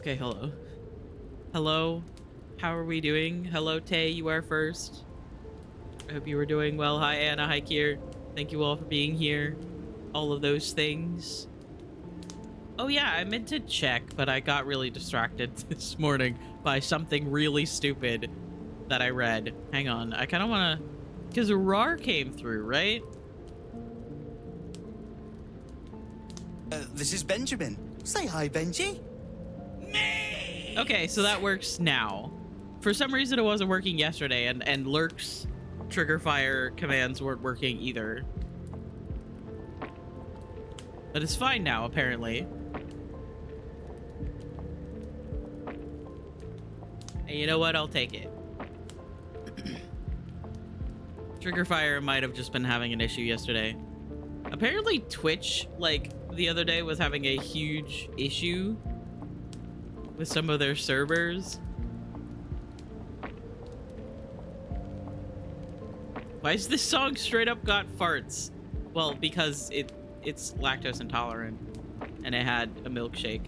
Okay, hello. Hello. How are we doing? Hello, Tay, you are first. I hope you were doing well. Hi, Anna. Hi, Kier. Thank you all for being here. All of those things. Oh, yeah, I meant to check, but I got really distracted this morning by something really stupid that I read. Hang on. I kind of want to... Because RAR came through, right? This is Benjamin. Say hi, Benji. Me! Okay, so that works now. For some reason, it wasn't working yesterday, and Lurk's trigger fire commands weren't working either. But it's fine now, apparently. And you know what? I'll take it. Trigger fire might have just been having an issue yesterday. Apparently Twitch, like, the other day was having a huge issue with some of their servers. Why is this song straight up got farts? Well, because it's lactose intolerant and it had a milkshake.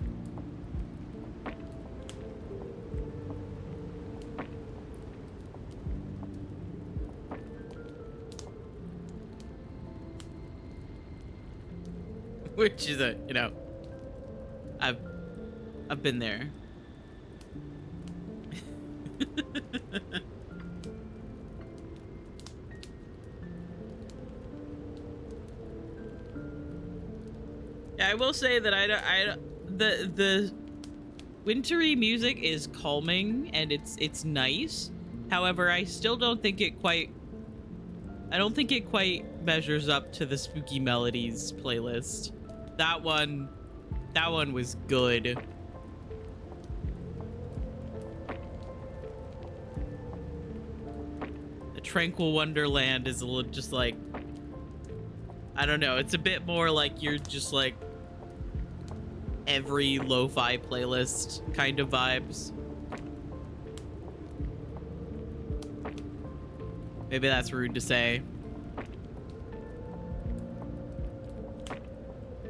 Which is a, you know, I've been there. Yeah, I will say that the wintry music is calming and it's nice. However, I still don't think it quite measures up to the Spooky Melodies playlist. That one was good. The Tranquil Wonderland is a little just like, I don't know, it's a bit more like you're just like every lo-fi playlist kind of vibes. Maybe that's rude to say.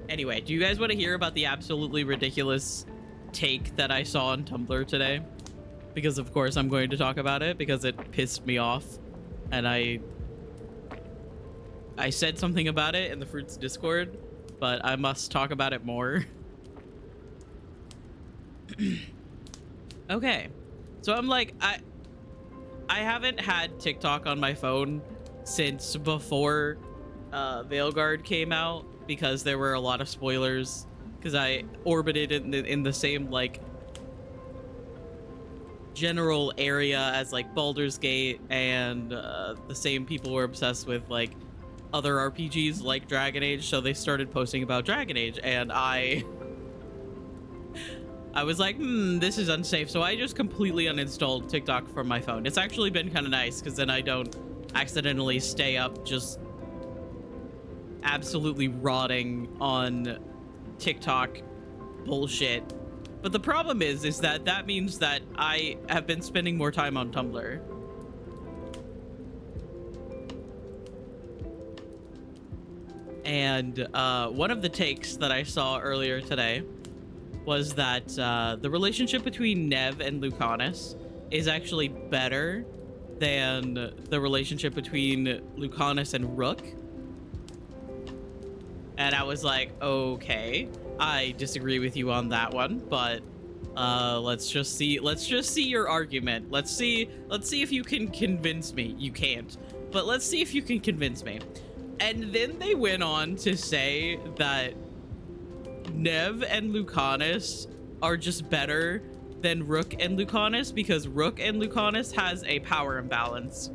Anyway, do you guys want to hear about the absolutely ridiculous take that I saw on Tumblr today? Because of course I'm going to talk about it because it pissed me off. And I said something about it in the Fruits Discord, but I must talk about it more. Okay. So I'm like, I haven't had TikTok on my phone since before Veilguard came out because there were a lot of spoilers because I orbited in the same like general area as like Baldur's Gate, and the same people were obsessed with like other RPGs like Dragon Age, so they started posting about Dragon Age, and I was like, this is unsafe, so I just completely uninstalled TikTok from my phone. It's actually been kind of nice because then I don't accidentally stay up just absolutely rotting on TikTok bullshit. But the problem is that means that I have been spending more time on Tumblr. And one of the takes that I saw earlier today was that the relationship between Nev and Lucanus is actually better than the relationship between Lucanus and Rook. And I was like, okay, I disagree with you on that one, but let's just see your argument. Let's see if you can convince me. You can't, but let's see if you can convince me. And then they went on to say that Nev and Lucanus are just better than Rook and Lucanus because Rook and Lucanus has a power imbalance.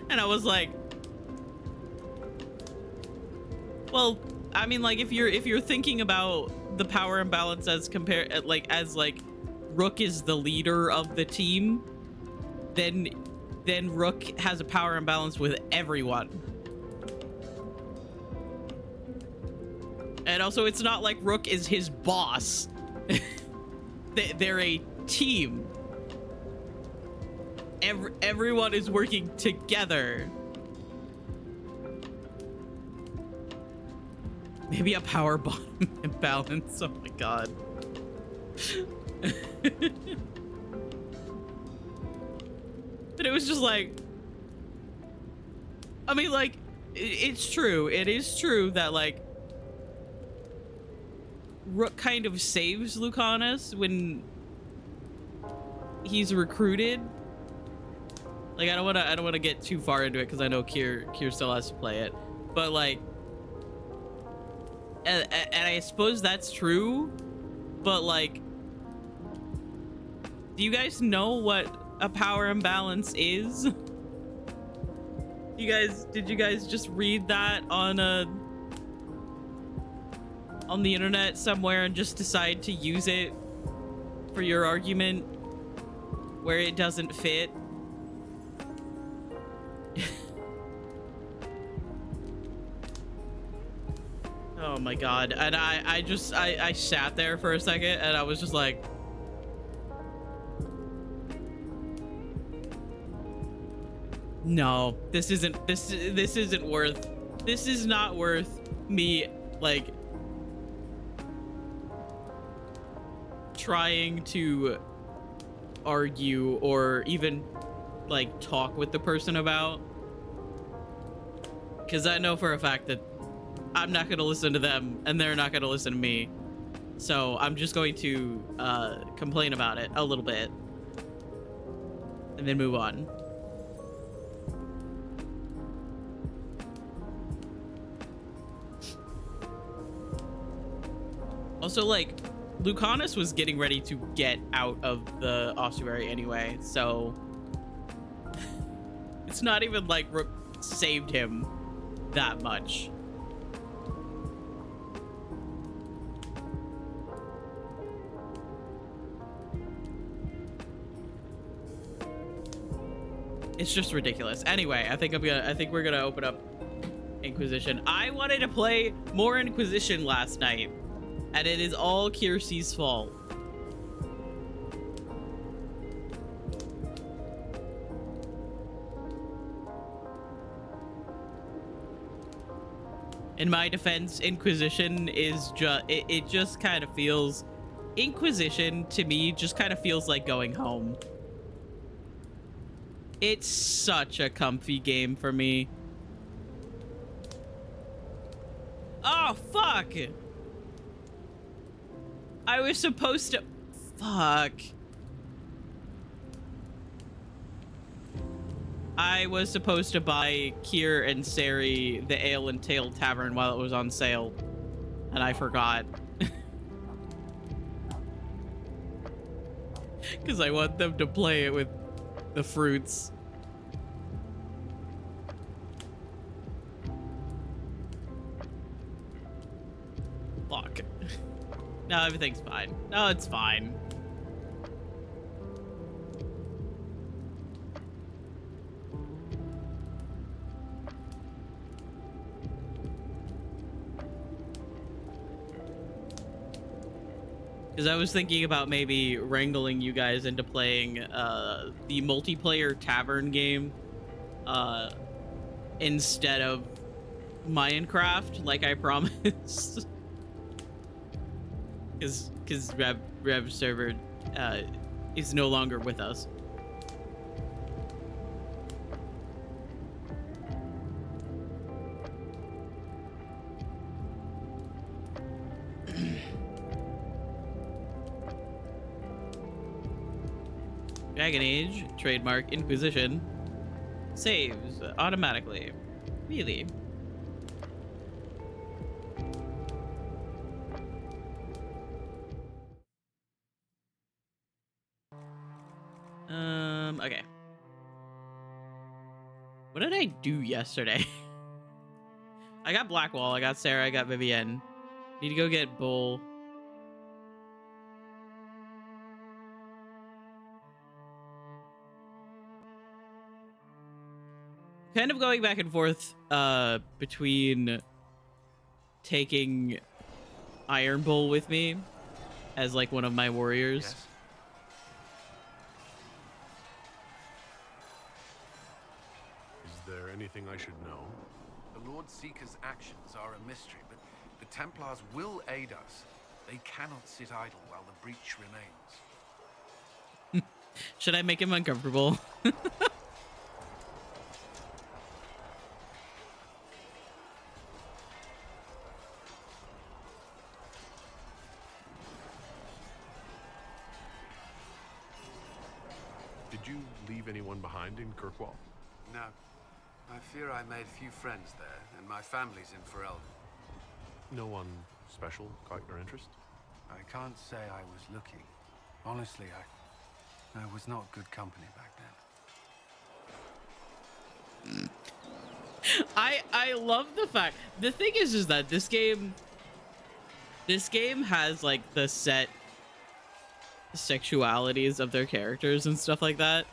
And I was like, well, I mean, like if you're thinking about the power imbalance as compared as Rook is the leader of the team, then Rook has a power imbalance with everyone. And also, it's not like Rook is his boss. They're a team. Everyone is working together. Maybe a power bottom imbalance. Oh my god. But it was just like, I mean, like, it's true. It is true that, like, Rook kind of saves Lucanus when he's recruited. Like, I don't want to get too far into it because I know Kier still has to play it. But, like, and I suppose that's true. But, like, do you guys know what a power imbalance is? Did you guys just read that on the internet somewhere and just decide to use it for your argument where it doesn't fit? Oh my god. And I sat there for a second and I was just like, no, this is not worth me, like, trying to argue or even, like, talk with the person about, because I know for a fact that I'm not going to listen to them and they're not going to listen to me. So I'm just going to complain about it a little bit and then move on. Also, like, Lucanus was getting ready to get out of the ossuary anyway, so it's not even like Rook saved him that much. It's just ridiculous. Anyway, I think we're gonna open up Inquisition. I wanted to play more Inquisition last night, and it is all Kiersey's fault. In my defense, Inquisition is just it just kind of feels, Inquisition to me just kind of feels like going home. It's such a comfy game for me. Oh, fuck! I was supposed to... Fuck. I was supposed to buy Kier and Sari the Ale and Tail Tavern while it was on sale, and I forgot. Because I want them to play it with the fruits. Fuck. No, everything's fine. No, it's fine. Because I was thinking about maybe wrangling you guys into playing the multiplayer tavern game instead of Minecraft, like I promised. Because Rev server is no longer with us. Dragon Age, trademark Inquisition, saves automatically. Really? Okay. What did I do yesterday? I got Blackwall, I got Sarah, I got Vivienne. Need to go get Bull. Kind of going back and forth between taking Iron Bull with me as like one of my warriors. Yes. Is there anything I should know? The Lord Seeker's actions are a mystery, but the Templars will aid us. They cannot sit idle while while the breach remains. Should I make him uncomfortable? Did you leave anyone behind in Kirkwall? No. I fear I made few friends there, and my family's in Ferelden. No one special caught your interest? I can't say I was looking. Honestly, I was not good company back then. I love the fact. The thing is that this game has like the set sexualities of their characters and stuff like that.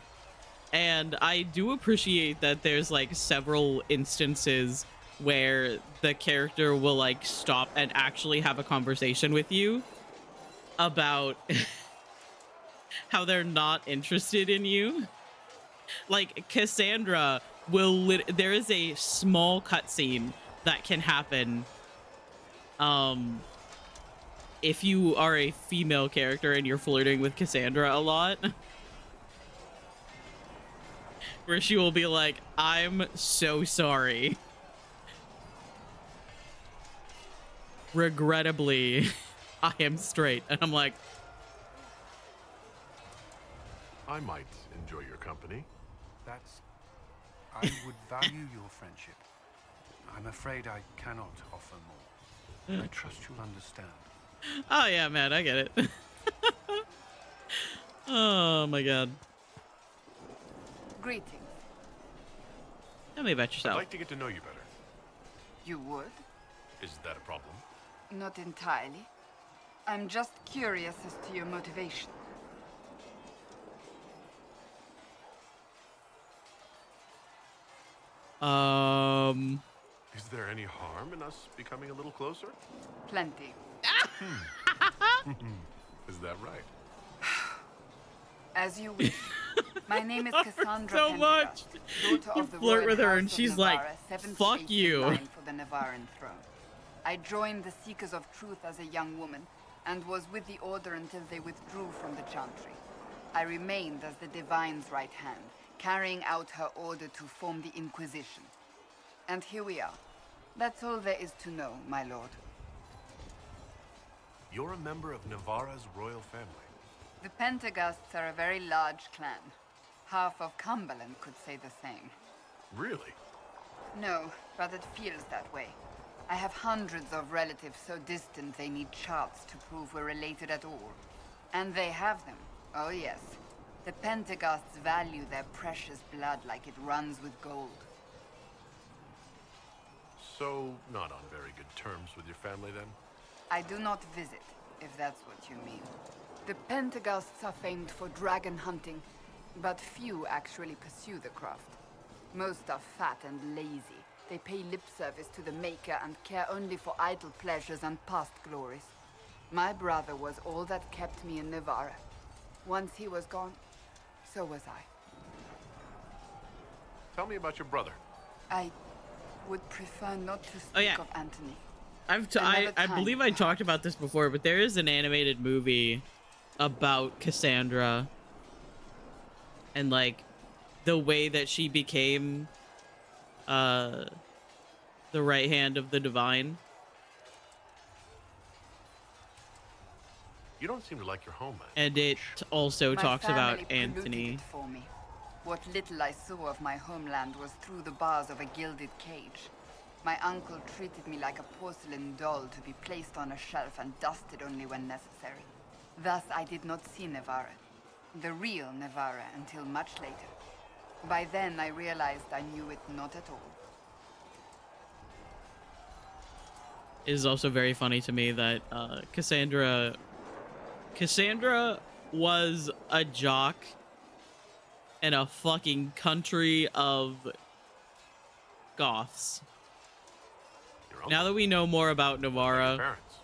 And I do appreciate that there's like several instances where the character will like stop and actually have a conversation with you about how they're not interested in you. Like Cassandra will there is a small cutscene that can happen if you are a female character and you're flirting with Cassandra a lot, where she will be like, "I'm so sorry. Regrettably, I am straight." And I'm like, I might enjoy your company. I would value your friendship. I'm afraid I cannot offer more. I trust you'll understand. "Oh yeah, man, I get it." Oh my god. Greetings. Tell me about I'd yourself. like to get to know you better. You would? Is that a problem? Not entirely. I'm just curious as to your motivation. Is there any harm in us becoming a little closer? Plenty. Is that right? As you wish. My name is Cassandra so Pendergast, much. daughter You of the flirt Royal with her House and of she's Navarre, like, seventh "Fuck chief you." in line for the Navarran throne. I joined the Seekers of Truth as a young woman, and was with the Order until they withdrew from the Chantry. I remained as the Divine's right hand, carrying out her order to form the Inquisition. And here we are. That's all there is to know, my lord. You're a member of Navarra's royal family. The Pendergasts are a very large clan. Half of Cumberland could say the same. Really? No, but it feels that way. I have hundreds of relatives so distant they need charts to prove we're related at all. And they have them. Oh yes. The Pendergasts value their precious blood like it runs with gold. So, not on very good terms with your family then? I do not visit, if that's what you mean. The Pendergasts are famed for dragon hunting, but few actually pursue the craft. Most are fat and lazy. They pay lip service to the Maker and care only for idle pleasures and past glories. My brother was all that kept me in Navarra. Once he was gone, so was I. Tell me about your brother. I would prefer not to speak Oh, yeah. of Anthony. I believe I talked about this before, but there is an animated movie about Cassandra and like the way that she became the right hand of the Divine. You don't seem to like your homeland. And it also My talks about family polluted Anthony. it for me. What little I saw of my homeland was through the bars of a gilded cage. My uncle treated me like a porcelain doll to be placed on a shelf and dusted only when necessary. Thus, I did not see Navarra, the real Navarra, until much later. By then, I realized I knew it not at all. It is also very funny to me that Cassandra was a jock in a fucking country of goths. Your uncle, Now that we know more about your Navarra, parents.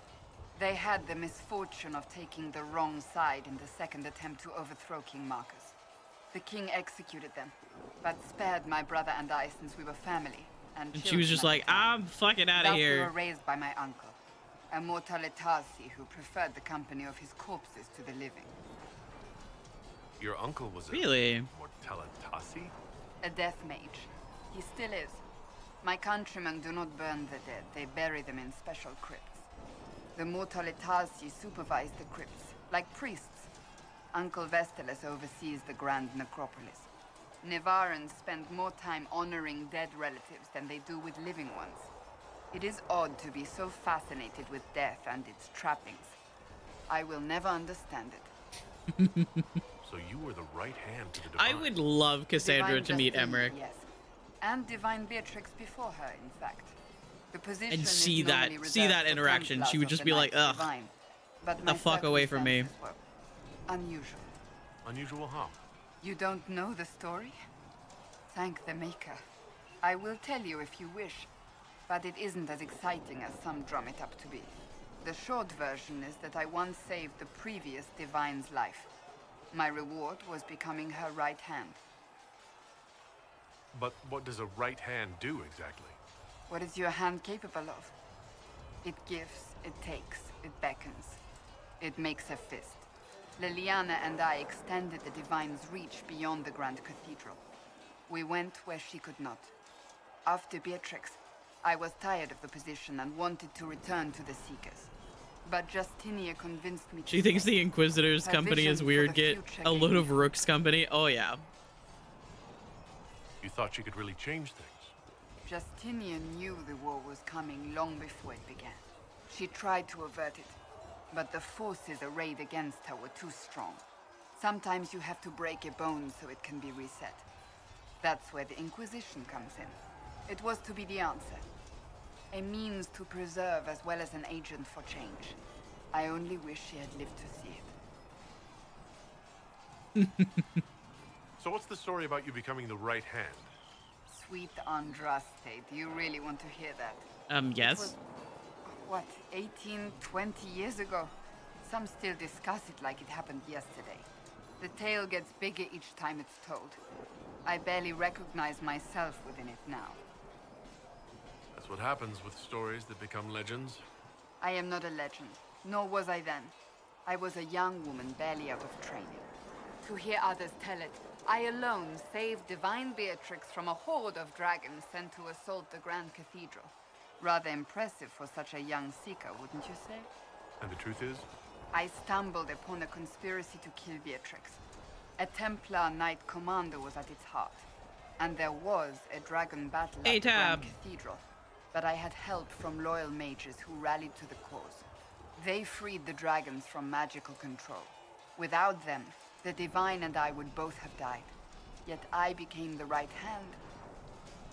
They had the misfortune of taking the wrong side in the second attempt to overthrow King Marcus. The king executed them, but spared my brother and I since we were family. And she was just like, children at the time. "I'm fucking out of Thus we were here." raised by my uncle. A mortalitasi who preferred the company of his corpses to the living. Your uncle was Really? a mortalitasi? A death mage. He still is. My countrymen do not burn the dead. They bury them in special crypts. The mortalitasi supervise the crypts, like priests. Uncle Vestalis oversees the grand necropolis. Nevarans spend more time honoring dead relatives than they do with living ones. It is odd to be so fascinated with death and its trappings. I will never understand it. So you were the right hand to the divine. I would love Cassandra Divine to meet Justine, Emmerich yes. And Divine Beatrix before her, in fact. The position and is see normally that reserved for interaction. She Templars would of just the be like, Knights ugh, Divine. But the my fuck away from me. circumstances were unusual. Unusual how? You don't know the story? Thank the Maker. I will tell you if you wish, but it isn't as exciting as some drum it up to be. The short version is that I once saved the previous Divine's life. My reward was becoming her right hand. But what does a right hand do exactly? What is your hand capable of? It gives, it takes, it beckons. It makes a fist. Liliana and I extended the Divine's reach beyond the Grand Cathedral. We went where she could not. After Beatrix, I was tired of the position and wanted to return to the Seekers. But Justinia convinced me to She thinks stay. the Inquisitor's Her company is vision for weird. the Get future a gave load me of hope. Rook's company. Oh yeah. You thought she could really change things. Justinia knew the war was coming long before it began. She tried to avert it, but the forces arrayed against her were too strong. Sometimes you have to break a bone so it can be reset. That's where the Inquisition comes in. It was to be the answer. A means to preserve as well as an agent for change. I only wish she had lived to see it. So what's the story about you becoming the right hand? Sweet Andraste, do you really want to hear that? Yes. Was, what, 18, 20 years ago? Some still discuss it like it happened yesterday. The tale gets bigger each time it's told. I barely recognize myself within it now. That's what happens with stories that become legends. I am not a legend, nor was I then. I was a young woman barely out of training. To hear others tell it, I alone saved Divine Beatrix from a horde of dragons sent to assault the Grand Cathedral. Rather impressive for such a young seeker, wouldn't you say? And the truth is? I stumbled upon a conspiracy to kill Beatrix. A Templar Knight Commander was at its heart. And there was a dragon battle at the Grand Cathedral. But I had help from loyal mages who rallied to the cause. They freed the dragons from magical control. Without them, the Divine and I would both have died. Yet I became the right hand,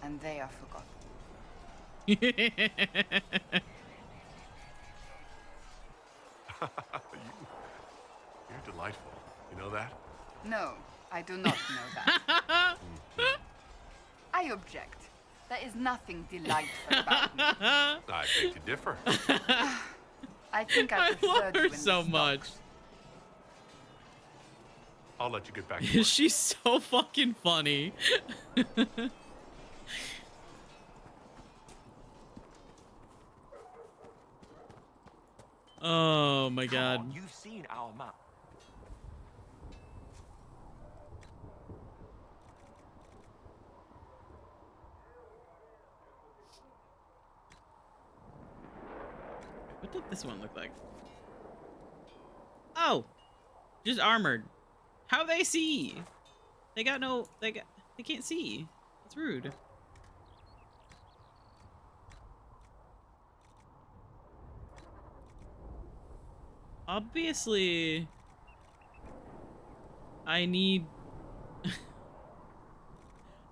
and they are forgotten. You're delightful. You know that? No, I do not know that. I object. There is nothing delightful about me. I beg to differ. I think I I preferred love you her in the so much. stocks. I'll let you get back to work. She's so fucking funny. Oh my Come god. on, you've seen our map. What did this one look like? Oh, just armored. How they see? They got no. They can't see. It's rude. Obviously, I need.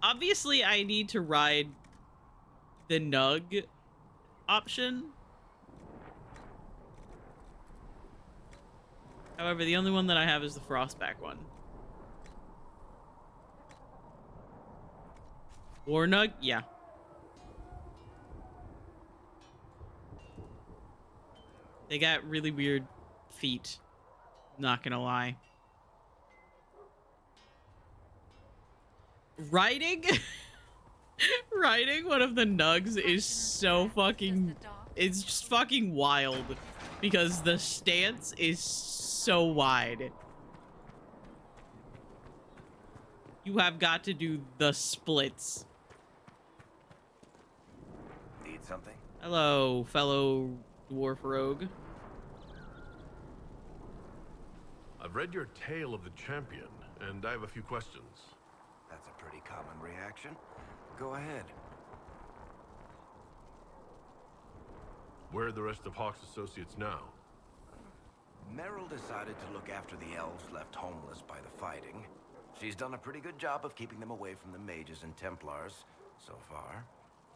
Obviously, I need to ride the Nug option. However, the only one that I have is the Frostback one. War Nug? Yeah. They got really weird feet. Not gonna lie. Riding? Riding one of the Nugs is so fucking It's just fucking wild because the stance is so wide. You have got to do the splits. Need something? Hello, fellow dwarf rogue. I've read your Tale of the Champion, and I have a few questions. That's a pretty common reaction. Go ahead. Where are the rest of Hawk's associates now? Merrill decided to look after the elves left homeless by the fighting. She's done a pretty good job of keeping them away from the mages and Templars, so far.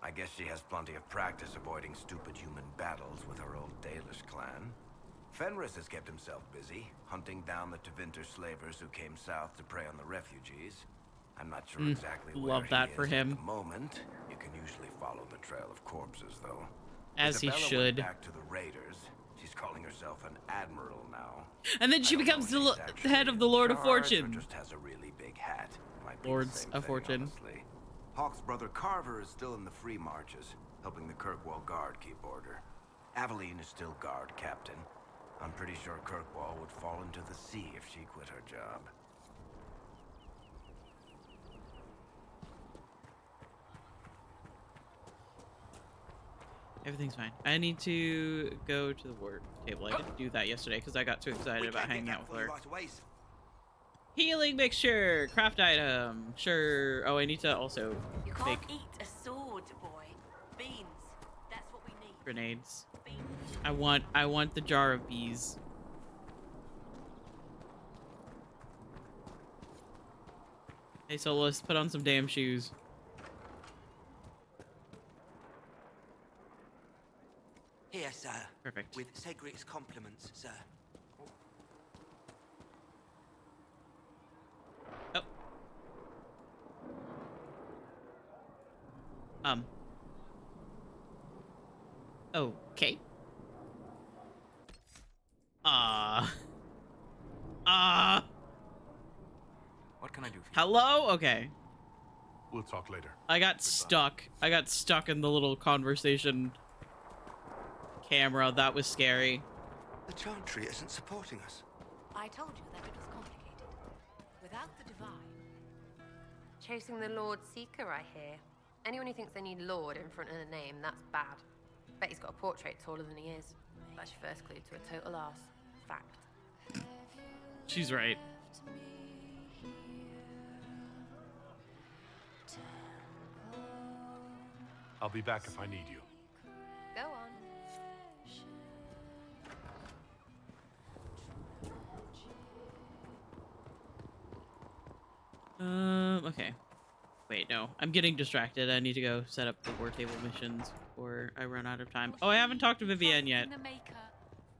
I guess she has plenty of practice avoiding stupid human battles with her old Dalish clan. Fenris has kept himself busy, hunting down the Tevinter slavers who came south to prey on the refugees. I'm not sure exactly where love that he for is him. at the moment. You can usually follow the trail of corpses, though. As he Isabella should. went back to the raiders. She's calling herself an admiral now. And then she I don't becomes know the if she's actually head of the in Lord of charge or Fortune. just has a really big hat. Might be the Lords same of thing, Fortune. honestly. Hawk's brother Carver is still in the Free Marches, helping the Kirkwall Guard keep order. Aveline is still guard captain. I'm pretty sure Kirkwall would fall into the sea if she quit her job. Everything's fine. I need to go to the work table. I didn't do that yesterday because I got too excited about hanging out with her. Healing mixture, craft item. Sure. Oh, I need to also You make can't eat a sword, boy. Beans. That's what we need. grenades. Beans. I want the jar of bees. Hey, so let's put on some damn shoes. Here, sir. Perfect. With Cedric's compliments, sir. Oh. Okay. What can I do for you? Hello? Okay. We'll talk later. I got stuck. I got stuck in the little conversation camera. That was scary. The Chantry isn't supporting us. I told you that it was complicated. Without the divine. Chasing the Lord Seeker, I hear. Anyone who thinks they need Lord in front of the name, that's bad. Bet he's got a portrait taller than he is. That's your first clue to a total arse. Fact. She's right. I'll be back if I need you. Go on. Okay. Wait, no. I'm getting distracted. I need to go set up the war table missions before I run out of time. Oh, I haven't talked to Vivienne yet. The Maker.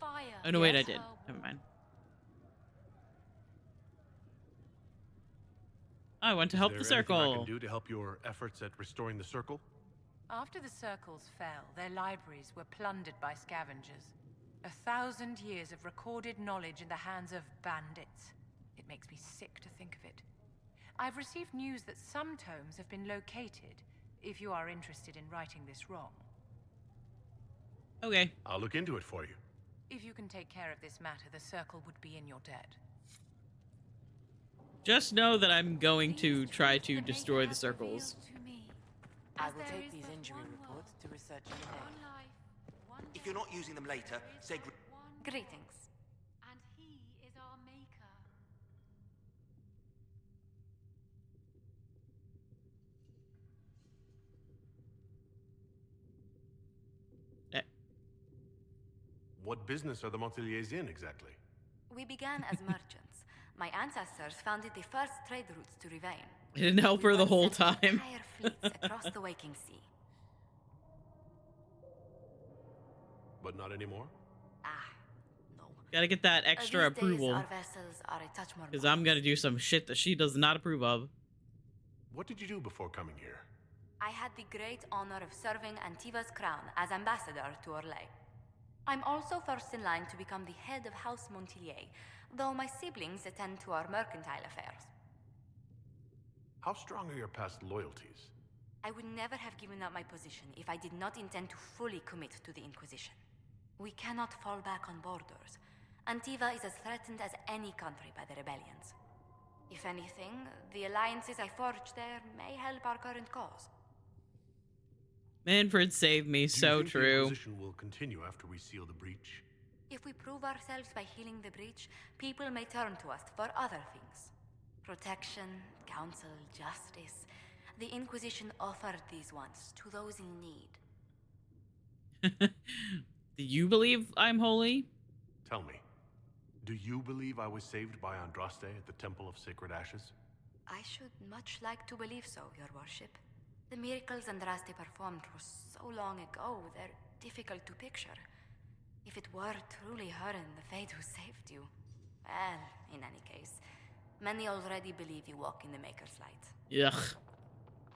Fire. Oh, no, wait, I Yes, did. her Never mind. I want to help the Is there anything I circle. can do to help your efforts at restoring the circle? After the circles fell, their libraries were plundered by scavengers. 1,000 years of recorded knowledge in the hands of bandits. It makes me sick to think of it. I've received news that some tomes have been located, if you are interested in righting this wrong. Okay. I'll look into it for you. If you can take care of this matter, the circle would be in your debt. Just know that I'm going to try to destroy the circles. I will take these injury reports to research your name. If you're not using them later, say Greetings. And he is our maker. What business are the Monteliers in, exactly? We began as merchants. My ancestors founded the first trade routes to Rivain. I didn't help her the whole time. Entire fleets across the Waking Sea. But not anymore? Ah, no. Gotta get that extra These days, approval. our vessels are a touch more Because I'm gonna do some shit that she does not approve of. What did you do before coming here? I had the great honor of serving Antiva's crown as ambassador to Orlais. I'm also first in line to become the head of House Montelier, though my siblings attend to our mercantile affairs. How strong are your past loyalties? I would never have given up my position if I did not intend to fully commit to the Inquisition. We cannot fall back on borders. Antiva is as threatened as any country by the rebellions. If anything, the alliances I forged there may help our current cause. Manfred saved me, so Do you think the true. Inquisition will continue after we seal the breach? If we prove ourselves by healing the breach, people may turn to us for other things. Protection, counsel, justice. The Inquisition offered these once to those in need. Do you believe I'm holy? Tell me, do you believe I was saved by Andraste at the Temple of Sacred Ashes? I should much like to believe so, Your Worship. The miracles Andraste performed were so long ago, they're difficult to picture. If it were truly her and the Fate who saved you, well, in any case, many already believe you walk in the Maker's light. Ugh.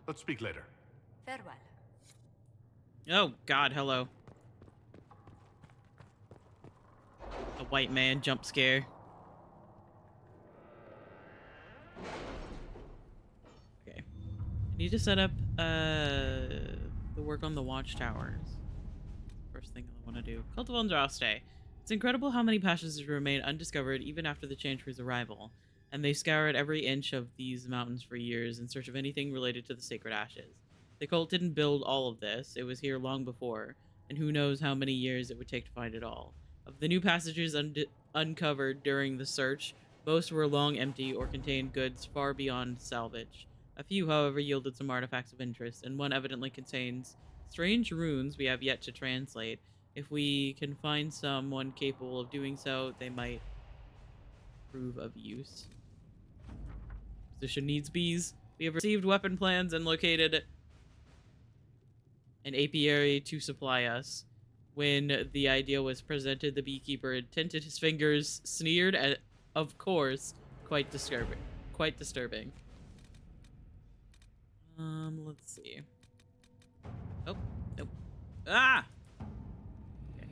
Let's speak later. Farewell. Oh, God, hello. A white man jump scare. Okay. I need to set up the work on the watchtowers. First thing I want to do. Cult of Andraste. It's incredible how many passages remain undiscovered even after the Chantry's arrival, and they scoured every inch of these mountains for years in search of anything related to the Sacred Ashes. The cult didn't build all of this. It was here long before, and who knows how many years it would take to find it all. Of the new passages uncovered during the search, most were long empty or contained goods far beyond salvage. A few, however, yielded some artifacts of interest, and one evidently contains strange runes we have yet to translate. If we can find someone capable of doing so, they might prove of use. Position needs bees. We have received weapon plans and located an apiary to supply us. When the idea was presented, the beekeeper tinted his fingers, sneered, and, of course, quite disturbing. Quite disturbing. Let's see. Oh, nope. Ah! Okay.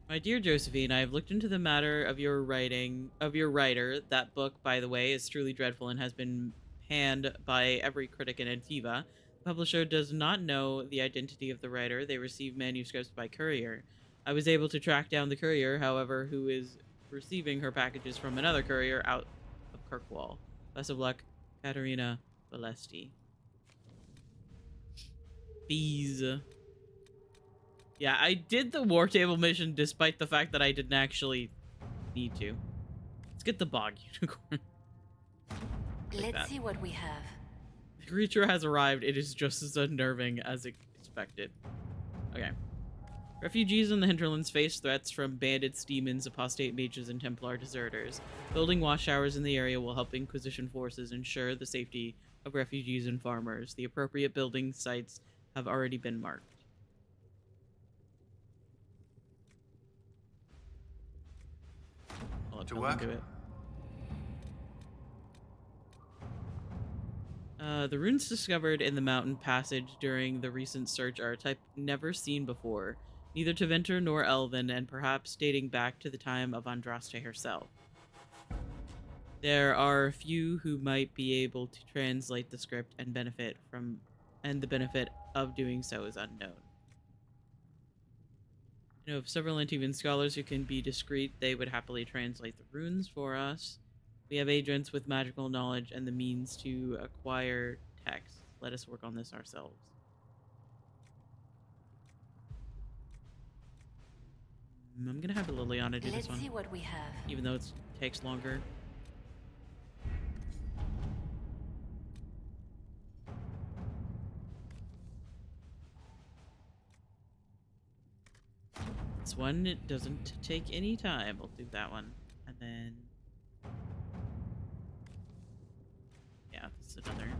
My dear Josephine, I have looked into the matter of your writer. That book, by the way, is truly dreadful and has been panned by every critic in Antiva. The publisher does not know the identity of the writer. They receive manuscripts by courier. I was able to track down the courier, however, who is receiving her packages from another courier out of Kirkwall. Best of luck, Katerina Valesti. Bees. Yeah, I did the war table mission despite the fact that I didn't actually need to. Let's get the bog unicorn. Let's see what we have. The creature has arrived. It is just as unnerving as expected. Okay. Refugees in the Hinterlands face threats from bandits, demons, apostate mages, and Templar deserters. Building watchtowers in the area will help Inquisition forces ensure the safety of refugees and farmers. The appropriate building sites have already been marked. I'll let Dylan do it. The runes discovered in the mountain passage during the recent search are a type never seen before, neither Tevinter nor Elven, and perhaps dating back to the time of Andraste herself. There are few who might be able to translate the script and the benefit of doing so is unknown. I know of several Antivan scholars who can be discreet. They would happily translate the runes for us. We have agents with magical knowledge and the means to acquire text. Let us work on this ourselves. I'm gonna have Liliana do this one. Let's see what we have. Even though it takes longer. This one, it doesn't take any time. We'll do that one. And then... yeah, this is another.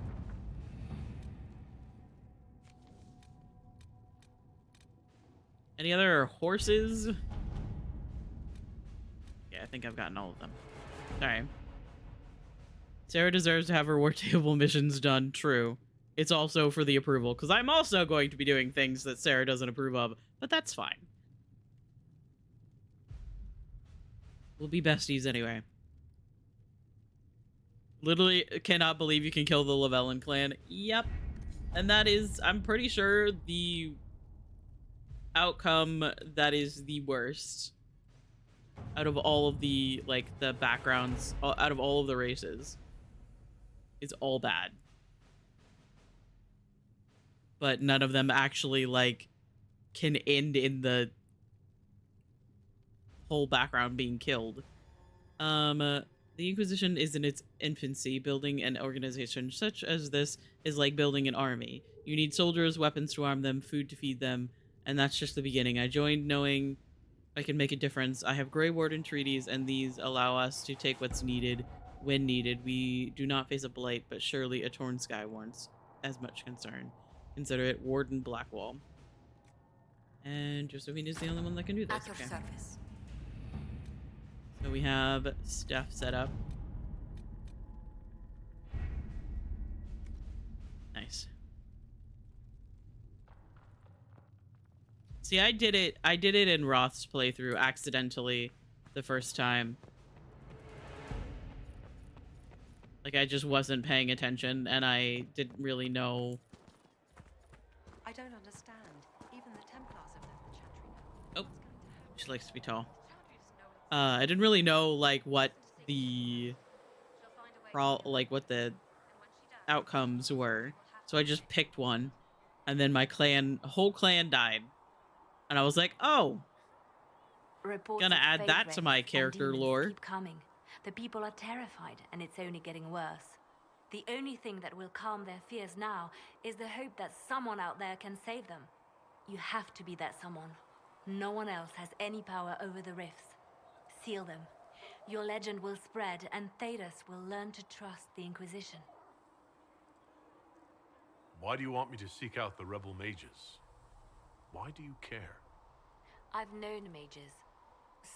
Any other horses? Yeah, I think I've gotten all of them. Alright. Sarah deserves to have her war table missions done. True. It's also for the approval, because I'm also going to be doing things that Sarah doesn't approve of, but that's fine. We'll be besties anyway. Literally cannot believe you can kill the Llewellyn clan. Yep. And that is, I'm pretty sure, the outcome that is the worst out of all of the, like, the backgrounds, out of all of the races. It's all bad. But none of them actually, like, can end in the whole background being killed. The Inquisition is in its infancy. Building an organization such as this is like building an army. You need soldiers, weapons to arm them, food to feed them, and that's just the beginning. I joined knowing I can make a difference. I have Grey Warden treaties, and these allow us to take what's needed when needed. We do not face a blight, but surely a torn sky warrants as much concern. Consider it Warden Blackwall. And Josephine is the only one that can do this. At your service. So we have stuff set up. Nice. See, I did it in Roth's playthrough accidentally the first time. Like, I just wasn't paying attention and I didn't really know. I don't understand. Even the Templars have left the chantry now. Oh, she likes to be tall. I didn't really know, like, what the outcomes were. So I just picked one, and then my whole clan died. And I was like, oh, gonna add that to my character lore. Keep coming. The people are terrified, and it's only getting worse. The only thing that will calm their fears now is the hope that someone out there can save them. You have to be that someone. No one else has any power over the rifts. Seal them. Your legend will spread, and Thedas will learn to trust the Inquisition. Why do you want me to seek out the rebel mages? Why do you care? I've known mages.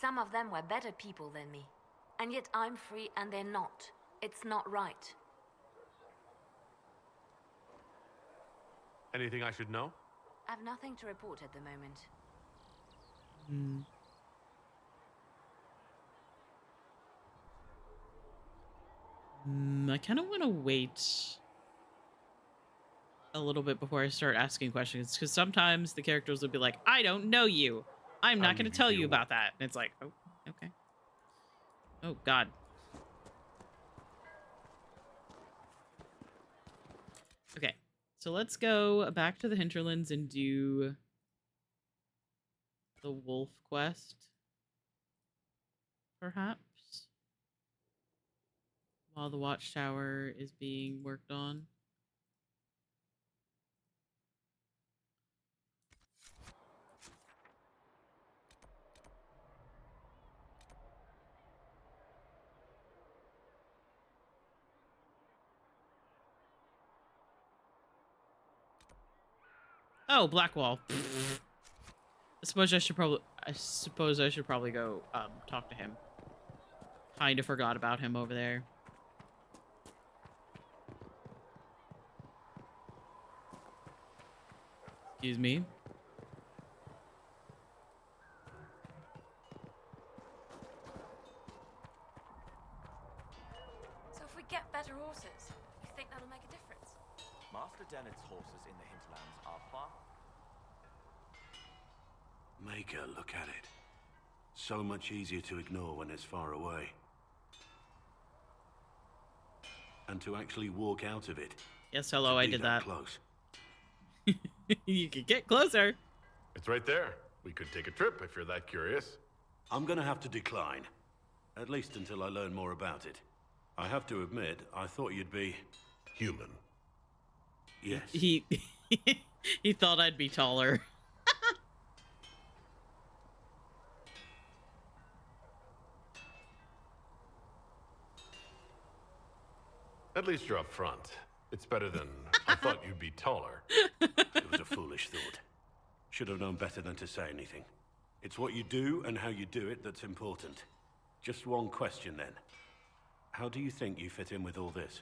Some of them were better people than me. And yet I'm free and they're not. It's not right. Anything I should know? I've nothing to report at the moment. I kind of want to wait a little bit before I start asking questions, because sometimes the characters will be like, I don't know you. I'm not going to tell you about that. And it's like, oh, okay. Oh, God. Okay, so let's go back to the Hinterlands and do the wolf quest, perhaps, while the watchtower is being worked on. Oh, Blackwall. I suppose I should probably go talk to him. Kind of forgot about him over there. Excuse me. So if we get better horses, you think that'll make a difference? Master Dennett's horses in the Hinterlands are far. Make her look at it. So much easier to ignore when it's far away. And to actually walk out of it. Yes, hello, I did that. Close. You could get closer. It's right there. We could take a trip if you're that curious. I'm gonna have to decline. At least until I learn more about it. I have to admit, I thought you'd be... human. Yes. He thought I'd be taller. At least you're up front. It's better than I thought you'd be taller. It was a foolish thought. Should have known better than to say anything. It's what you do and how you do it that's important. Just one question then. How do you think you fit in with all this?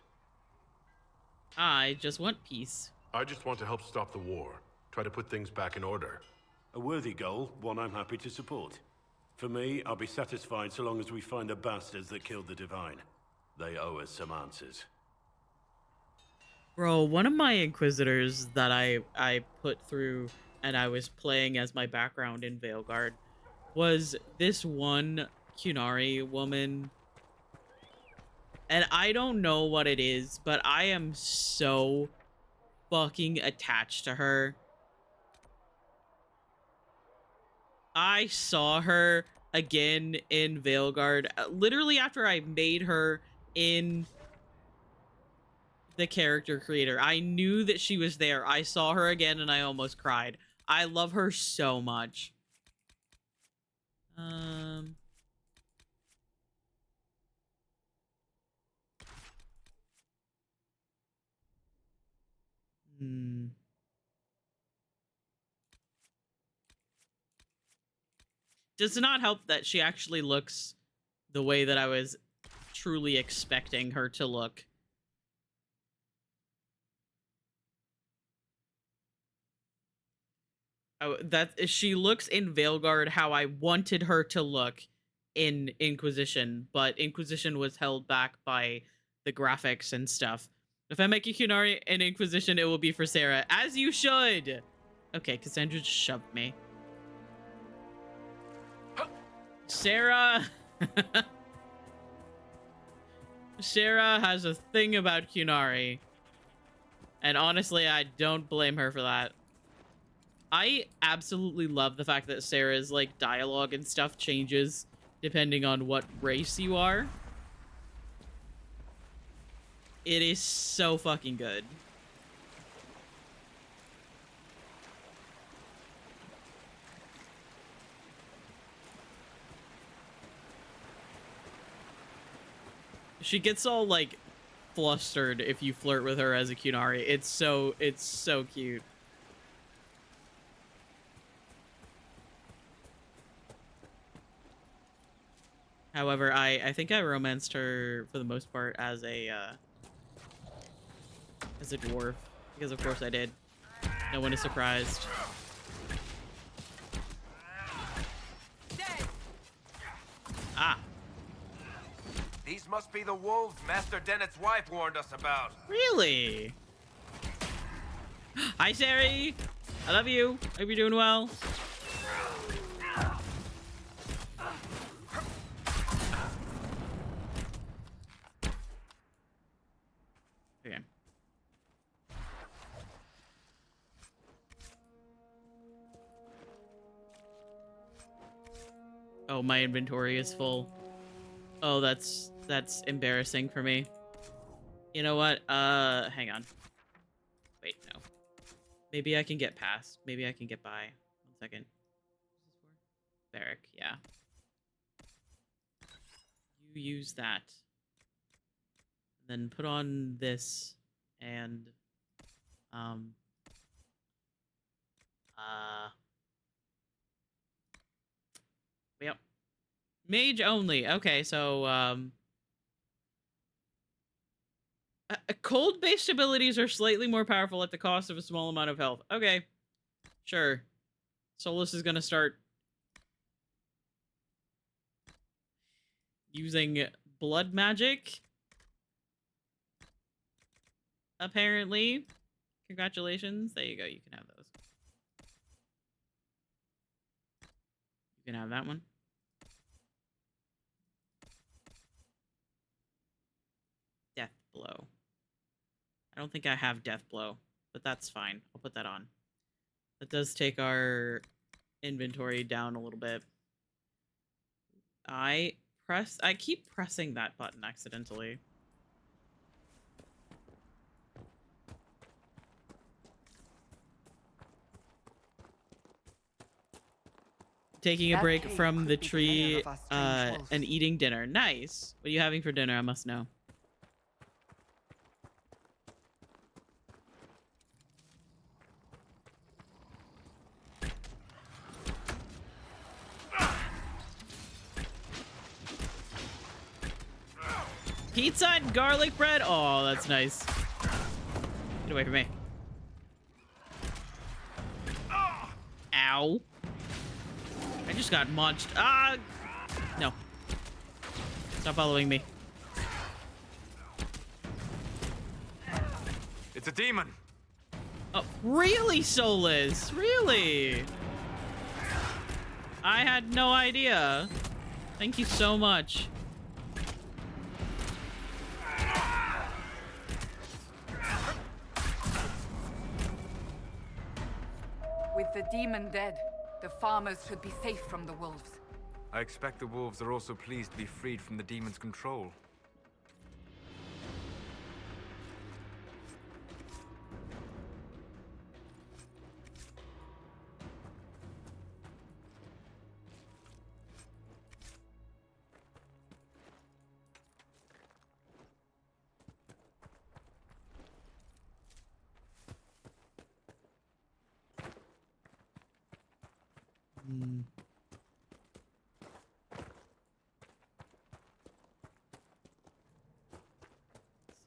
I just want peace. I just want to help stop the war. Try to put things back in order. A worthy goal, one I'm happy to support. For me, I'll be satisfied so long as we find the bastards that killed the Divine. They owe us some answers. Bro, one of my Inquisitors that I put through and I was playing as my background in Veilguard was this one Qunari woman. And I don't know what it is, but I am so fucking attached to her. I saw her again in Veilguard, literally after I made her in the character creator. I knew that she was there. I saw her again and I almost cried. I love her so much. Does not help that she actually looks the way that I was truly expecting her to look. She looks in Veilguard how I wanted her to look in Inquisition, but Inquisition was held back by the graphics and stuff. If I make a Qunari in Inquisition, it will be for Sarah, as you should. Okay, Cassandra just shoved me. Sarah. Sarah has a thing about Qunari, and honestly, I don't blame her for that. I absolutely love the fact that Sarah's like dialogue and stuff changes depending on what race you are. It is so fucking good. She gets all like flustered if you flirt with her as a Qunari. It's so cute. However, I think I romanced her for the most part as a dwarf, because of course I did. No one is surprised. Ah. These must be the wolves Master Dennett's wife warned us about. Really? Hi, Sari. I love you. Hope you're doing well. Okay. Oh, my inventory is full. Oh, that's embarrassing for me. You know what? Hang on. Wait, no. Maybe I can get past. Maybe I can get by. 1 second. Barrack, yeah. You use that. Then put on this and yep. Mage only. Okay, so cold-based abilities are slightly more powerful at the cost of a small amount of health. Okay. Sure. Solus is gonna start using blood magic. Apparently. Congratulations. There you go. You can have those. You can have that one. Death blow. I don't think I have death blow, but that's fine. I'll put that on. That does take our inventory down a little bit. I keep pressing that button accidentally. Taking a break from the tree and eating dinner. Nice. What are you having for dinner? I must know. Pizza and garlic bread? Oh, that's nice. Get away from me. Ow. I just got munched. Ah! No. Stop following me. It's a demon. Oh, really, Solus? Really? I had no idea. Thank you so much. With the demon dead, the farmers should be safe from the wolves. I expect the wolves are also pleased to be freed from the demon's control.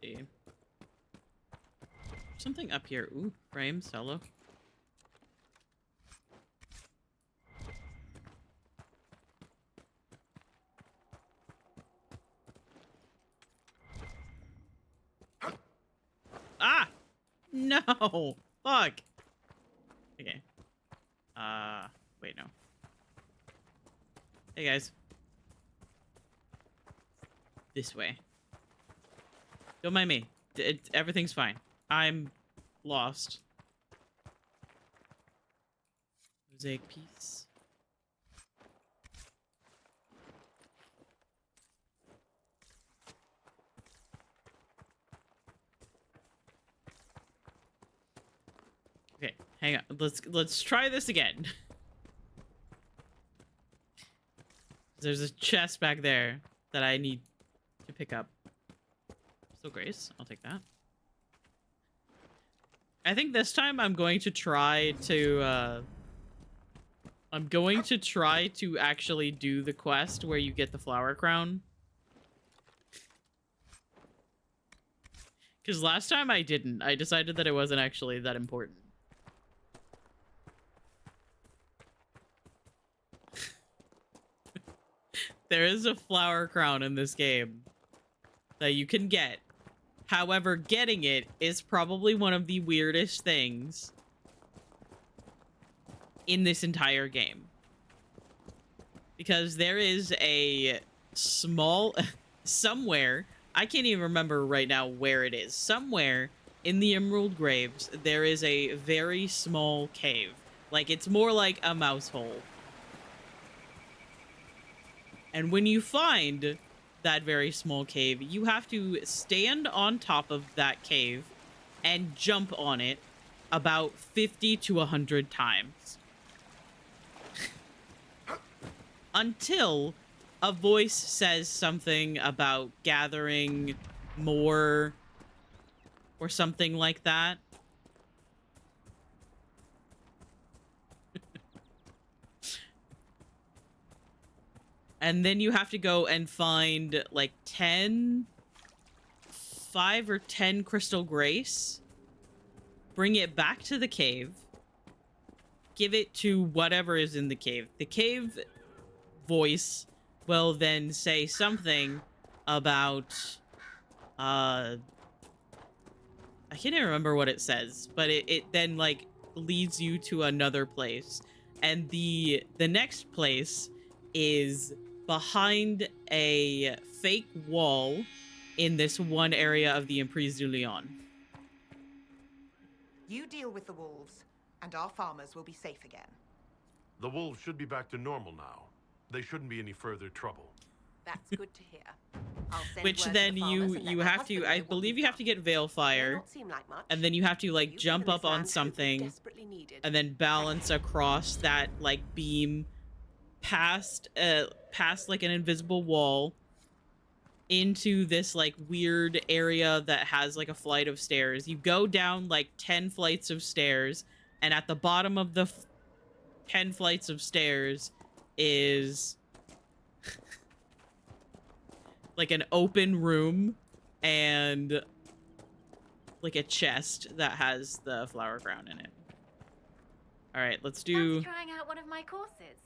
See. Something up here. Ooh, frames. Hello. Ah! No! Fuck! Okay. Wait, no. Hey, guys. This way. Don't mind me. Everything's fine. I'm lost. Mosaic piece. Okay, hang on. Let's try this again. There's a chest back there that I need to pick up. Still Grace. I'll take that. I think this time I'm going to try to actually do the quest where you get the flower crown. Because last time I didn't. I decided that it wasn't actually that important. There is a flower crown in this game that you can get. However, getting it is probably one of the weirdest things in this entire game. Because there is a small... somewhere, I can't even remember right now where it is. Somewhere in the Emerald Graves, there is a very small cave. Like, it's more like a mouse hole. And when you find that very small cave, you have to stand on top of that cave and jump on it about 50 to 100 times. Until a voice says something about gathering more or something like that. And then you have to go and find like 5 or 10 crystal grace, bring it back to the cave, give it to whatever is in the cave. The cave voice will then say something about, I can't even remember what it says, but it then like leads you to another place. And the next place is behind a fake wall in this one area of the Emprise du Lion. You deal with the wolves, and our farmers will be safe again. The wolves should be back to normal now. They shouldn't be any further trouble. That's good to hear. I'll send Which word to then the farmers and you let my have to, husband I know what believe we've you have to get Veilfire, not seem like much. and then you have to like You jump live in up this on land something, desperately needed. and then balance across that like beam past like an invisible wall into this like weird area that has like a flight of stairs. You go down like 10 flights of stairs, and at the bottom of the 10 flights of stairs is like an open room and like a chest that has the flower crown in it. All right, let's do... Fancy trying out one of my courses?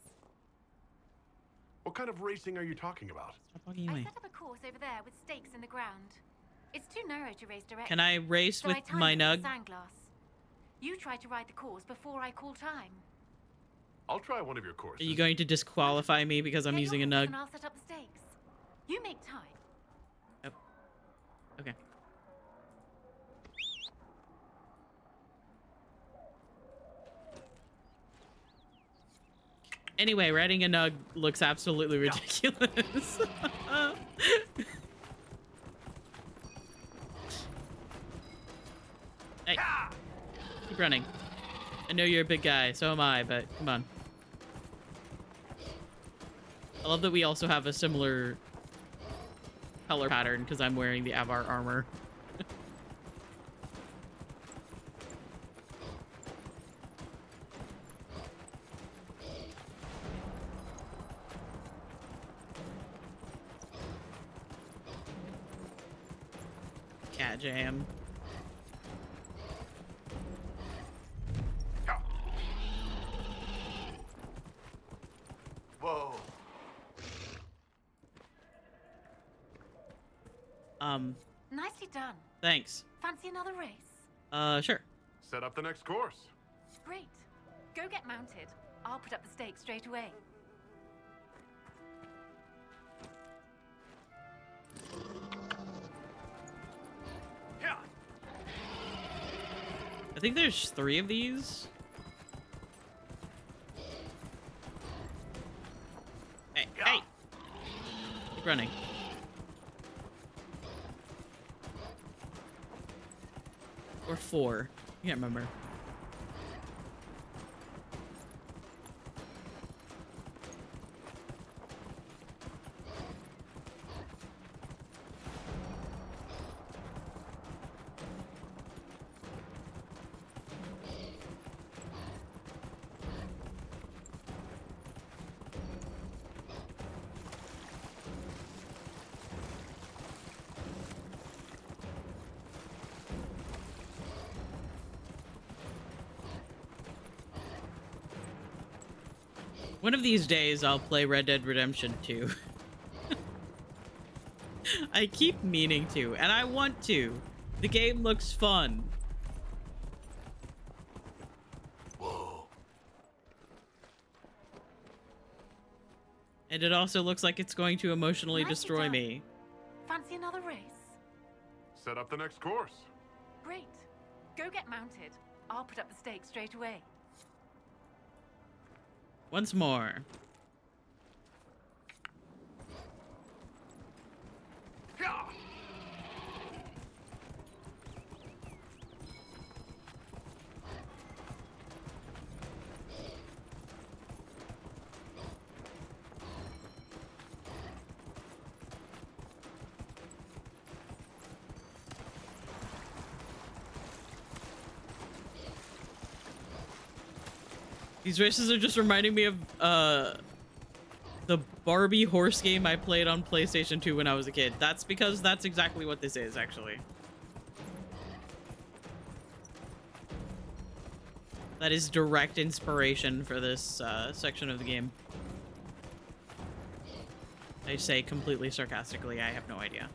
What kind of racing are you talking about? Stop bugging I me. set up a course over there with stakes in the ground. It's too narrow to race directly. Can I race so with I timed my it with nug? the sandglass. You try to ride the course before I call time. I'll try one of your Are courses. you going to disqualify me because I'm Get using a your horse nug? and I'll set up the stakes. You make time. Oh. Okay. Anyway, riding a nug looks absolutely ridiculous. Hey, keep running. I know you're a big guy, so am I, but come on. I love that we also have a similar color pattern because I'm wearing the Avar armor. Cat jam. Whoa. Nicely done. Thanks. Fancy another race? Sure. Set up the next course. Great. Go get mounted. I'll put up the stakes straight away. I think there's 3 of these. Hey, hey! Keep running. Or 4. I can't remember. One of these days, I'll play Red Dead Redemption 2. I keep meaning to, and I want to. The game looks fun. Whoa. And it also looks like it's going to emotionally Nicely destroy done. me. Fancy another race? Set up the next course. Great. Go get mounted. I'll put up the stakes straight away. Once more. These races are just reminding me of the Barbie horse game I played on PlayStation 2 when I was a kid. That's because that's exactly what this is, actually. That is direct inspiration for this section of the game. I say completely sarcastically, I have no idea.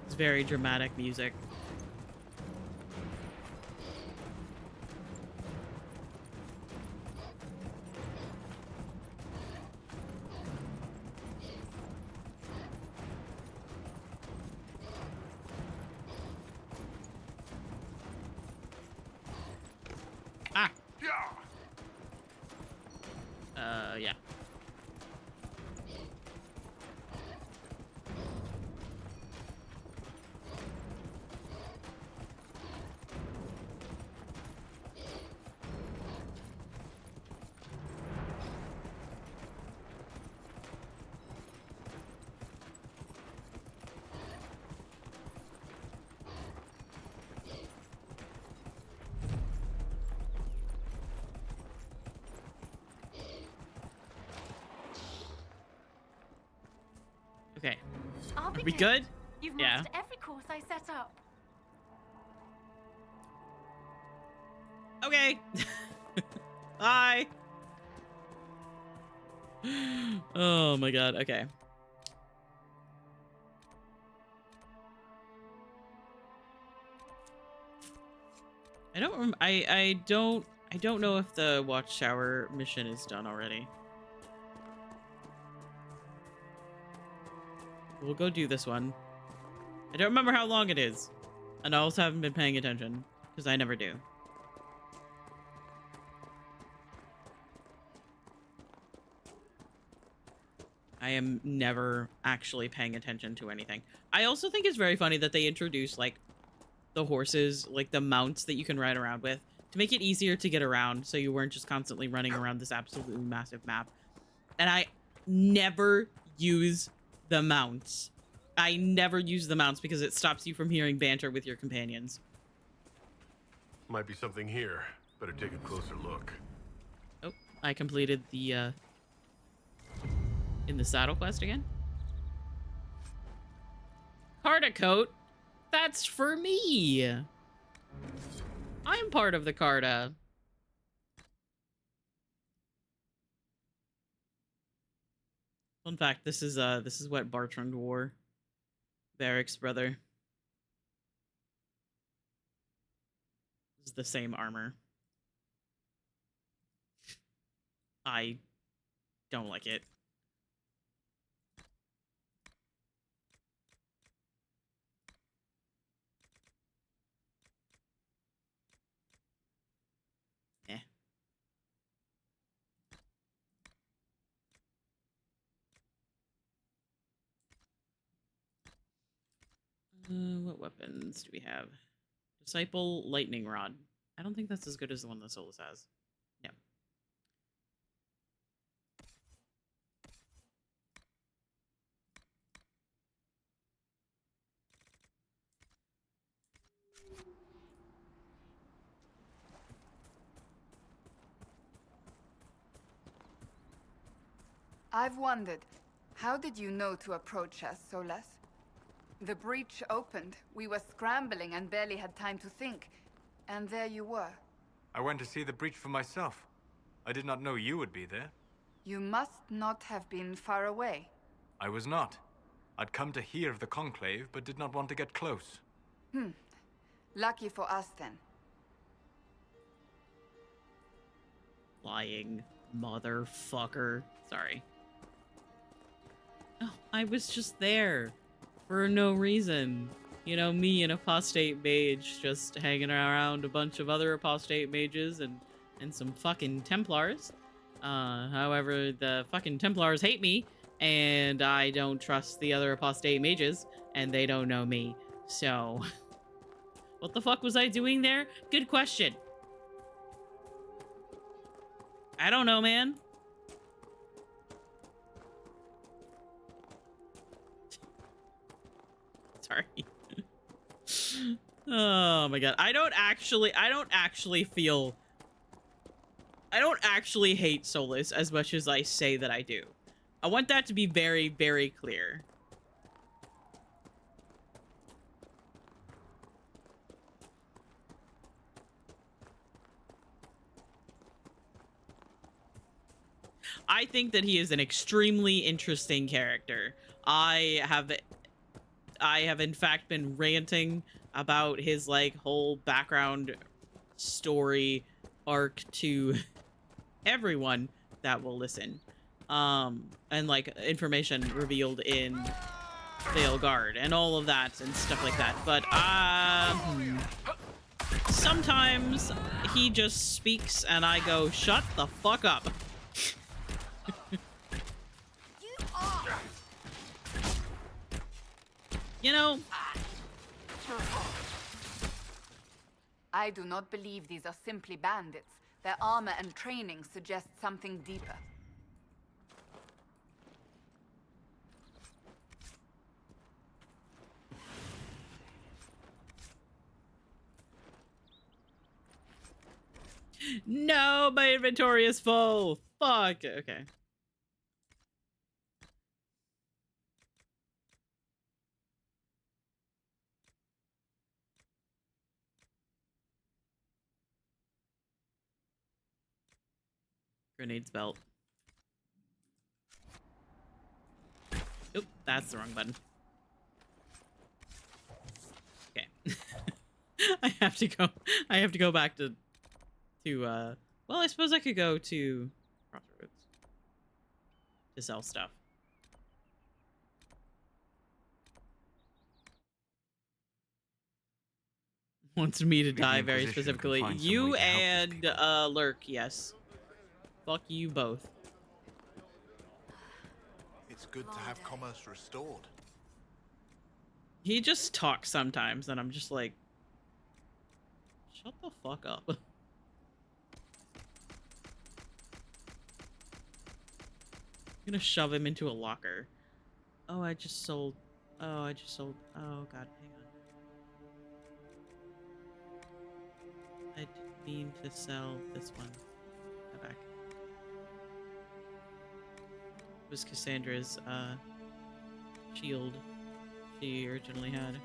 It's very dramatic music. Ah! Yeah. Okay. I'll Are we begin. good? You've Yeah. matched every course I set up. Okay. Bye. Oh my god. Okay. I don't know if the Watchtower mission is done already. We'll go do this one. I don't remember how long it is. And I also haven't been paying attention because I never do. I am never actually paying attention to anything. I also think it's very funny that they introduce like the horses, like the mounts that you can ride around with to make it easier to get around so you weren't just constantly running around this absolutely massive map. And I never use the mounts. I never use the mounts because it stops you from hearing banter with your companions. Might be something here. Better take a closer look. Oh, I completed the in the saddle quest again. Carta coat? That's for me. I'm part of the Carta. Fun fact, this is what Bartrand wore. Barrick's brother. This is the same armor. I don't like it. Eh. What weapons do we have? Disciple Lightning Rod. I don't think that's as good as the one that Solus has. No. I've wondered, how did you know to approach us, Solus? The breach opened, we were scrambling and barely had time to think. And there you were. I went to see the breach for myself. I did not know you would be there. You must not have been far away. I was not. I'd come to hear of the conclave, but did not want to get close. Lucky for us, then. Lying motherfucker. Sorry. Oh, I was just there for no reason. You know, me, an apostate mage, just hanging around a bunch of other apostate mages and some fucking Templars. However, the fucking Templars hate me, and I don't trust the other apostate mages, and they don't know me. So, what the fuck was I doing there? Good question. I don't know, man. Sorry. Oh my god. I don't actually hate Solus as much as I say that I do. I want that to be very, very clear. I think that he is an extremely interesting character. I have in fact been ranting about his like whole background story arc to everyone that will listen. And like information revealed in Veilguard and all of that and stuff like that. But sometimes he just speaks and I go, shut the fuck up. You know, I do not believe these are simply bandits. Their armor and training suggest something deeper. no, my inventory is full. Fuck. Okay. Grenades belt. Oop, that's the wrong button. Okay. I have to go back to well, I suppose I could go to Crossroads to sell stuff. Wants me to die very specifically. You and Lurk, yes. Fuck you both. It's good to have commerce restored. He just talks sometimes, and I'm just like, shut the fuck up. I'm gonna shove him into a locker. Oh, I just sold. Oh, Oh, God, hang on. I didn't mean to sell this one. Go back. It was Cassandra's, shield she originally had.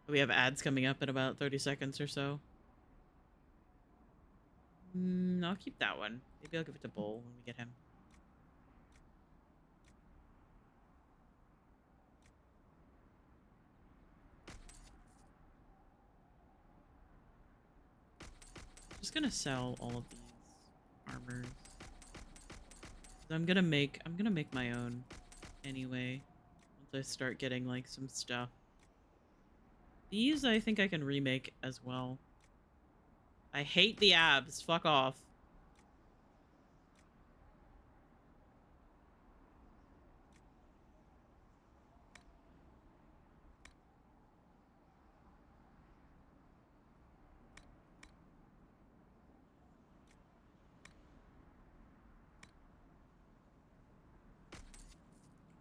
We have ads coming up in about 30 seconds or so. I'll keep that one. Maybe I'll give it to Bull when we get him. Just gonna sell all of these armors. I'm gonna make my own anyway. Once I start getting like some stuff. These I think I can remake as well. I hate the abs. Fuck off.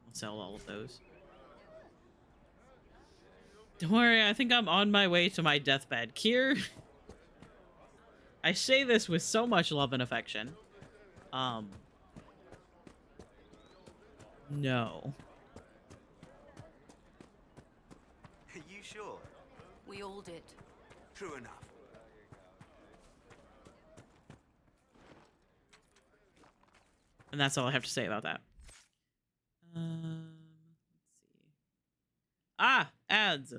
I'll sell all of those. Don't worry, I think I'm on my way to my deathbed. Kier, I say this with so much love and affection. No. Are you sure? We all did. True enough. And that's all I have to say about that. Let's see. Ah, ads.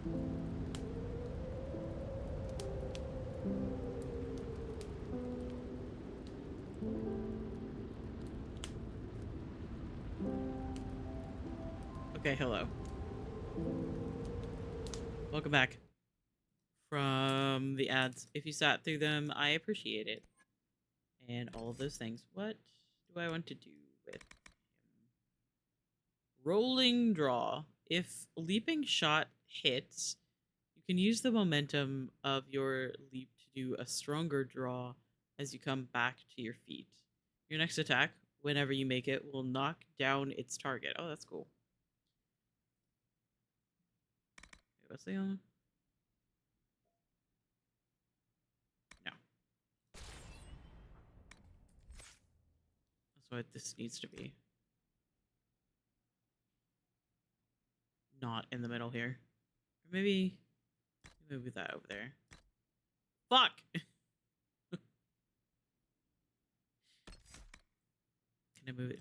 Okay, hello. Welcome back from the ads. If you sat through them, I appreciate it. And all of those things. What do I want to do with him? Rolling draw. If leaping shot hits, you can use the momentum of your leap to do a stronger draw as you come back to your feet. Your next attack, whenever you make it, will knock down its target. Oh, that's cool. Wait, what's the other one? No. That's what this needs to be. Not in the middle here. Or maybe move that over there. Fuck! Can I move it?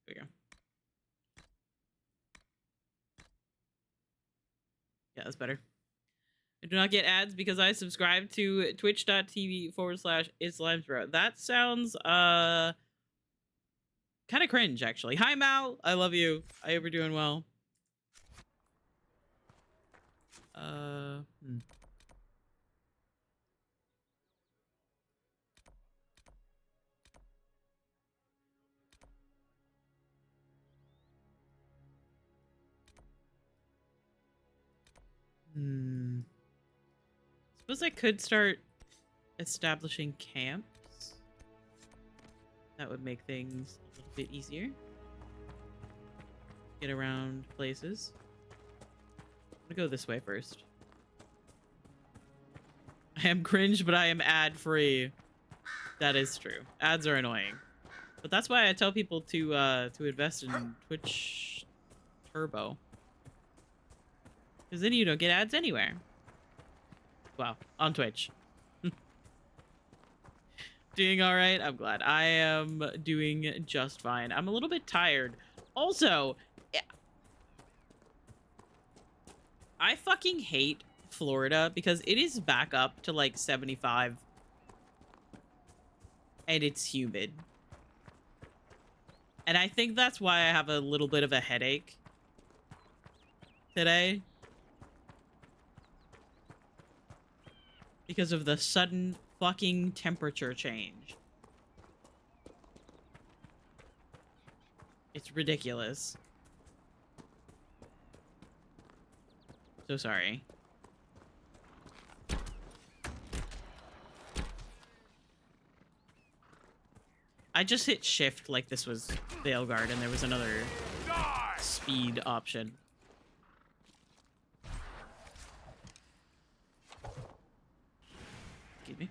There we go. Yeah, that's better. I do not get ads because I subscribe to twitch.tv/itslimesbro. That sounds kind of cringe, actually. Hi, Mal. I love you. I hope you're doing well. Suppose I could start establishing camps. That would make things a little bit easier. Get around places. I'm gonna go this way first. I am cringe, but I am ad-free. That is true. Ads are annoying. But that's why I tell people to invest in Twitch Turbo. Because then you don't get ads anywhere. Well, on Twitch. Doing all right? I'm glad. I am doing just fine. I'm a little bit tired. Also, I fucking hate Florida because it is back up to like 75 and it's humid. And I think that's why I have a little bit of a headache today. Because of the sudden fucking temperature change. It's ridiculous. So sorry. I just hit shift like this was Veilguard and there was another speed option. Excuse me.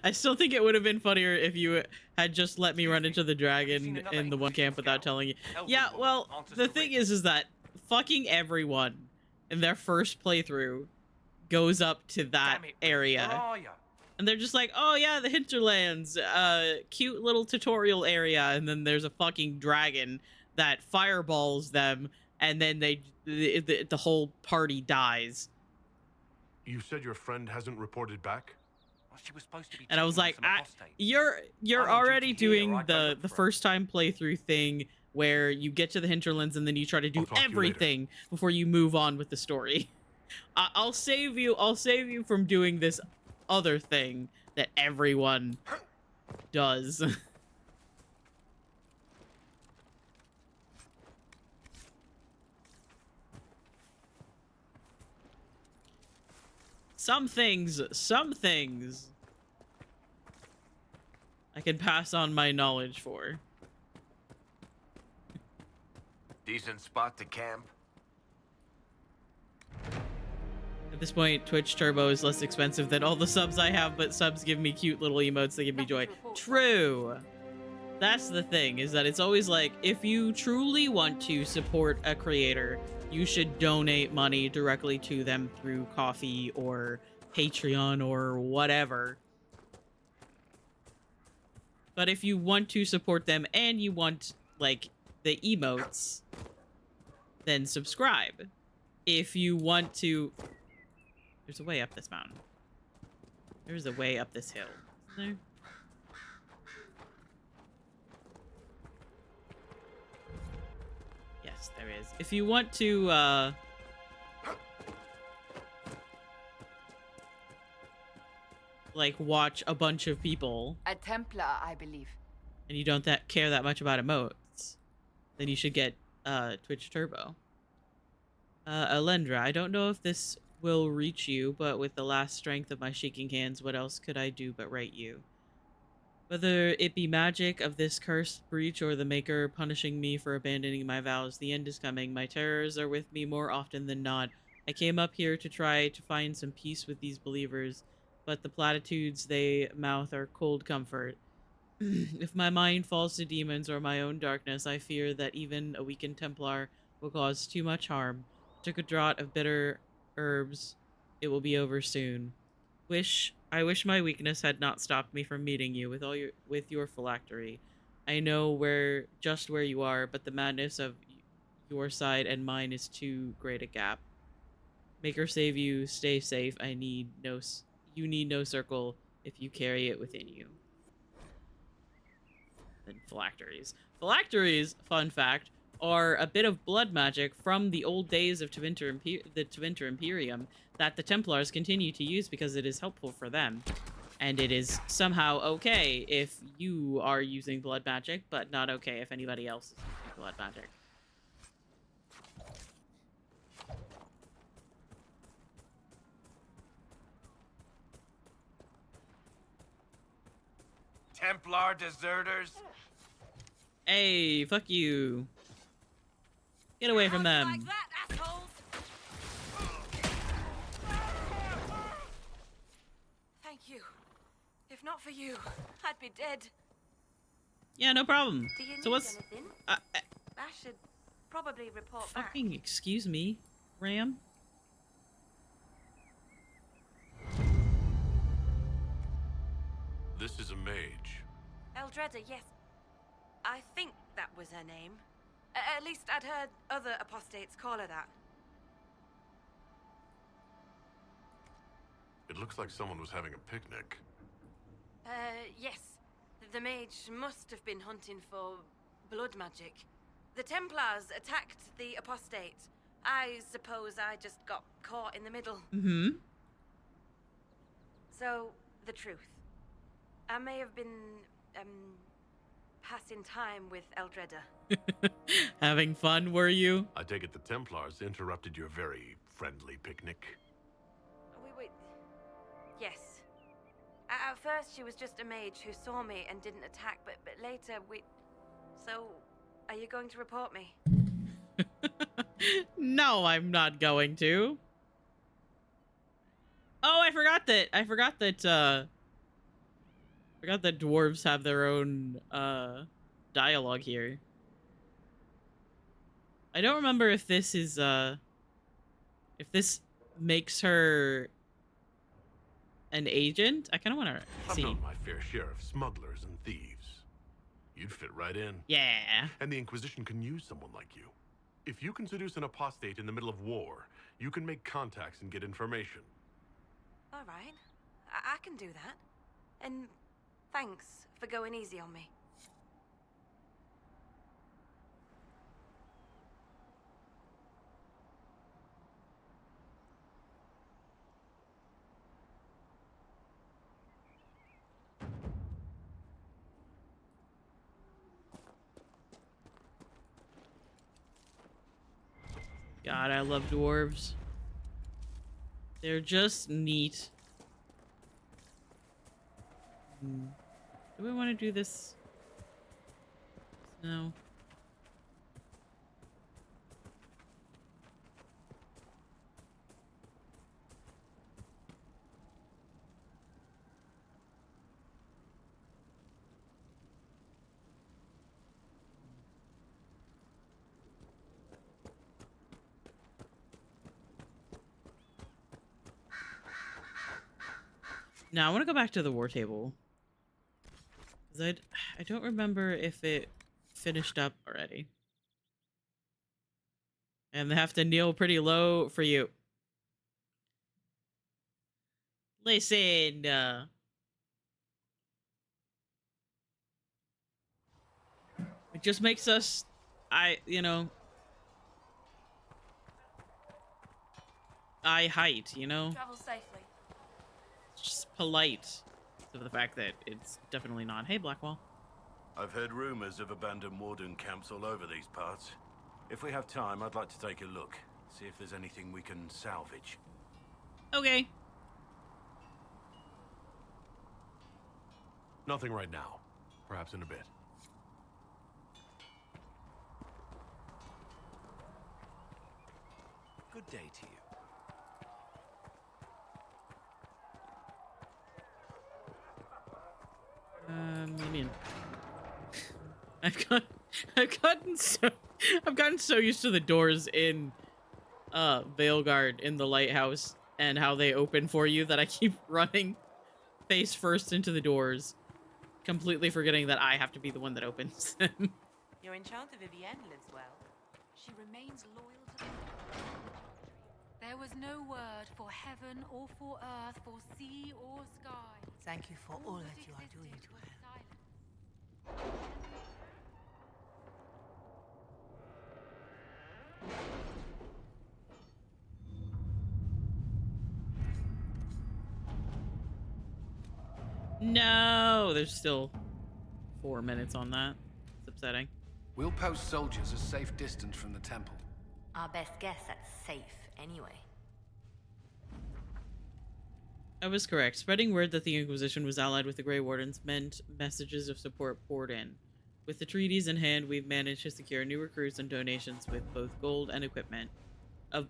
I still think it would have been funnier if you had just let me run into the dragon in the one camp without telling you. Yeah, well, the thing is that fucking everyone in their first playthrough goes up to that area. And they're just like, oh yeah, the Hinterlands, cute little tutorial area, and then there's a fucking dragon that fireballs them, and then the whole party dies. You said your friend hasn't reported back? She was supposed to be, and I was like, you're already doing the first time playthrough thing where you get to the Hinterlands and then you try to do everything before you move on with the story. I'll save you from doing this other thing that everyone does. Some things I can pass on my knowledge for. Decent spot to camp. At this point, Twitch Turbo is less expensive than all the subs I have, but subs give me cute little emotes that give me joy. True. That's the thing, is that it's always like, if you truly want to support a creator, you should donate money directly to them through Ko-fi or Patreon or whatever. But if you want to support them and you want, like, the emotes, then subscribe. If you want to... There's a way up this mountain. There's a way up this hill. Isn't there? Yes, there is. If you want to, like, watch a bunch of people... A Templar, I believe. And you don't care that much about emotes, then you should get, Twitch Turbo. Alendra, I don't know if this will reach you, but with the last strength of my shaking hands, what else could I do but write you? Whether it be magic of this cursed breach or the Maker punishing me for abandoning my vows, the end is coming. My terrors are with me more often than not. I came up here to try to find some peace with these believers, but the platitudes they mouth are cold comfort. If my mind falls to demons or my own darkness, I fear that even a weakened Templar will cause too much harm. Took a draught of bitter herbs. It will be over soon. I wish my weakness had not stopped me from meeting you with your phylactery. I know just where you are, but the madness of your side and mine is too great a gap. Maker save you, stay safe. You need no circle if you carry it within you. Then phylacteries. Phylacteries, fun fact, are a bit of blood magic from the old days of the Tevinter Imperium that the Templars continue to use because it is helpful for them. And it is somehow okay if you are using blood magic, but not okay if anybody else is using blood magic. Templar deserters? Hey, fuck you. Get away from them. Like that, assholes! Thank you. If not for you, I'd be dead. Yeah, no problem. Do you So need what's... anything? I should probably report back. Fucking excuse me, Ram? This is a mage. Eldreda, yes. I think that was her name. At least I'd heard other apostates call her that. It looks like someone was having a picnic. Yes. The mage must have been hunting for blood magic. The Templars attacked the apostate. I suppose I just got caught in the middle. Mm-hmm. So, the truth. I may have been, passing time with Eldreda. Having fun, were you? I take it the Templars interrupted your very friendly picnic. Wait. Yes. At first, she was just a mage who saw me and didn't attack, but later So, are you going to report me? No, I'm not going to. Oh, I forgot that dwarves have their own, dialogue here. I don't remember if this is, if this makes her an agent. I kind of want to see. I've known my fair share of smugglers and thieves. You'd fit right in. Yeah. And the Inquisition can use someone like you. If you can seduce an apostate in the middle of war, you can make contacts and get information. All right. I can do that. And thanks for going easy on me. God, I love dwarves. They're just neat. Do we want to do this? No. Now I want to go back to the war table. I don't remember if it finished up already. And they have to kneel pretty low for you. Listen, it just makes us, you know, height, you know? Travel safely. It's just polite to the fact that it's definitely not. Hey, Blackwall. I've heard rumors of abandoned warden camps all over these parts. If we have time, I'd like to take a look, see if there's anything we can salvage. Okay. Nothing right now. Perhaps in a bit. Good day to you. What do you mean? I've gotten so used to the doors in Veilguard in the lighthouse and how they open for you that I keep running face first into the doors, completely forgetting that I have to be the one that opens them. Your enchanter Vivienne lives well. She remains loyal to the... There was no word for heaven or for earth, for sea or sky. Thank you for all that you are doing to her. No, there's still 4 minutes on that. It's upsetting. We'll post soldiers a safe distance from the temple. Our best guess that's safe, anyway. I was correct. Spreading word that the Inquisition was allied with the Grey Wardens meant messages of support poured in. With the treaties in hand, we've managed to secure new recruits and donations with both gold and equipment. The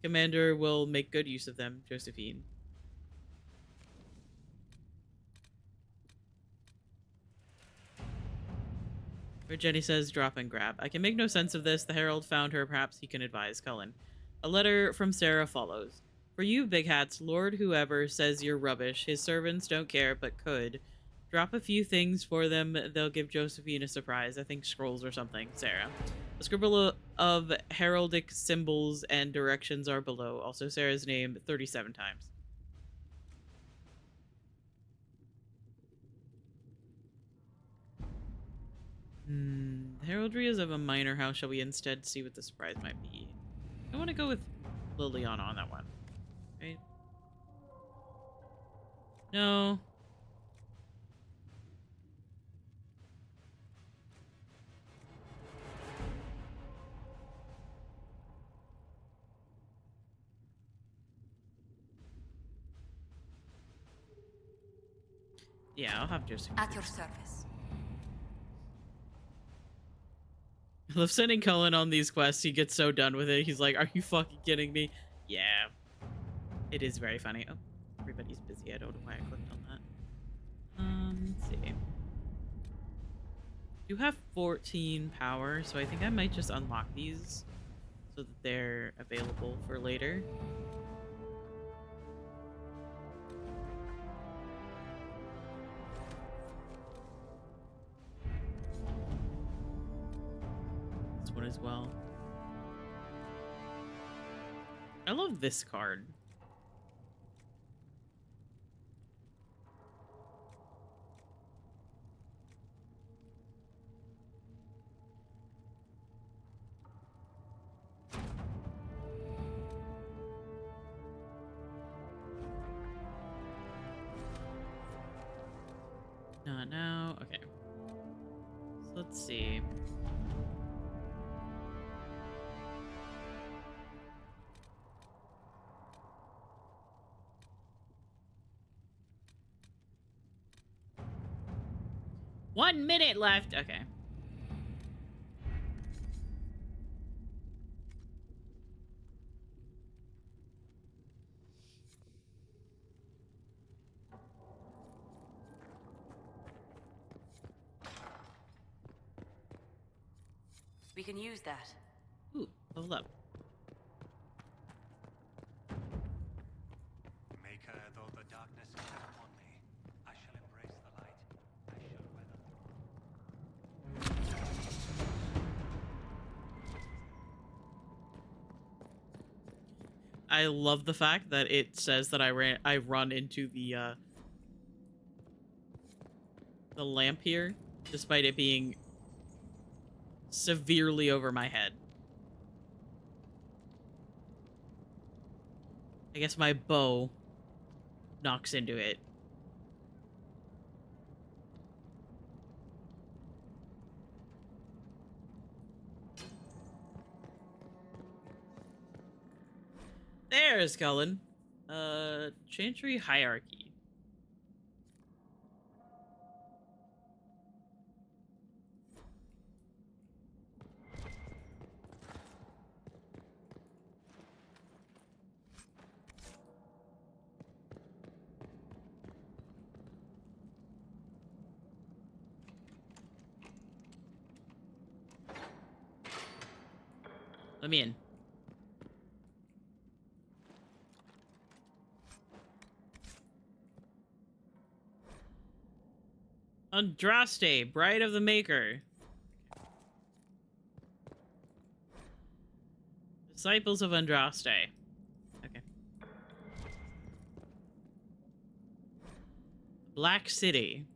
commander will make good use of them, Josephine. Where Jenny says, drop and grab. I can make no sense of this. The Herald found her. Perhaps he can advise Cullen. A letter from Sarah follows. For you, big hats, Lord whoever says you're rubbish. His servants don't care, but could. Drop a few things for them. They'll give Josephine a surprise. I think scrolls or something. Sarah. A scribble of heraldic symbols and directions are below. Also Sarah's name 37 times. Heraldry is of a minor house. Shall we instead see what the surprise might be? I want to go with Liliana on that one. Right? No. Yeah, I'll have Josephine. At your service. I love sending Cullen on these quests. He gets so done with it. He's like, are you fucking kidding me? Yeah. It is very funny. Oh, everybody's busy. I don't know why I clicked on that. Let's see. You have 14 power, so I think I might just unlock these so that they're available for later. One as well. I love this card. Not now. Okay. So let's see. One minute left. Okay. We can use that. Ooh, level up. Maker, though the darkness is upon me, I shall embrace the light. I love the fact that it says that I run into the lamp here, despite it being severely over my head. I guess my bow knocks into it. There's Cullen. Chantry hierarchy. Let me in. Andraste, Bride of the Maker. Disciples of Andraste. Okay. Black City.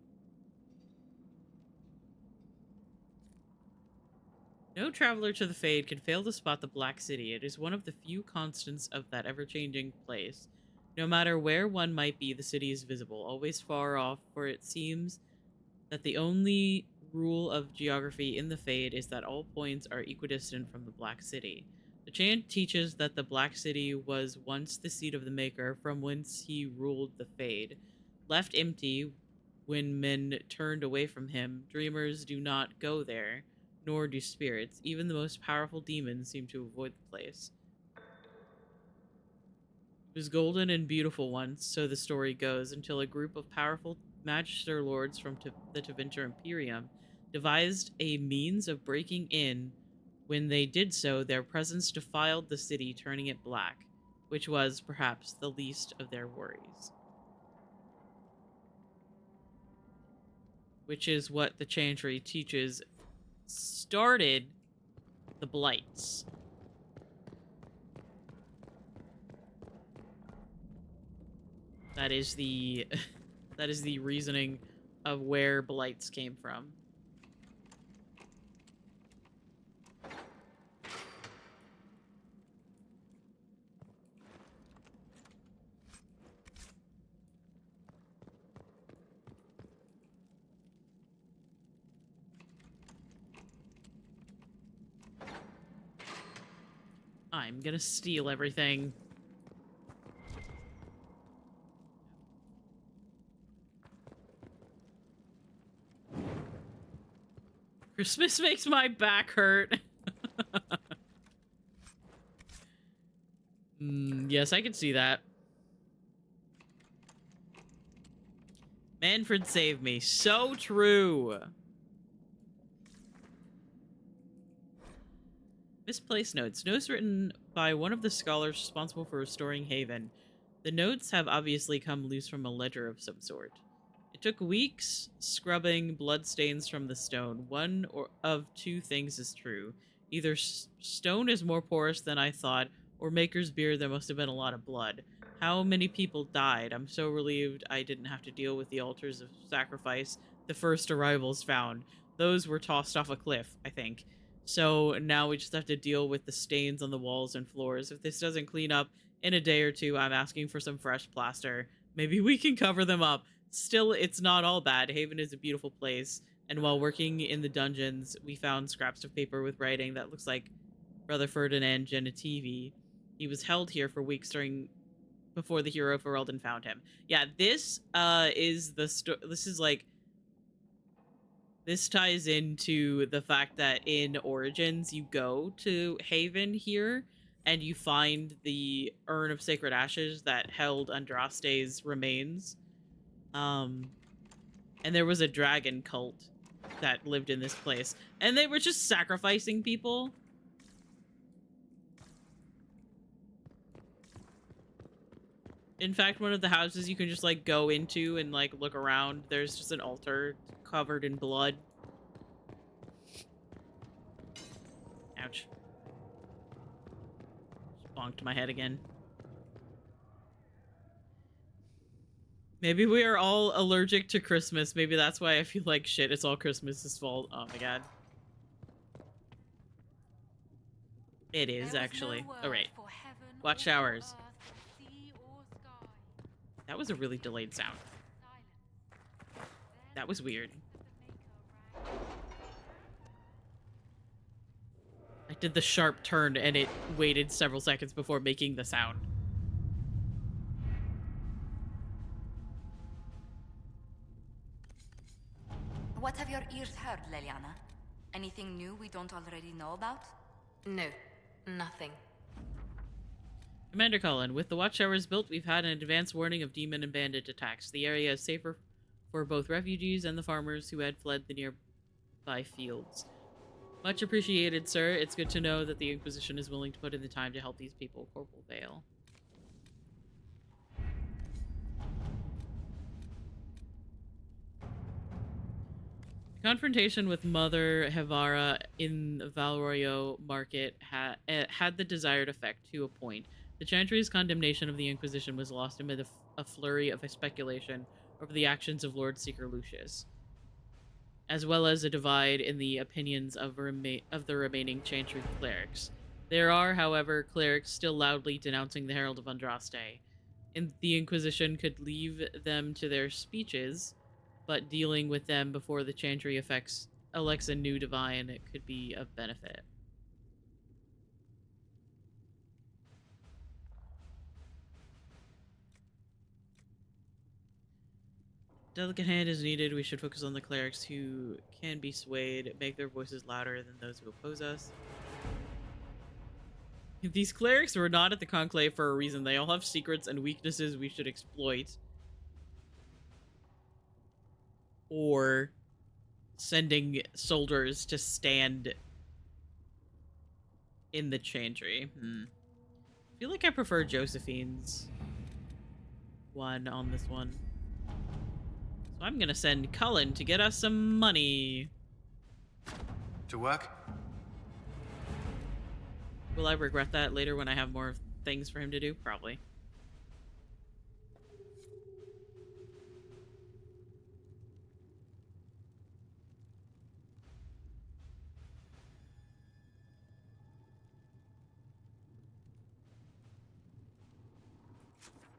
No traveler to the Fade can fail to spot the Black City. It is one of the few constants of that ever-changing place. No matter where one might be, the city is visible, always far off, for it seems that the only rule of geography in the Fade is that all points are equidistant from the Black City. The chant teaches that the Black City was once the seat of the Maker, from whence he ruled the Fade. Left empty when men turned away from him, dreamers do not go there, nor do spirits. Even the most powerful demons seem to avoid the place. It was golden and beautiful once, so the story goes, until a group of powerful Magister Lords from the Tevinter Imperium devised a means of breaking in. When they did so, their presence defiled the city, turning it black, which was, perhaps, the least of their worries. Which is what the Chantry teaches started the Blights. That is the that is the reasoning of where Blights came from. I'm gonna steal everything. Christmas makes my back hurt. Yes, I can see that. Manfred saved me. So true. Misplaced notes. Notes written by one of the scholars responsible for restoring Haven. The notes have obviously come loose from a ledger of some sort. It took weeks scrubbing bloodstains from the stone. One of two things is true. Either stone is more porous than I thought, or Maker's beer, there must have been a lot of blood. How many people died? I'm so relieved I didn't have to deal with the altars of sacrifice the first arrivals found. Those were tossed off a cliff, I think. So now we just have to deal with the stains on the walls and floors. If this doesn't clean up in a day or two, I'm asking for some fresh plaster. Maybe we can cover them up. Still, it's not all bad. Haven is a beautiful place, and while working in the dungeons, we found scraps of paper with writing that looks like Brother Ferdinand Genitivi. He was held here for weeks before the hero Ferelden found him. Yeah, this is the this ties into the fact that in Origins you go to Haven here and you find the urn of sacred ashes that held Andraste's remains. And there was a dragon cult that lived in this place, and they were just sacrificing people. In fact, one of the houses you can just like go into and like look around, there's just an altar covered in blood. Ouch. Just bonked my head again. Maybe we are all allergic to Christmas. Maybe that's why I feel like shit. It's all Christmas's fault. Oh my god. It is actually. All right. Watchtowers. That was a really delayed sound. That was weird. I did the sharp turn and it waited several seconds before making the sound. What have your ears heard, Leliana? Anything new we don't already know about? No, nothing. Commander Cullen, with the watchtowers built, we've had an advance warning of demon and bandit attacks. The area is safer for both refugees and the farmers who had fled the nearby fields. Much appreciated, sir. It's good to know that the Inquisition is willing to put in the time to help these people. Corporal Vale. Confrontation with Mother Hevara in the Valroyo market had the desired effect to a point. The Chantry's condemnation of the Inquisition was lost amid a flurry of speculation over the actions of Lord Seeker Lucius, as well as a divide in the opinions of the remaining Chantry clerics. There are, however, clerics still loudly denouncing the Herald of Andraste. The Inquisition could leave them to their speeches, but dealing with them before the Chantry elects a new divine could be of benefit. Delicate hand is needed. We should focus on the clerics who can be swayed, make their voices louder than those who oppose us. These clerics were not at the Conclave for a reason. They all have secrets and weaknesses we should exploit. Or sending soldiers to stand in the Chantry. I feel like I prefer Josephine's one on this one. So I'm gonna send Cullen to get us some money. To work? Will I regret that later when I have more things for him to do? Probably.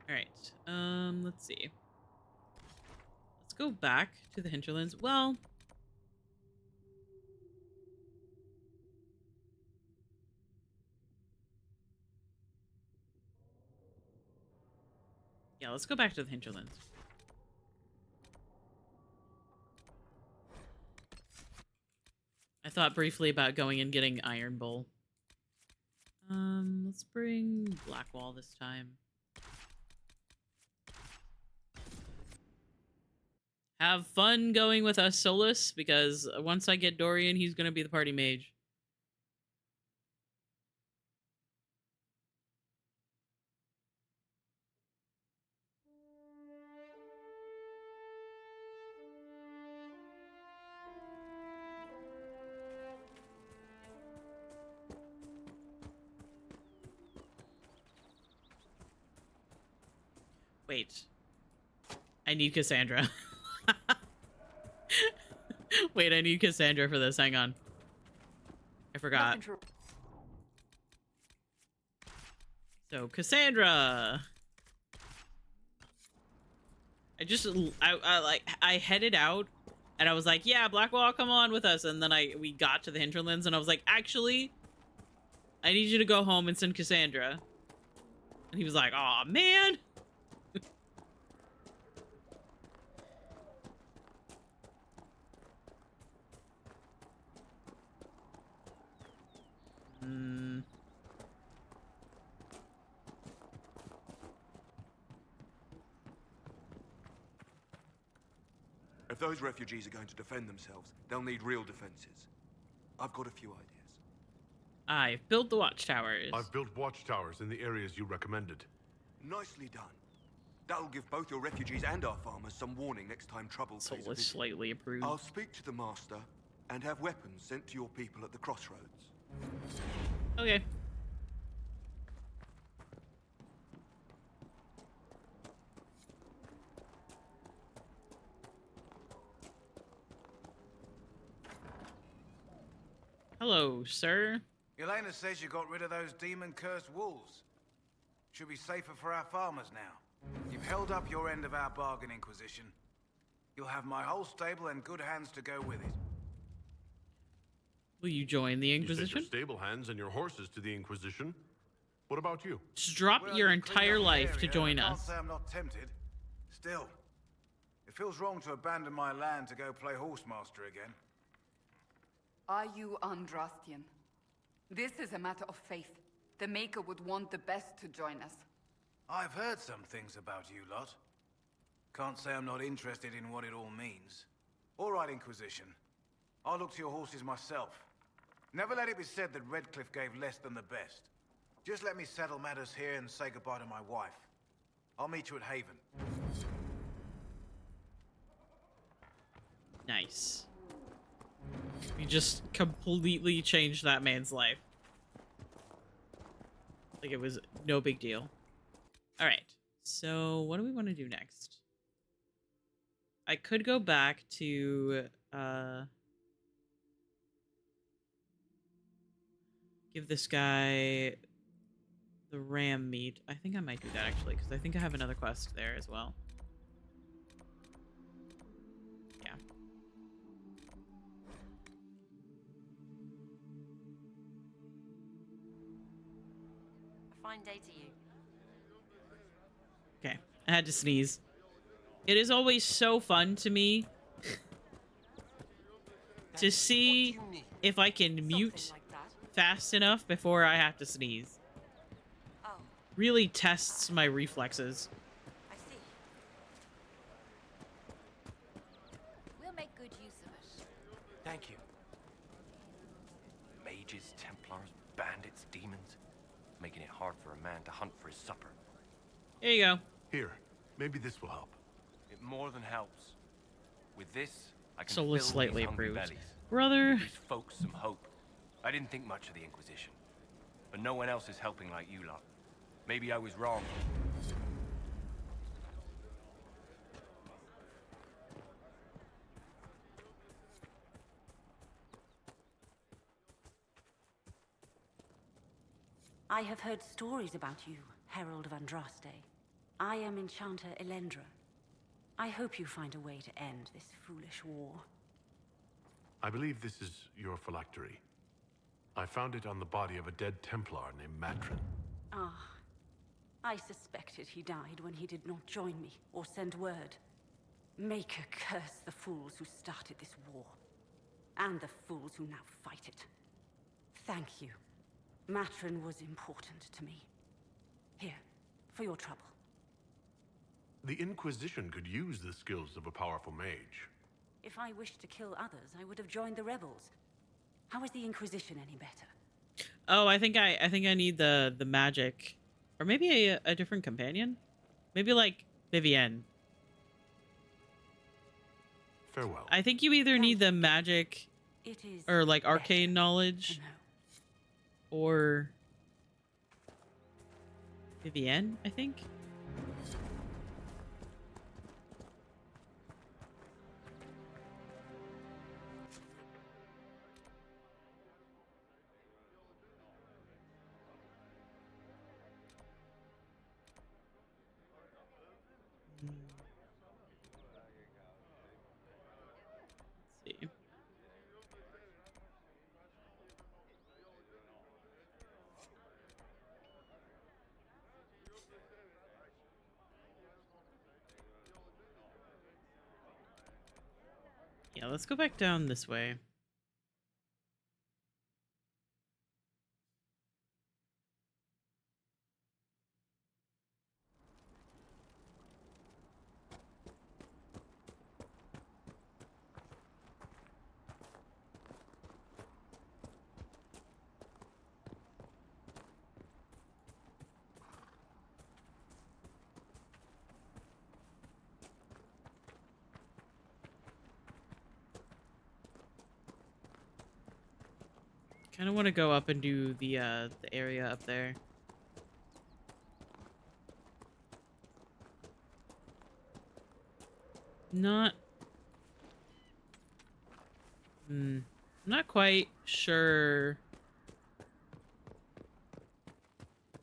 Alright, let's see. Let's go back to the Hinterlands. Well, yeah, let's go back to the Hinterlands. I thought briefly about going and getting Iron Bull. Let's bring Blackwall this time. Have fun going with us, Solus, because once I get Dorian, he's gonna be the party mage. Wait. I need Cassandra. Wait, I need Cassandra for this. Hang on. I forgot. So, Cassandra! I headed out, and I was like, yeah, Blackwall, come on with us. And then we got to the Hinterlands, and I was like, actually, I need you to go home and send Cassandra. And he was like, aw, man! If those refugees are going to defend themselves, they'll need real defenses. I've got a few ideas. I've built the watchtowers. I've built watchtowers in the areas you recommended. Nicely done. That'll give both your refugees and our farmers some warning next time trouble pays a visit. Slightly approved. I'll speak to the master and have weapons sent to your people at the crossroads. Okay. Hello, sir. Elena says you got rid of those demon-cursed wolves. Should be safer for our farmers now. You've held up your end of our bargain, Inquisition. You'll have my whole stable and good hands to go with it. Will you join the You sent Inquisition? your stable hands and your horses to the Inquisition. What about you? Just drop Well, your you cleaned entire up the life to area, join I can't us. say I'm not tempted. Still, it feels wrong to abandon my land to go play horsemaster again. Are you Andrastian? This is a matter of faith. The Maker would want the best to join us. I've heard some things about you lot. Can't say I'm not interested in what it all means. All right, Inquisition. I'll look to your horses myself. Never let it be said that Redcliffe gave less than the best. Just let me settle matters here and say goodbye to my wife. I'll meet you at Haven. Nice. You just completely changed that man's life. Like it was no big deal. All right. So what do we want to do next? I could go back to give this guy the ram meat. I think I might do that actually, because I think I have another quest there as well. Yeah. A fine day to you. Okay. I had to sneeze. It is always so fun to me to see if I can mute fast enough before I have to sneeze. Oh. Really tests my reflexes. I see. We'll make good use of it. Thank you. Mages, Templars, bandits, demons. Making it hard for a man to hunt for his supper. Here you go. Here, maybe this will help. It more than helps. With this, I can Soulless fill slightly these hungry approved. bellies. Brother. Give these folks some hope. I didn't think much of the Inquisition. But no one else is helping like you lot. Maybe I was wrong. I have heard stories about you, Herald of Andraste. I am Enchanter Elendra. I hope you find a way to end this foolish war. I believe this is your phylactery. I found it on the body of a dead Templar named Matrin. Ah, I suspected he died when he did not join me or send word. Maker curse the fools who started this war, and the fools who now fight it. Thank you. Matrin was important to me. Here, for your trouble. The Inquisition could use the skills of a powerful mage. If I wished to kill others, I would have joined the rebels. How is the Inquisition any better? Oh, I think I need the magic, or maybe a different companion. Maybe like Vivienne. Farewell. I think you either need the magic, It is or like arcane knowledge, or Vivienne. I think. Let's see. Yeah, let's go back down this way. Kind of want to go up and do the area up there. Not I'm not quite sure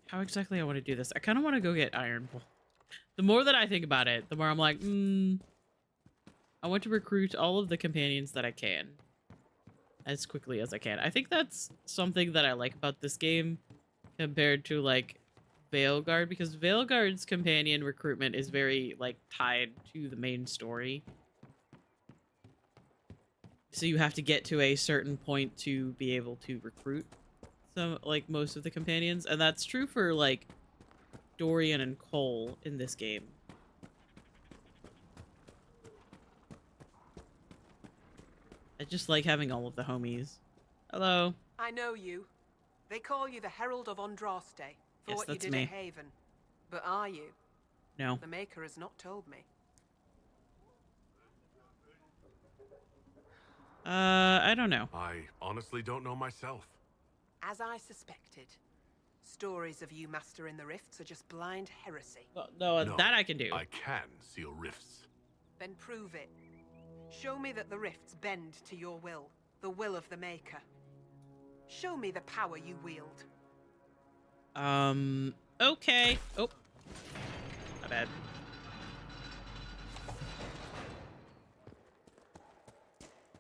how exactly I want to do this. I kind of want to go get Iron Bull. The more that I think about it, the more I'm like, I want to recruit all of the companions that I can as quickly as I can. I think that's something that I like about this game compared to like Veilguard, because Veilguard's companion recruitment is very like tied to the main story. So you have to get to a certain point to be able to recruit some, like, most of the companions. And that's true for, like, Dorian and Cole in this game. I just like having all of the homies. Hello. I know you. They call you the Herald of Andraste for Yes, what you that's did me. at Haven. But are you? No. The Maker has not told me. I don't know. I honestly don't know myself. As I suspected, stories of you mastering the rifts are just blind heresy. Well, no, that I can do. I can seal rifts. Then prove it. Show me that the rifts bend to your will, the will of the Maker. Show me the power you wield. Okay. Oh. My bad.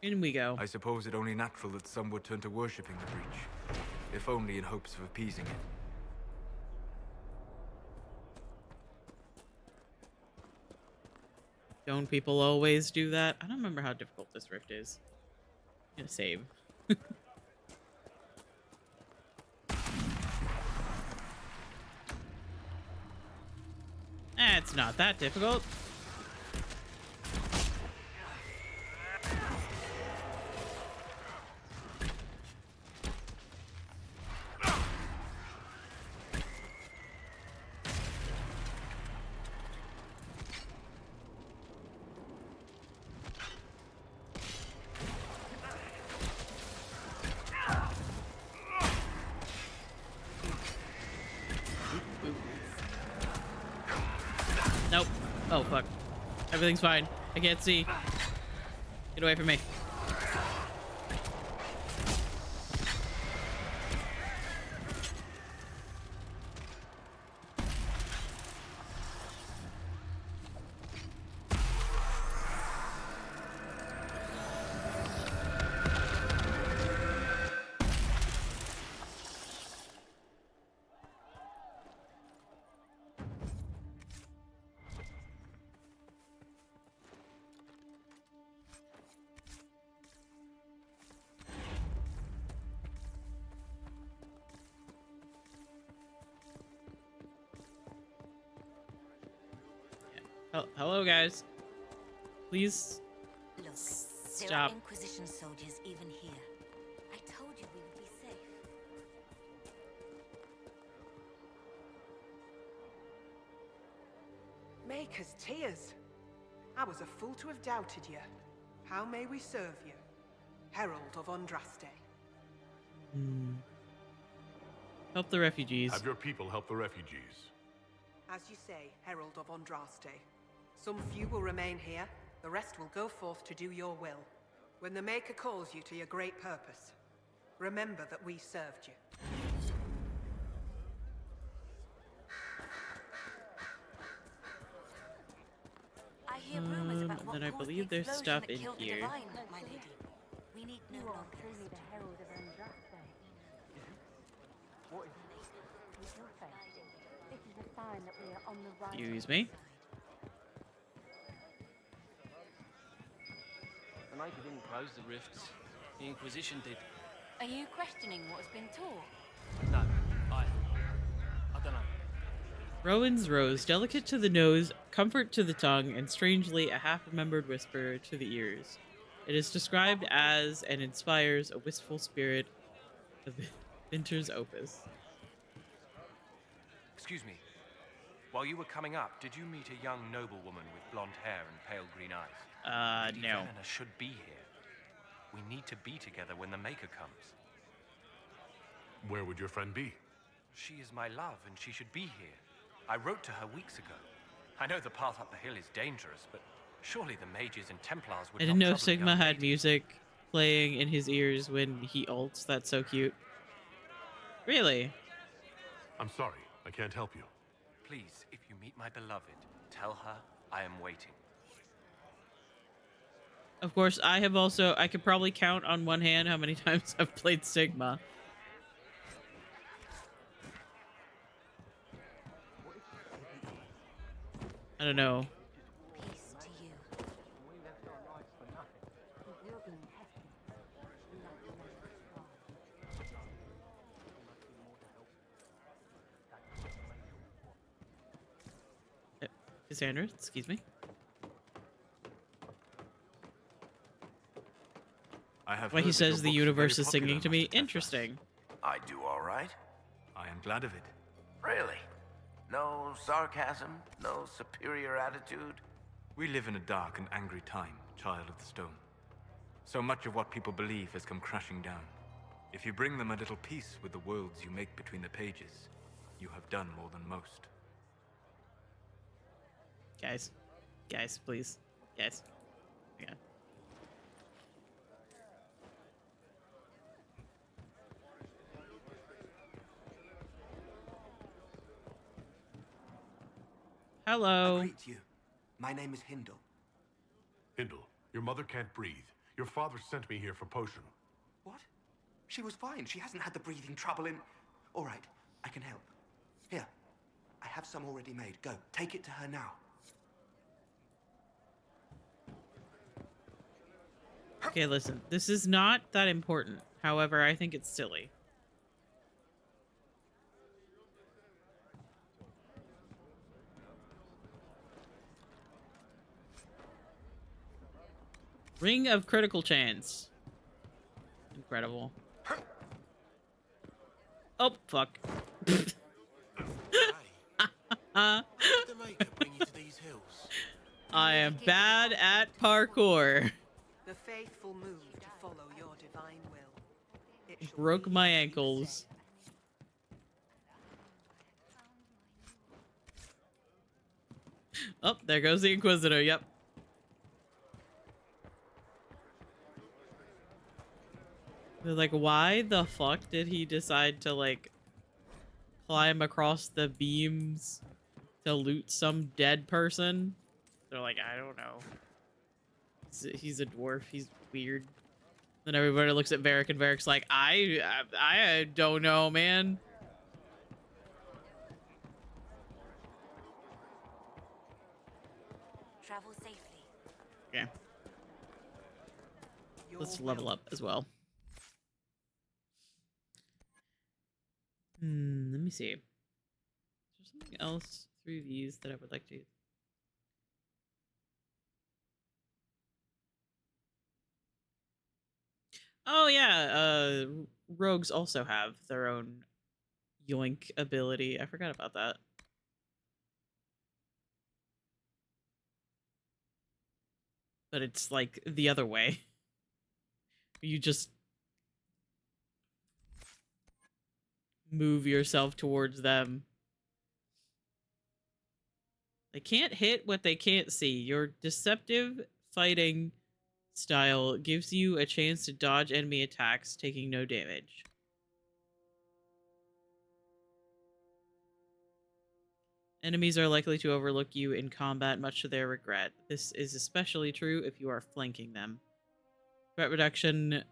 In we go. I suppose it only natural that some would turn to worshipping the breach, if only in hopes of appeasing it. Don't people always do that? I don't remember how difficult this rift is. I'm gonna save. It's not that difficult. Nope. Oh, fuck. Everything's fine. I can't see. Get away from me. Hello, guys. Please Look, there stop. are Inquisition soldiers even here. I told you we would be safe. Maker's tears. I was a fool to have doubted you. How may we serve you? Herald of Andraste. Help the refugees. Have your people help the refugees. As you say, Herald of Andraste. Some few will remain here, the rest will go forth to do your will. When the Maker calls you to your great purpose, remember that we served you. I hear rumors about what then I caused believe the there's explosion stuff that in killed the here. Divine, my lady. We need no longer Truly the herald of Andraste. What is your faith? This is a sign that we are on the right. Excuse me. The Maker didn't close the rifts. The Inquisition did. Are you questioning what has been taught? No, I don't know. Rowan's rose, delicate to the nose, comfort to the tongue, and strangely a half-remembered whisper to the ears. It is described as and inspires a wistful spirit of Winter's opus. Excuse me. While you were coming up, did you meet a young noblewoman with blonde hair and pale green eyes? Lady No. Venena should be here. We need to be together when the Maker comes. Where would your friend be? She is my love, and she should be here. I wrote to her weeks ago. I know the path up the hill is dangerous, but surely the mages and Templars would I didn't not know trouble a Sigma young had lady. music playing in his ears when he ults. That's so cute. Really? I'm sorry, I can't help you. Please, if you meet my beloved, tell her I am waiting. Of course, I could probably count on one hand how many times I've played Sigma. I don't know. Peace to you. Cassandra, excuse me. I have Why he heard that your says the books are universe very is singing popular, to me. Master Tefras. Interesting. I do all right. I am glad of it. Really? No sarcasm? No superior attitude? We live in a dark and angry time, Child of the Stone. So much of what people believe has come crashing down. If you bring them a little peace with the worlds you make between the pages, you have done more than most. Guys, please. Guys. Yeah. Hello. I greet you. My name is Hindle. Hindle, your mother can't breathe. Your father sent me here for potion. What? She was fine. She hasn't had the breathing trouble in... All right, I can help. Here, I have some already made. Go, take it to her now. Okay, listen. This is not that important. However, I think it's silly. Ring of Critical Chance. Incredible. Oh, fuck. I am bad at parkour. The faithful move to follow your divine will. It shall Broke be my as you ankles. Oh, there goes the Inquisitor. Yep. They're like, why the fuck did he decide to, like, climb across the beams to loot some dead person? They're like, I don't know. He's a dwarf. He's weird. Then everybody looks at Varric, and Varric's like, I don't know, man. Travel safely. Okay. Let's level up as well. Let me see. Is there something else through these that I would like to... Oh yeah, rogues also have their own yoink ability. I forgot about that. But it's like the other way. You just move yourself towards them. They can't hit what they can't see. Your deceptive fighting style gives you a chance to dodge enemy attacks, taking no damage. Enemies are likely to overlook you in combat, much to their regret. This is especially true if you are flanking them. Threat reduction,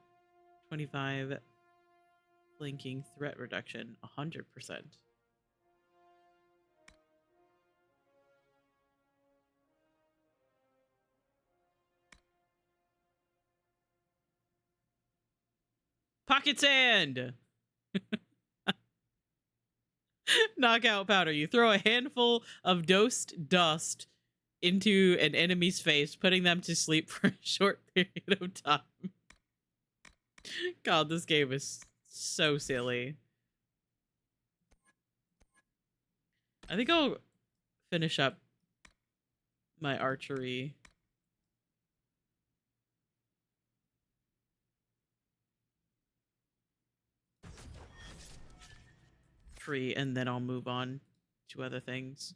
25. Flanking threat reduction, 100%. Pocket sand! Knockout powder. You throw a handful of dosed dust into an enemy's face, putting them to sleep for a short period of time. God, this game is so silly. I think I'll finish up my archery. Tree, and then I'll move on to other things.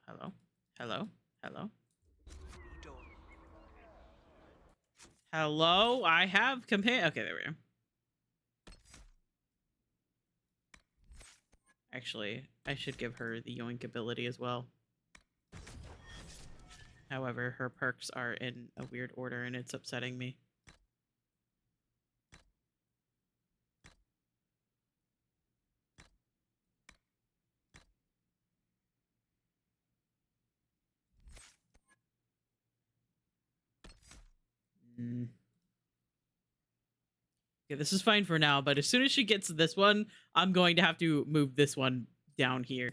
Hello? Hello? Hello? Hello? I have companion. Okay, there we go. Actually, I should give her the yoink ability as well. However, her perks are in a weird order and it's upsetting me. Okay, this is fine for now, but as soon as she gets this one, I'm going to have to move this one down here.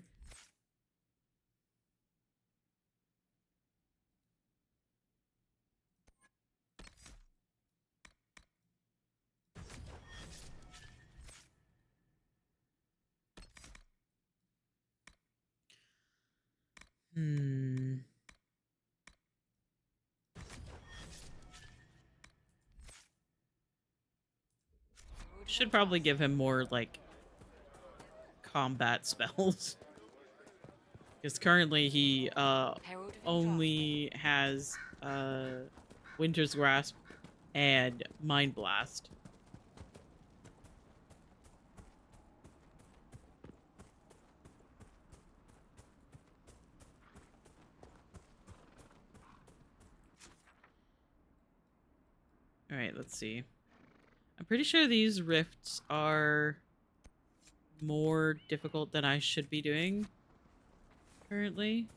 Should probably give him more, like, combat spells. Because currently he, only has, Winter's Grasp and Mind Blast. Alright, let's see. I'm pretty sure these rifts are more difficult than I should be doing currently.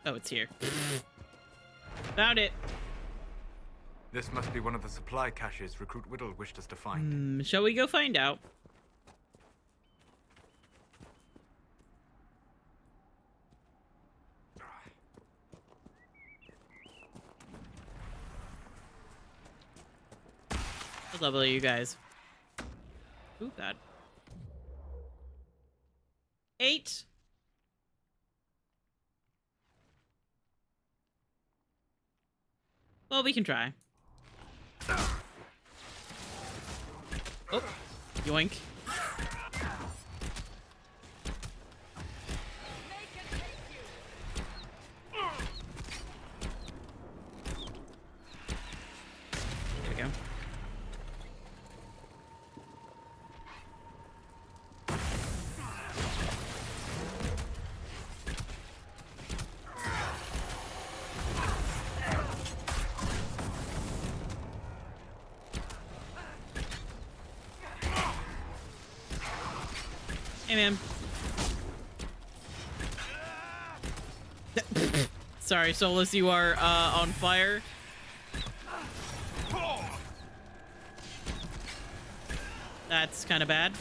Oh, it's here. Found it. This must be one of the supply caches Recruit Whittle wished us to find. Shall we go find out? What level are you guys? Oh, God. 8. Well, we can try. Oh, yoink. There we go. Hey, man. Sorry, Solus, you are on fire. That's kind of bad.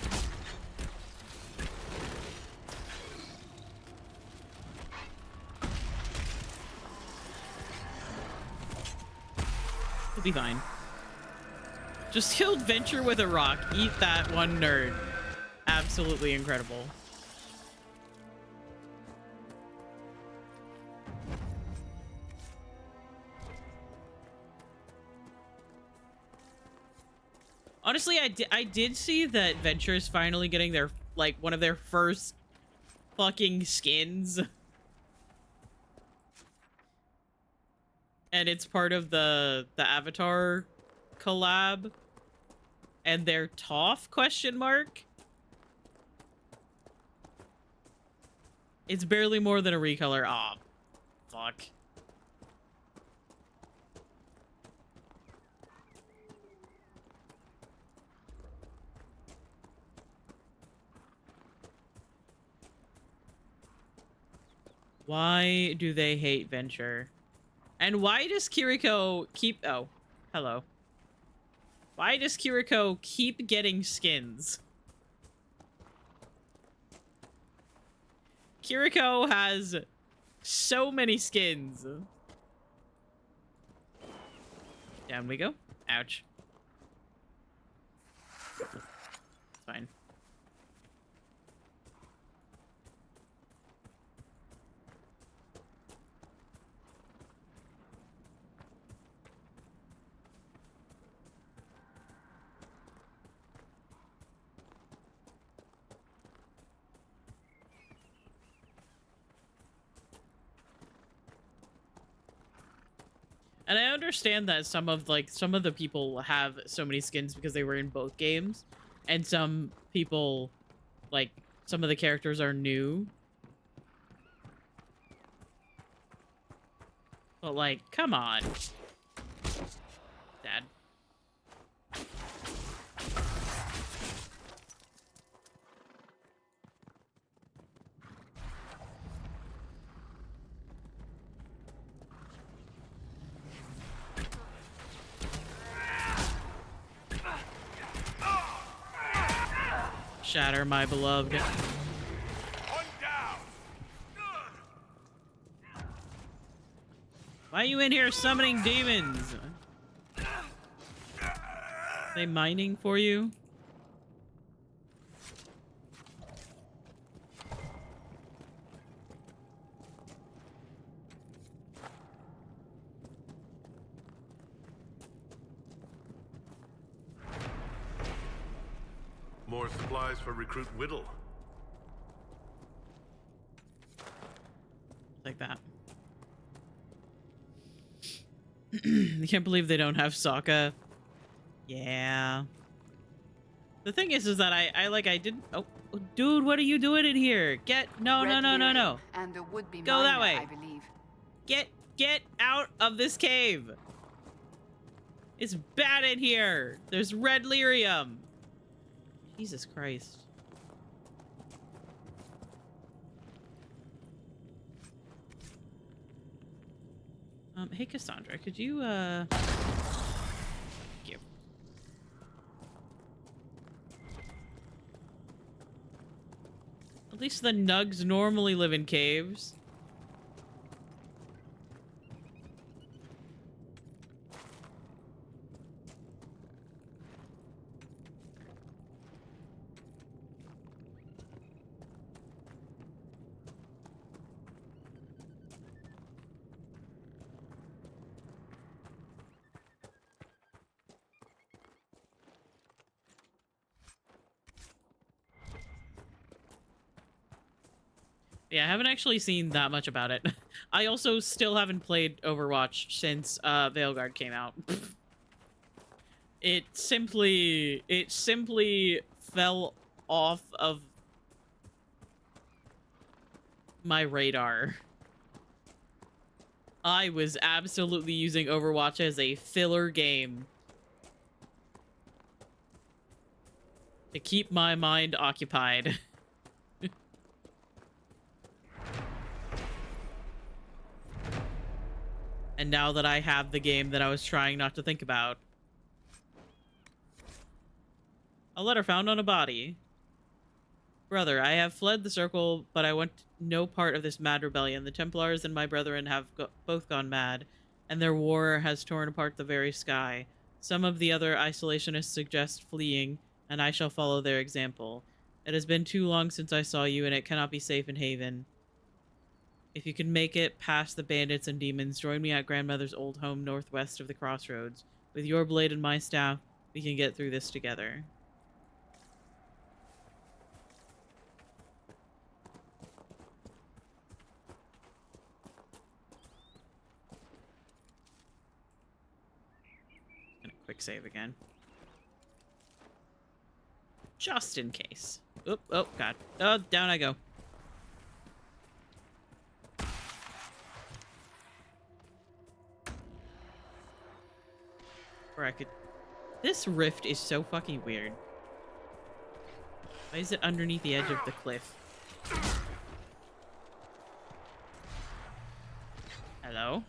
We'll be fine. Just killed Venture with a rock. Eat that one nerd. Absolutely incredible. Honestly, I did see that Venture is finally getting their, like, one of their first fucking skins. And it's part of the Avatar collab. And they're Toph, question mark? It's barely more than a recolor. Aw, oh, fuck. Why do they hate Venture? And why does Kiriko keep... Oh, hello. Why does Kiriko keep getting skins? Kiriko has so many skins. Down we go. Ouch. It's fine. And I understand that some of the people have so many skins because they were in both games, and some people, like, some of the characters are new. But, like, come on. Dad. Shatter, my beloved. Why are you in here summoning demons? Are they mining for you? More supplies for Recruit Whittle. Like that. I can't believe they don't have Sokka. Yeah. The thing is that I didn't. Oh, dude, what are you doing in here? No. And the would-be Go that miner, way. I believe. Get out of this cave. It's bad in here. There's red lyrium. Jesus Christ. Hey Cassandra, could you thank you. At least the nugs normally live in caves. Yeah, I haven't actually seen that much about it. I also still haven't played Overwatch since Veilguard came out. It simply fell off of my radar. I was absolutely using Overwatch as a filler game to keep my mind occupied. And now that I have the game that I was trying not to think about. A letter found on a body. Brother, I have fled the circle, but I want no part of this mad rebellion. The Templars and my brethren have both gone mad, and their war has torn apart the very sky. Some of the other isolationists suggest fleeing, and I shall follow their example. It has been too long since I saw you, and it cannot be safe in Haven. If you can make it past the bandits and demons, join me at grandmother's old home northwest of the crossroads. With your blade and my staff, we can get through this together. Gonna quick save again. Just in case. Oop, oh, God. Oh, down I go. Where I could... This rift is so fucking weird. Why is it underneath the edge of the cliff? Hello?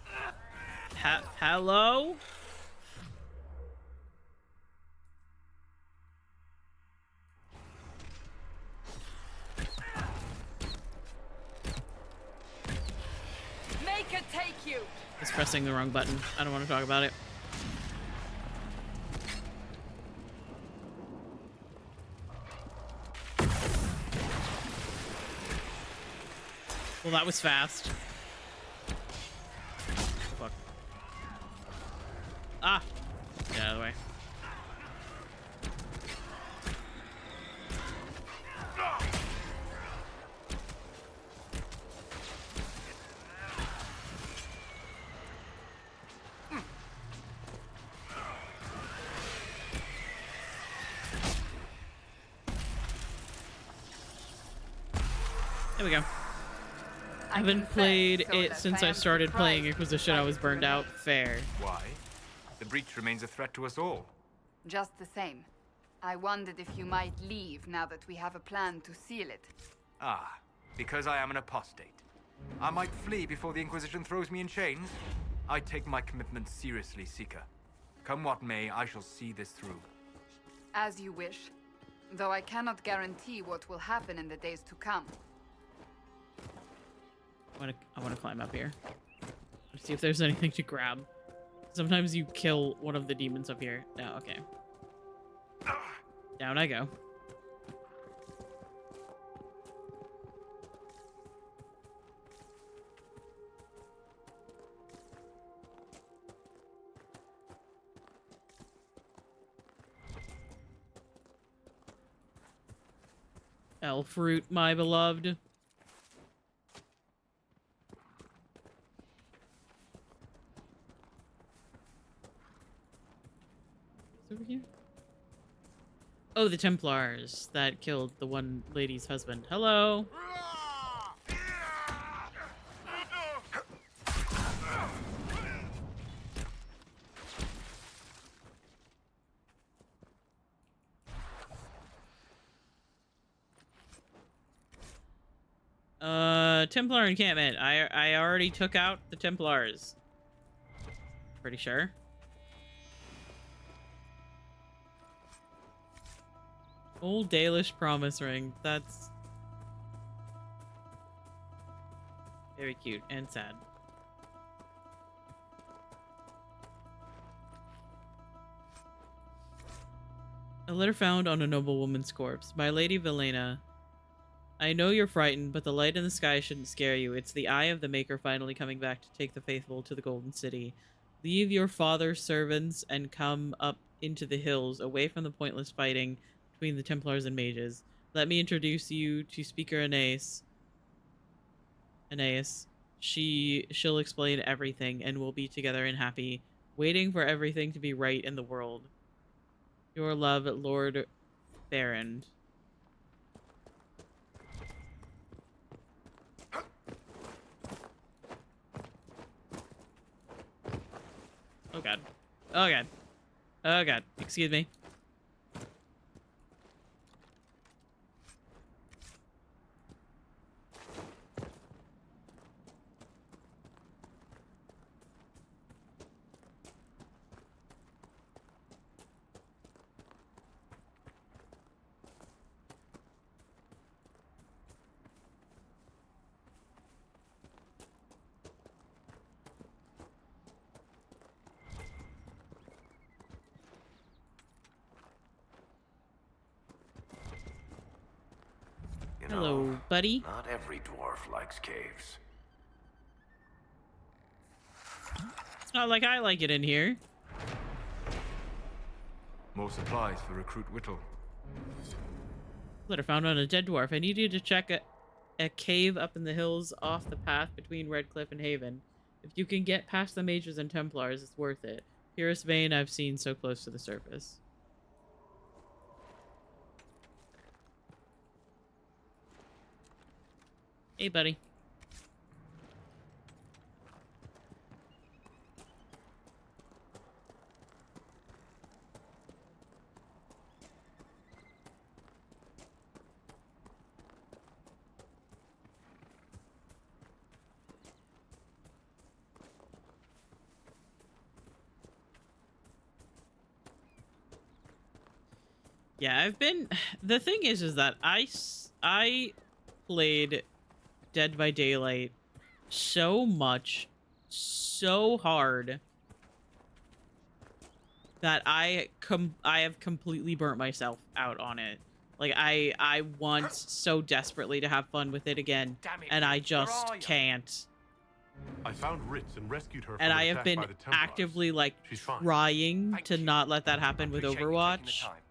Hello? Make it take you! It's pressing the wrong button. I don't want to talk about it. Well, that was fast. Fuck. Ah! Get out of the way. There we go. I haven't played it since I started playing Inquisition. I was burned out. Fair. Why? The breach remains a threat to us all. Just the same. I wondered if you might leave now that we have a plan to seal it. Ah, because I am an apostate. I might flee before the Inquisition throws me in chains. I take my commitment seriously, Seeker. Come what may, I shall see this through. As you wish. Though I cannot guarantee what will happen in the days to come. I want to climb up here. Let's see if there's anything to grab. Sometimes you kill one of the demons up here. No, okay. Down I go. Elf root, my beloved. Over here? Oh, the Templars that killed the one lady's husband. Hello. Templar encampment. I already took out the Templars. Pretty sure. Old Dalish promise ring. That's very cute and sad. A letter found on a noblewoman's corpse. My Lady Velena, I know you're frightened, but the light in the sky shouldn't scare you. It's the eye of the Maker finally coming back to take the faithful to the Golden City. Leave your father's servants and come up into the hills, away from the pointless fighting between the Templars and mages. Let me introduce you to Speaker Anais. She'll explain everything, and we'll be together and happy, waiting for everything to be right in the world. Your love, Lord Baron. Oh god. Oh god. Oh god. Excuse me. Hello, buddy. Not every dwarf likes caves. It's not like I like it in here. More supplies for Recruit Whittle. Letter found on a dead dwarf. I need you to check a cave up in the hills off the path between Redcliffe and Haven. If you can get past the mages and Templars, it's worth it. Purest vein I've seen so close to the surface. Hey, buddy. Yeah, I've been... The thing is that I played Dead by Daylight so much, so hard, that I have completely burnt myself out on it. Like, I want so desperately to have fun with it again, and I just can't. I found Ritz and rescued her from And an I have attack been by the Templars. actively, like, She's fine. trying to not let that happen with Appreciate you taking the Overwatch. time.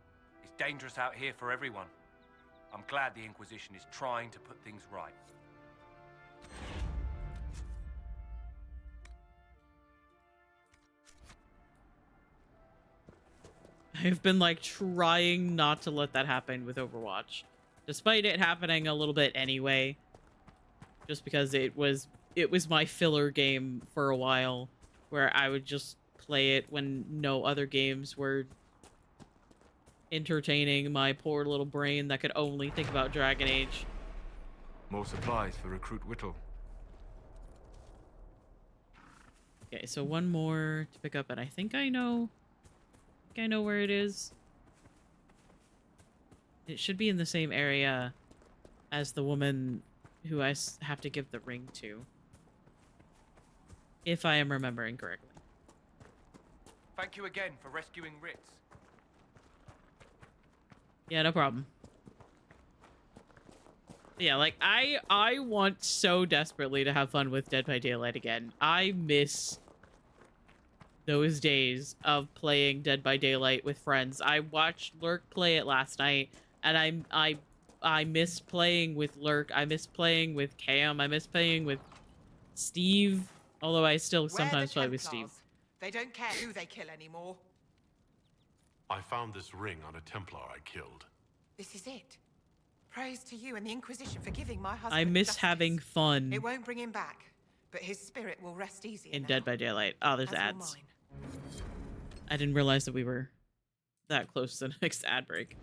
It's dangerous out here for everyone. I'm glad the Inquisition is trying to put things right. I've been, like, trying not to let that happen with Overwatch. Despite it happening a little bit anyway. just because it was my filler game for a while, where I would just play it when no other games were entertaining my poor little brain that could only think about Dragon Age. More supplies for Recruit Whittle. Okay, so one more to pick up, and I think I know where it is. It should be in the same area as the woman who I have to give the ring to, if I am remembering correctly. Thank you again for rescuing Ritz. Yeah, no problem. Yeah, like, I want so desperately to have fun with Dead by Daylight again. I miss those days of playing Dead by Daylight with friends. I watched Lurk play it last night, and I miss playing with Lurk. I miss playing with Cam. I miss playing with Steve, although I still sometimes play with Steve. They don't care who they kill anymore. I found this ring on a Templar I killed. This is it. Praise to you and the Inquisition for giving my husband I miss justice. having fun. It won't bring him back, but his spirit will rest easy In Dead by Daylight. Oh, there's ads. I didn't realize that we were that close to the next ad break.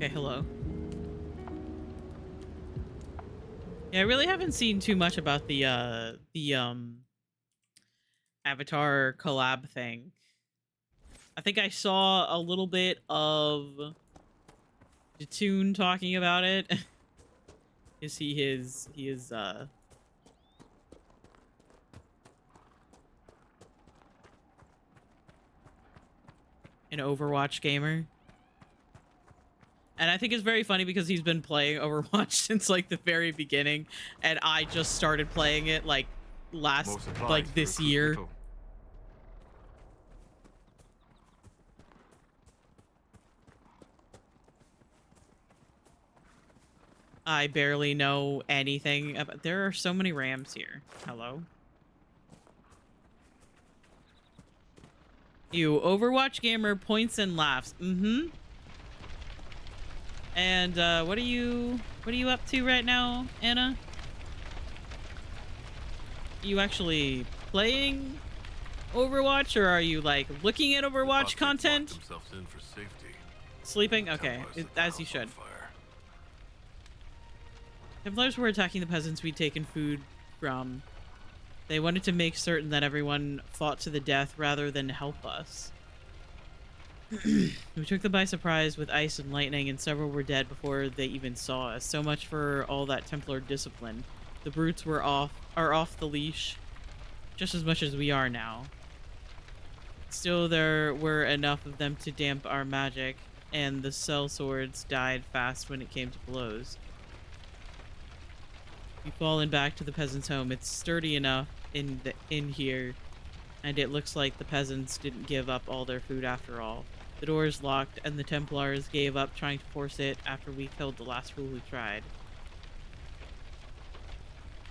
Okay, hello. Yeah, I really haven't seen too much about the Avatar collab thing. I think I saw a little bit of Jatoon talking about it. He is an Overwatch gamer. And I think it's very funny because he's been playing Overwatch since like the very beginning, and I just started playing it like this year. Little. I barely know anything about. There are so many rams here. Hello. You Overwatch gamer points and laughs. Mm-hmm. And what are you up to right now, Anna? Are you actually playing Overwatch, or are you like looking at Overwatch content? Themselves in for safety. Sleeping? Okay, as you should. Templars were attacking the peasants we'd taken food from. They wanted to make certain that everyone fought to the death rather than help us. We took them by surprise with ice and lightning, and several were dead before they even saw us. So much for all that Templar discipline. The brutes are off the leash just as much as we are now. Still, there were enough of them to damp our magic, and the cell swords died fast when it came to blows. We've fallen back to the peasants' home. It's sturdy enough in here, and it looks like the peasants didn't give up all their food after all. The door is locked, and the Templars gave up trying to force it after we killed the last fool who tried.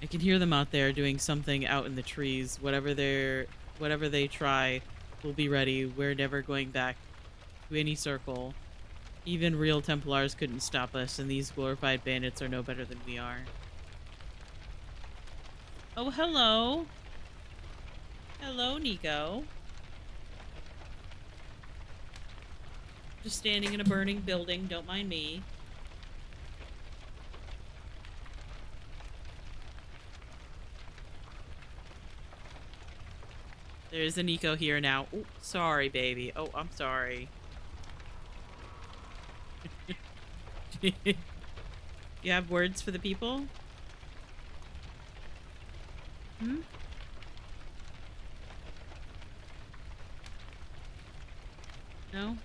I can hear them out there doing something out in the trees. Whatever they try, we'll be ready. We're never going back to any circle. Even real Templars couldn't stop us, and these glorified bandits are no better than we are. Oh, hello. Hello, Nico. Just standing in a burning building. Don't mind me. There's a Nico here now. Oh, sorry, baby. Oh, I'm sorry. You have words for the people? Hmm? No?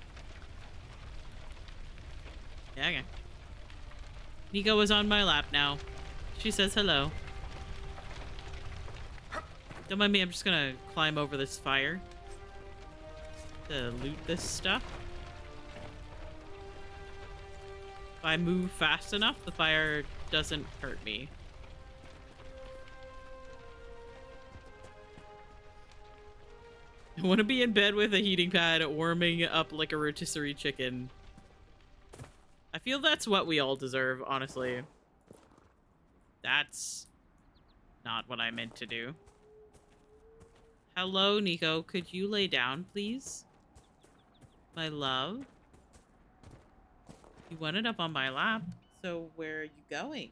Yeah, okay. Nico is on my lap now. She says hello. Don't mind me, I'm just gonna climb over this fire to loot this stuff. If I move fast enough, the fire doesn't hurt me. I want to be in bed with a heating pad warming up like a rotisserie chicken. I feel that's what we all deserve, honestly. That's not what I meant to do. Hello, Nico. Could you lay down, please? My love? You wanted up on my lap, so where are you going?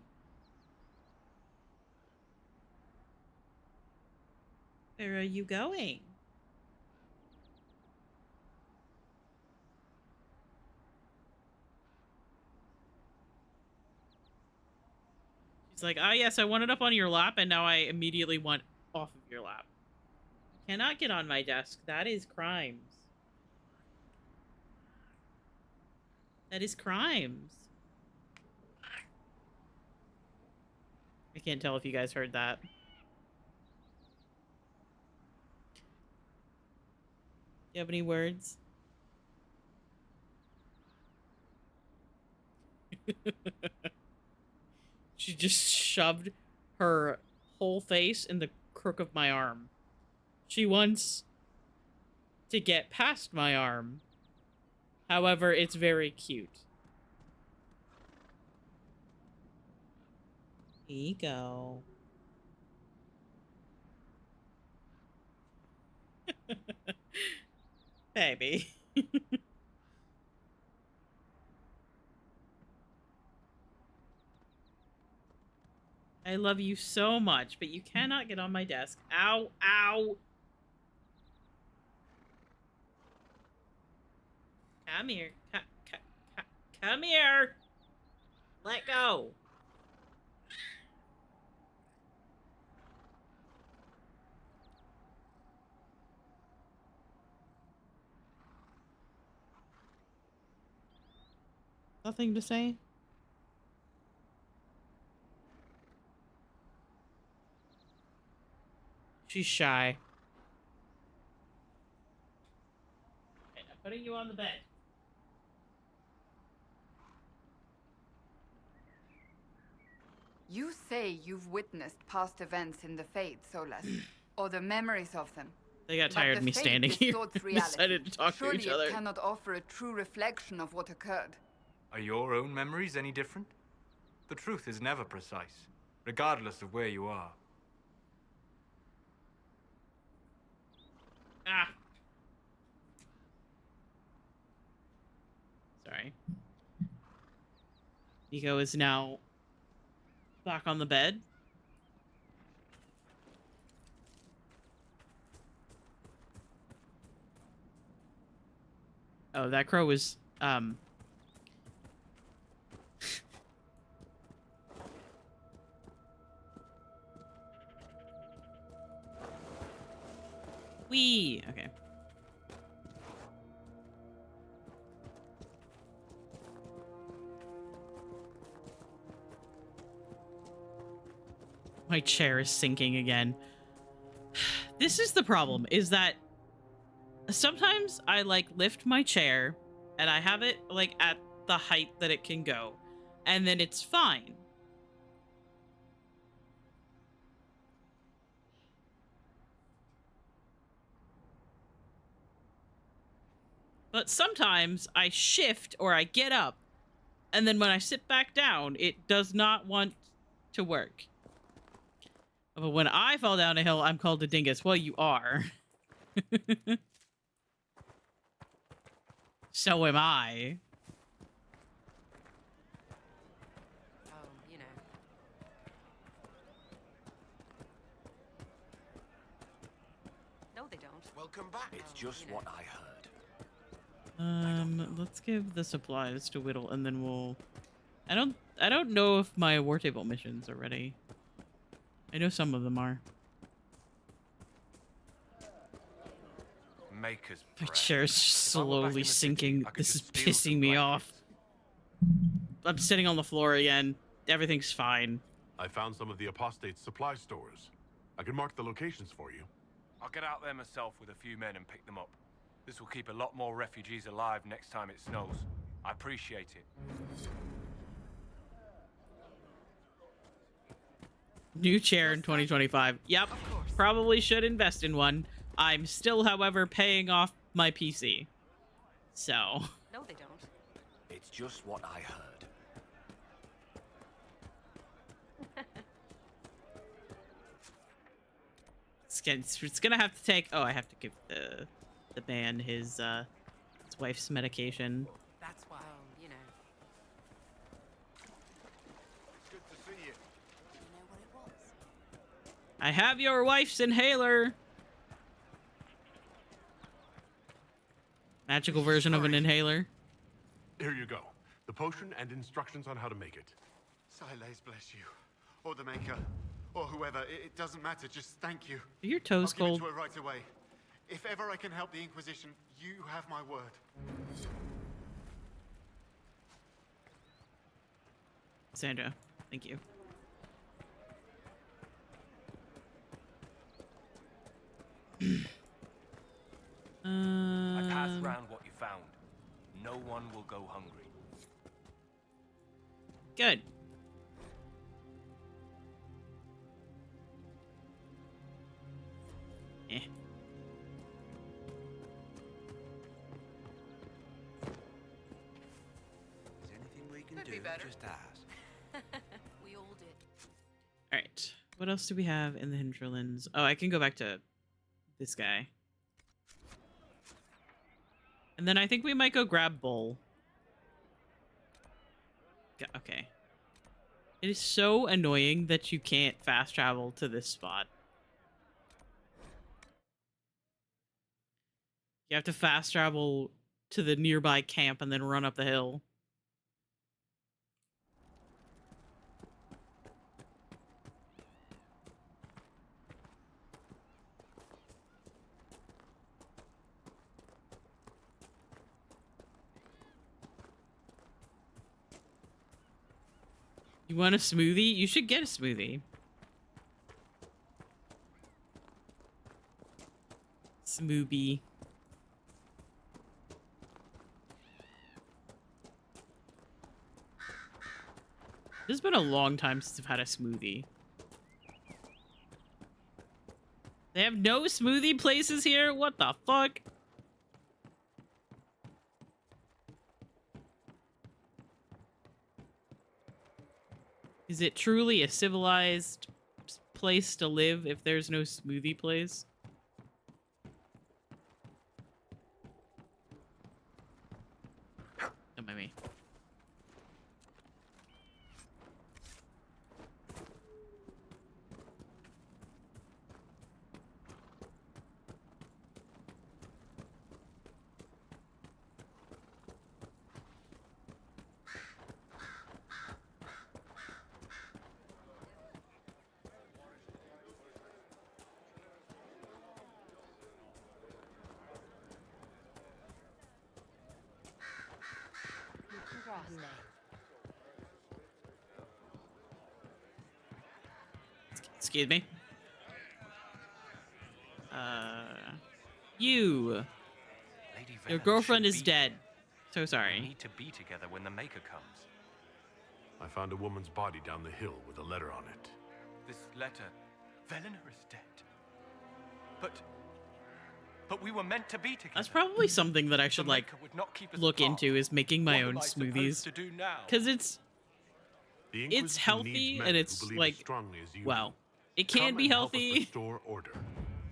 Where are you going? She's like, ah, yes, I wanted up on your lap, and now I immediately want off of your lap. You cannot get on my desk. That is crimes. That is crimes. I can't tell if you guys heard that. Do you have any words? She just shoved her whole face in the crook of my arm. She wants to get past my arm. However, it's very cute. Here you go. Baby. I love you so much, but you cannot get on my desk. Ow, ow. Come here. Come here. Let go. Nothing to say? She's shy. Okay, I'm putting you on the bed. You say you've witnessed past events in the Fade, Solas, or the memories of them. They got tired of me standing here and decided to talk to each other. Surely it cannot offer a true reflection of what occurred. Are your own memories any different? The truth is never precise, regardless of where you are. Ah. Sorry. Nico is now back on the bed. Oh, that crow was, Wee! Okay. My chair is sinking again. This is the problem, is that sometimes I, like, lift my chair and I have it, like, at the height that it can go, and then it's fine. But sometimes I shift or I get up, and then when I sit back down, it does not want to work. But when I fall down a hill, I'm called a dingus. Well, you are. So am I. Oh, you know. No, they don't. Welcome back. It's just what I heard. Let's give the supplies to Whittle, and then we'll... I don't know if my war table missions are ready. I know some of them are. Maker's My breath. chair's just slowly sinking. This is pissing me off. I'm sitting on the floor again. Everything's fine. I found some of the apostate's supply stores. I can mark the locations for you. I'll get out there myself with a few men and pick them up. This will keep a lot more refugees alive next time it snows. I appreciate it. New chair in 2025. Yep. Probably should invest in one. I'm still, however, paying off my PC. So. No, they don't. It's just what I heard. It's gonna have to take... Oh, I have to give the man his wife's medication. That's why, you know. Good to see you. Do you know what it was? I have your wife's inhaler. Magical version of an inhaler. Here you go. The potion and instructions on how to make it. Silas bless you. Or the Maker. Or whoever. It doesn't matter. Just thank you. Are your toes I'll cold? give it to her right away. If ever I can help the Inquisition, you have my word. Sandra, thank you. I passed round what you found. No one will go hungry. Good. Eh. Is anything we can Could do? be better. Just ask. We all did. All right. What else do we have in the Hinterlands? Oh, I can go back to this guy. And then I think we might go grab Bull. Okay. It is so annoying that you can't fast travel to this spot. You have to fast travel to the nearby camp and then run up the hill. You want a smoothie? You should get a smoothie. Smoothie. This has been a long time since I've had a smoothie. They have no smoothie places here? What the fuck? Is it truly a civilized place to live if there's no smoothie place? Don't mind me. Excuse me. You. Lady Your Venom girlfriend should is be dead. So We sorry. need to be together when the Maker comes. I found a woman's body down the hill with a letter on it. This letter, Velena is dead. But we were meant to be together. That's probably something that I should The like Maker would not keep us look apart. into, is making my What own am I supposed smoothies. to do now? Because it's The Inquisition healthy needs men and who it's believe like, as strongly as you well, do. it can Come be and help us healthy restore order.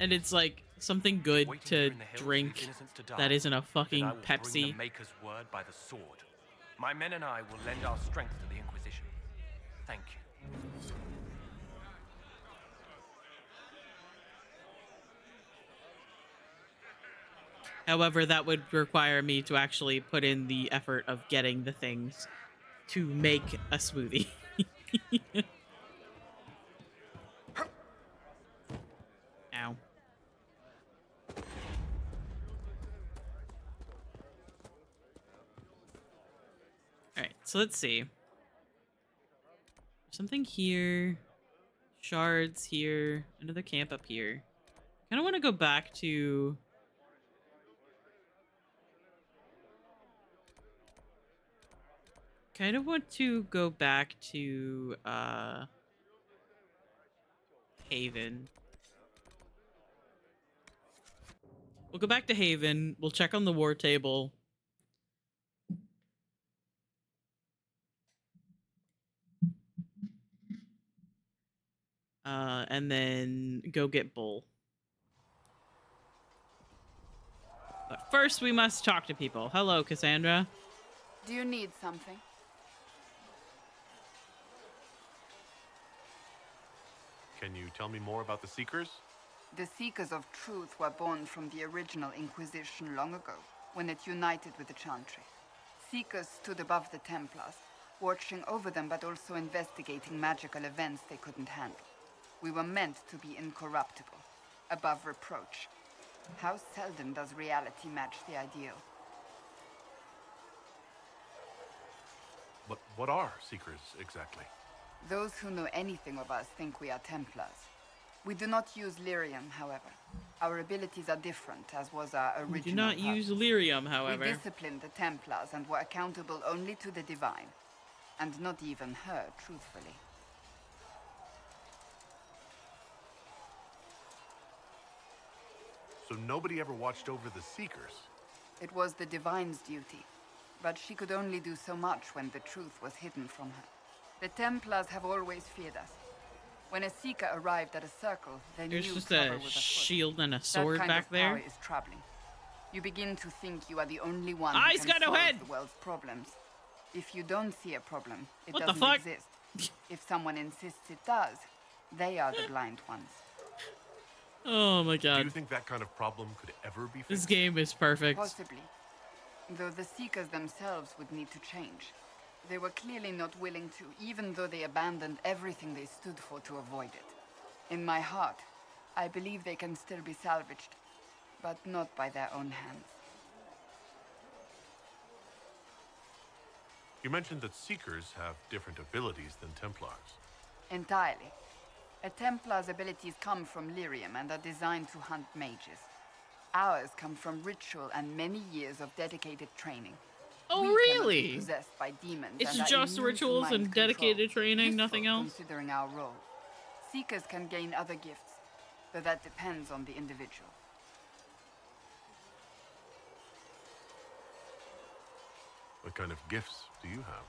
and it's like something good Waiting to here in the hills, drink leave innocents to die. that isn't a Then fucking I will bring Pepsi. the Maker's word by the sword. My men and I will lend our strength to the Inquisition. Thank you. However, that would require me to actually put in the effort of getting the things to make a smoothie. Ow. Alright, so let's see. Something here. Shards here. Another camp up here. Kind of want to go back to... Kind of want to go back to, Haven. We'll go back to Haven. We'll check on the war table. And then go get Bull. But first, we must talk to people. Hello, Cassandra. Do you need something? Can you tell me more about the Seekers? The Seekers of Truth were born from the original Inquisition long ago, when it united with the Chantry. Seekers stood above the Templars, watching over them but also investigating magical events they couldn't handle. We were meant to be incorruptible, above reproach. How seldom does reality match the ideal? But what are Seekers exactly? Those who know anything of us think we are Templars. We do not use lyrium, however. Our abilities are different, as was our original We do not purpose. use lyrium, however. We disciplined the Templars and were accountable only to the Divine. And not even her, truthfully. So nobody ever watched over the Seekers? It was the Divine's duty. But she could only do so much when the truth was hidden from her. The Templars have always feared us. When a Seeker arrived at a circle, they There's knew just trouble a was afoot. shield and a That sword kind back of power there. is troubling. You begin to think you are the only one Eyes who got can no solve head! the world's problems. If you don't see a problem, it What the doesn't fuck? exist. If someone insists it does, they are the blind ones. Oh my Do god. you think that kind of problem could ever be fixed? This game is perfect. Possibly. Though the Seekers themselves would need to change. They were clearly not willing to, even though they abandoned everything they stood for to avoid it. In my heart, I believe they can still be salvaged, but not by their own hands. You mentioned that Seekers have different abilities than Templars. Entirely. A Templar's abilities come from lyrium and are designed to hunt mages. Ours come from ritual and many years of dedicated training. Oh, We really? cannot be possessed by demons. It's and are just immune to rituals mind and dedicated control. training, Useful, nothing else? Considering our role. Seekers can gain other gifts, though that depends on the individual. What kind of gifts do you have?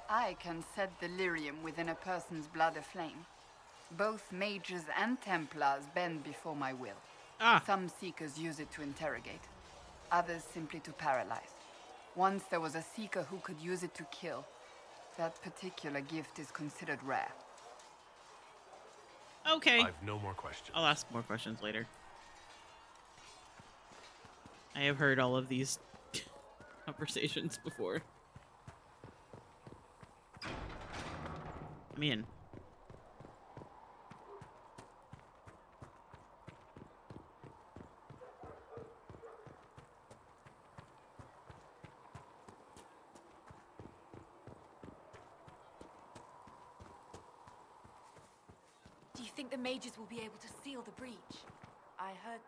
I can set the lyrium within a person's blood aflame. Both mages and Templars bend before my will. Some Seekers use it to interrogate, others simply to paralyze. Once there was a Seeker who could use it to kill. That particular gift is considered rare. Okay. I've no more questions. I'll ask more questions later. I have heard all of these conversations before. I'm in. Do you think the mages will be able to seal the breach? I heard...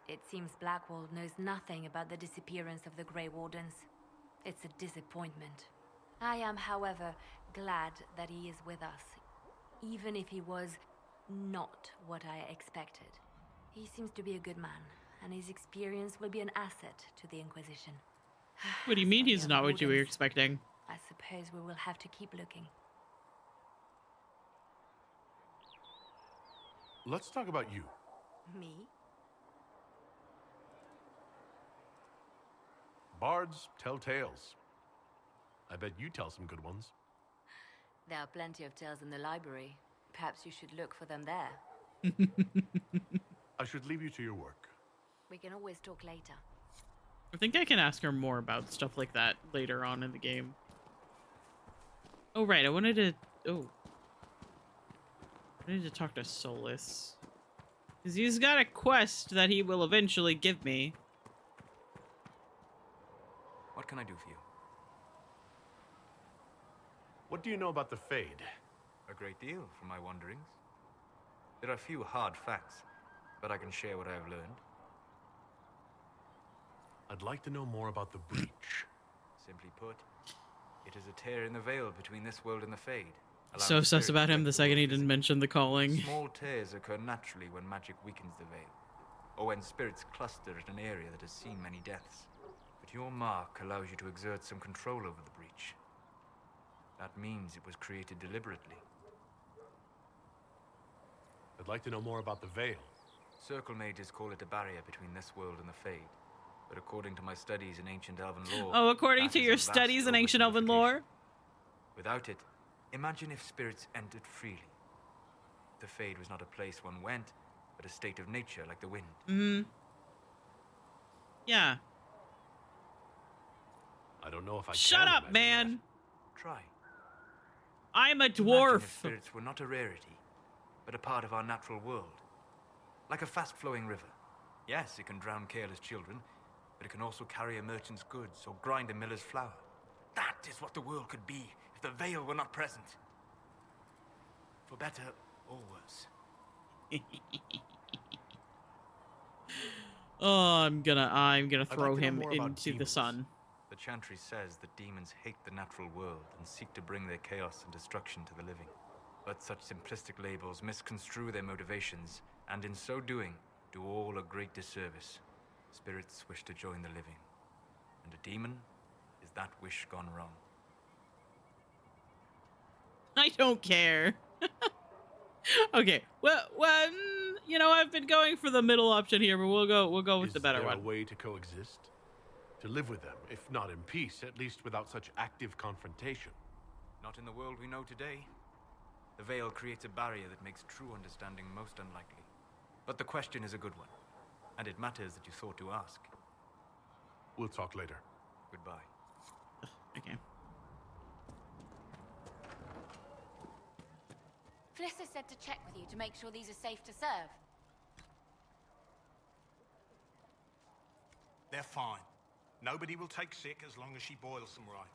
It seems Blackwall knows nothing about the disappearance of the Grey Wardens. It's a disappointment. I am, however, glad that he is with us, even if he was not what I expected. He seems to be a good man, and his experience will be an asset to the Inquisition. What do you mean he's not what you were expecting? I suppose we will have to keep looking. Let's talk about you. Me? Bards tell tales. I bet you tell some good ones. There are plenty of tales in the library. Perhaps you should look for them there. I should leave you to your work. We can always talk later. I think I can ask her more about stuff like that later on in the game. Oh, right. I wanted to... Oh. I need to talk to Solus. Because he's got a quest that he will eventually give me. What can I do for you? What do you know about the Fade? A great deal from my wanderings. There are few hard facts, but I can share what I have learned. I'd like to know more about the breach. Simply put, it is a tear in the veil between this world and the Fade. So sus about him the second he didn't mention the calling. Small tears occur naturally when magic weakens the veil, or when spirits cluster at an area that has seen many deaths. But your mark allows you to exert some control over the breach. That means it was created deliberately. I'd like to know more about the veil. Circle mages call it a barrier between this world and the Fade. But according to my studies in ancient elven lore... Oh, according to your studies in ancient elven lore? Without it, imagine if spirits entered freely. The Fade was not a place one went, but a state of nature like the wind. Mm-hmm. Yeah. I don't know if I Shut can up, man! That. Try. I'm a Imagine dwarf! if spirits were not a rarity, but a part of our natural world. Like a fast-flowing river. Yes, it can drown careless children, but it can also carry a merchant's goods or grind a miller's flour. That is what the world could be if the veil were not present. For better or worse. Oh, I'm gonna throw like to know him more about into the demons. sun. The Chantry says that demons hate the natural world and seek to bring their chaos and destruction to the living. But such simplistic labels misconstrue their motivations, and in so doing, do all a great disservice. Spirits wish to join the living, and a demon is that wish gone wrong. I don't care. Okay, well, you know, I've been going for the middle option here, but we'll go with the better one. Is there a way to coexist? To live with them, if not in peace, at least without such active confrontation? Not in the world we know today. The veil creates a barrier that makes true understanding most unlikely. But the question is a good one, and it matters that you thought to ask. We'll talk later. Goodbye. Okay. Fliss has said to check with you to make sure these are safe to serve. They're fine. Nobody will take sick as long as she boils them right.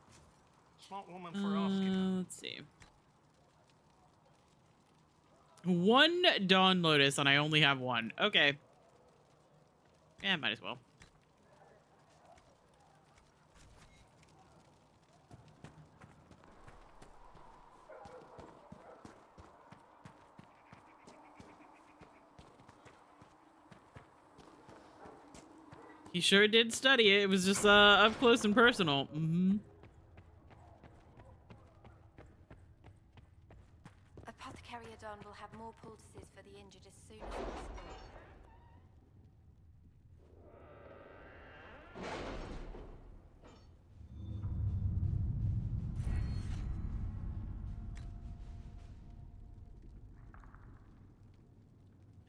Smart woman for asking. Let's see. 1 Dawn Lotus, and I only have 1. Okay. Yeah, might as well. He sure did study it. It was just up close and personal. Mm-hmm. Apothecary Adon will have more poultices for the injured as soon as possible.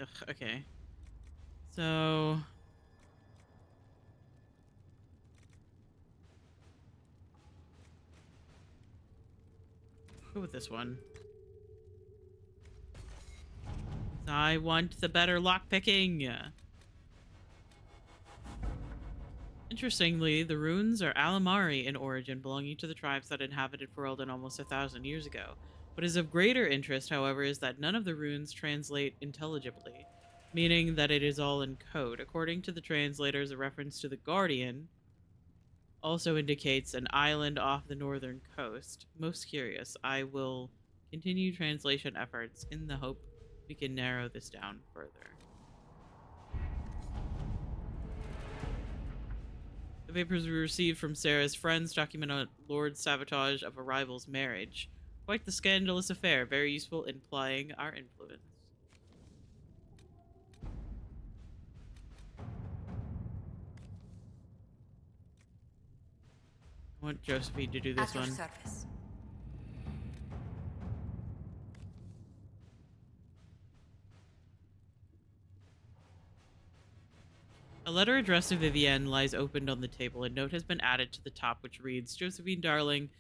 Ugh, okay. So... go with this one. I want the better lockpicking. Interestingly, the runes are Alamari in origin, belonging to the tribes that inhabited Ferelden almost 1,000 years ago. What is of greater interest, however, is that none of the runes translate intelligibly, meaning that it is all in code. According to the translators, a reference to the Guardian also indicates an island off the northern coast. Most curious. I will continue translation efforts in the hope we can narrow this down further. The papers we received from Sarah's friends document a Lord's sabotage of a rival's marriage. Quite the scandalous affair, very useful in plying our influence. I want Josephine to do this one. Service. A letter addressed to Vivienne lies opened on the table. A note has been added to the top which reads, Josephine, darling,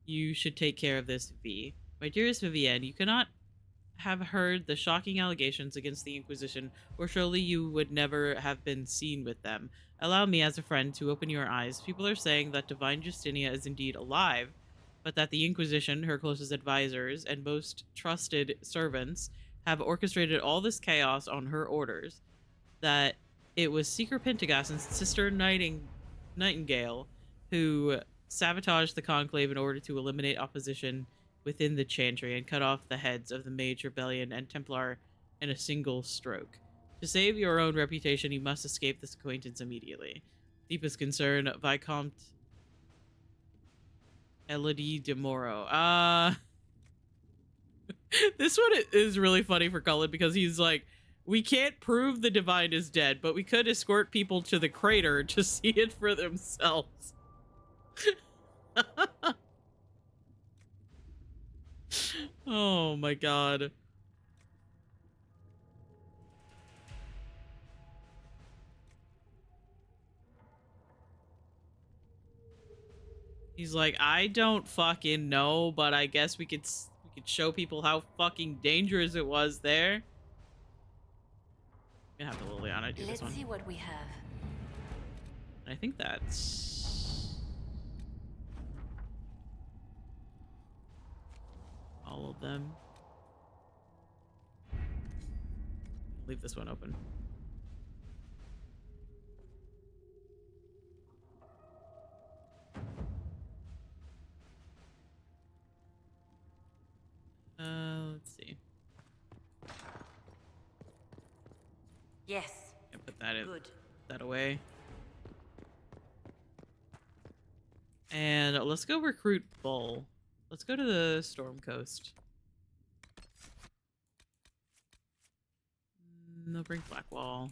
you should take care of this, V. My dearest Vivienne, you cannot have heard the shocking allegations against the Inquisition, or surely you would never have been seen with them. Allow me, as a friend, to open your eyes. People are saying that Divine Justinia is indeed alive, but that the Inquisition, her closest advisors, and most trusted servants have orchestrated all this chaos on her orders. That it was Seeker Pentagast and Sister Nightingale who sabotaged the Conclave in order to eliminate opposition within the Chantry and cut off the heads of the Mage Rebellion and Templar in a single stroke. To save your own reputation, you must escape this acquaintance immediately. Deepest concern, Viscount Elodie de Moro. This one is really funny for Cullen because he's like, we can't prove the Divine is dead, but we could escort people to the crater to see it for themselves. Oh my god. He's like, I don't fucking know, but I guess we could show people how fucking dangerous it was there. I'm gonna have to Liliana do this one. Let's see what we have. I think that's all of them. Leave this one open. Let's see. Yes. Yeah, put that in. Good. Put that away. And let's go recruit Bull. Let's go to the Storm Coast. No, bring Blackwall.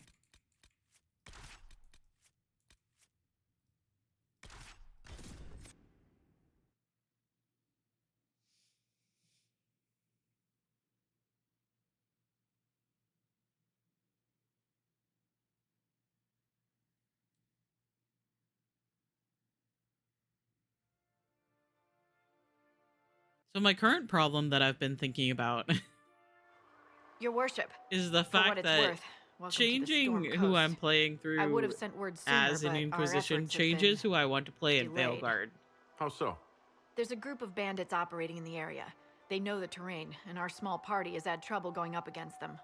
So my current problem that I've been thinking about Your worship. is the For what fact it's that worth, welcome to the changing Storm who Coast. I'm playing through I would have sent word sooner, as an but our Inquisition efforts have changes been who I want to play in delayed. Veilguard. How so? There's a group of bandits operating in the area. They know the terrain, and our small party has had trouble going up against them.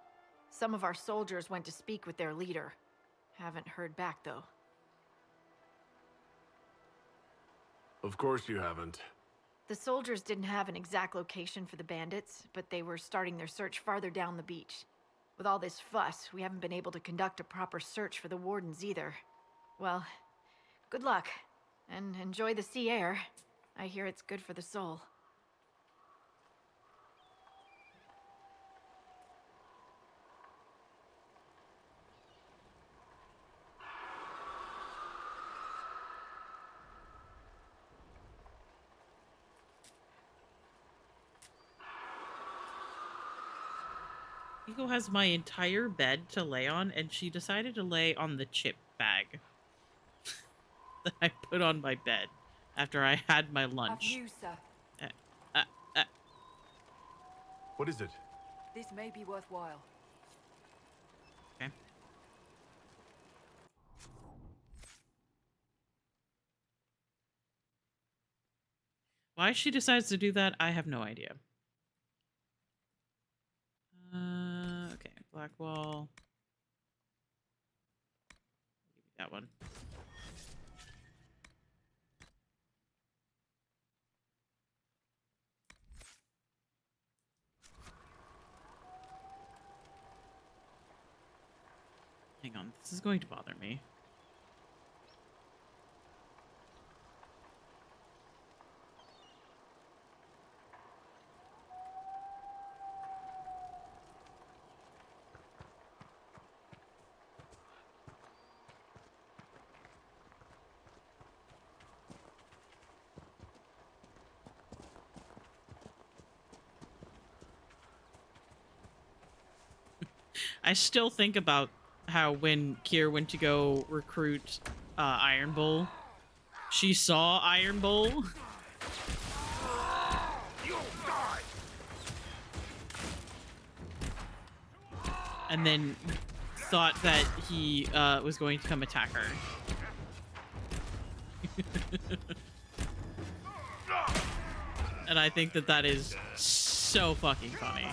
Some of our soldiers went to speak with their leader. Haven't heard back, though. Of course you haven't. The soldiers didn't have an exact location for the bandits, but they were starting their search farther down the beach. With all this fuss, we haven't been able to conduct a proper search for the wardens either. Well, good luck, and enjoy the sea air. I hear it's good for the soul. Ego has my entire bed to lay on, and she decided to lay on the chip bag that I put on my bed after I had my lunch. Have you, sir? What is it? This may be worthwhile. Okay. Why she decides to do that, I have no idea. Okay, Blackwall. Give me that one. Hang on, this is going to bother me. I still think about how when Kier went to go recruit Iron Bull, she saw Iron Bull. And then thought that he was going to come attack her. And I think that that is so fucking funny.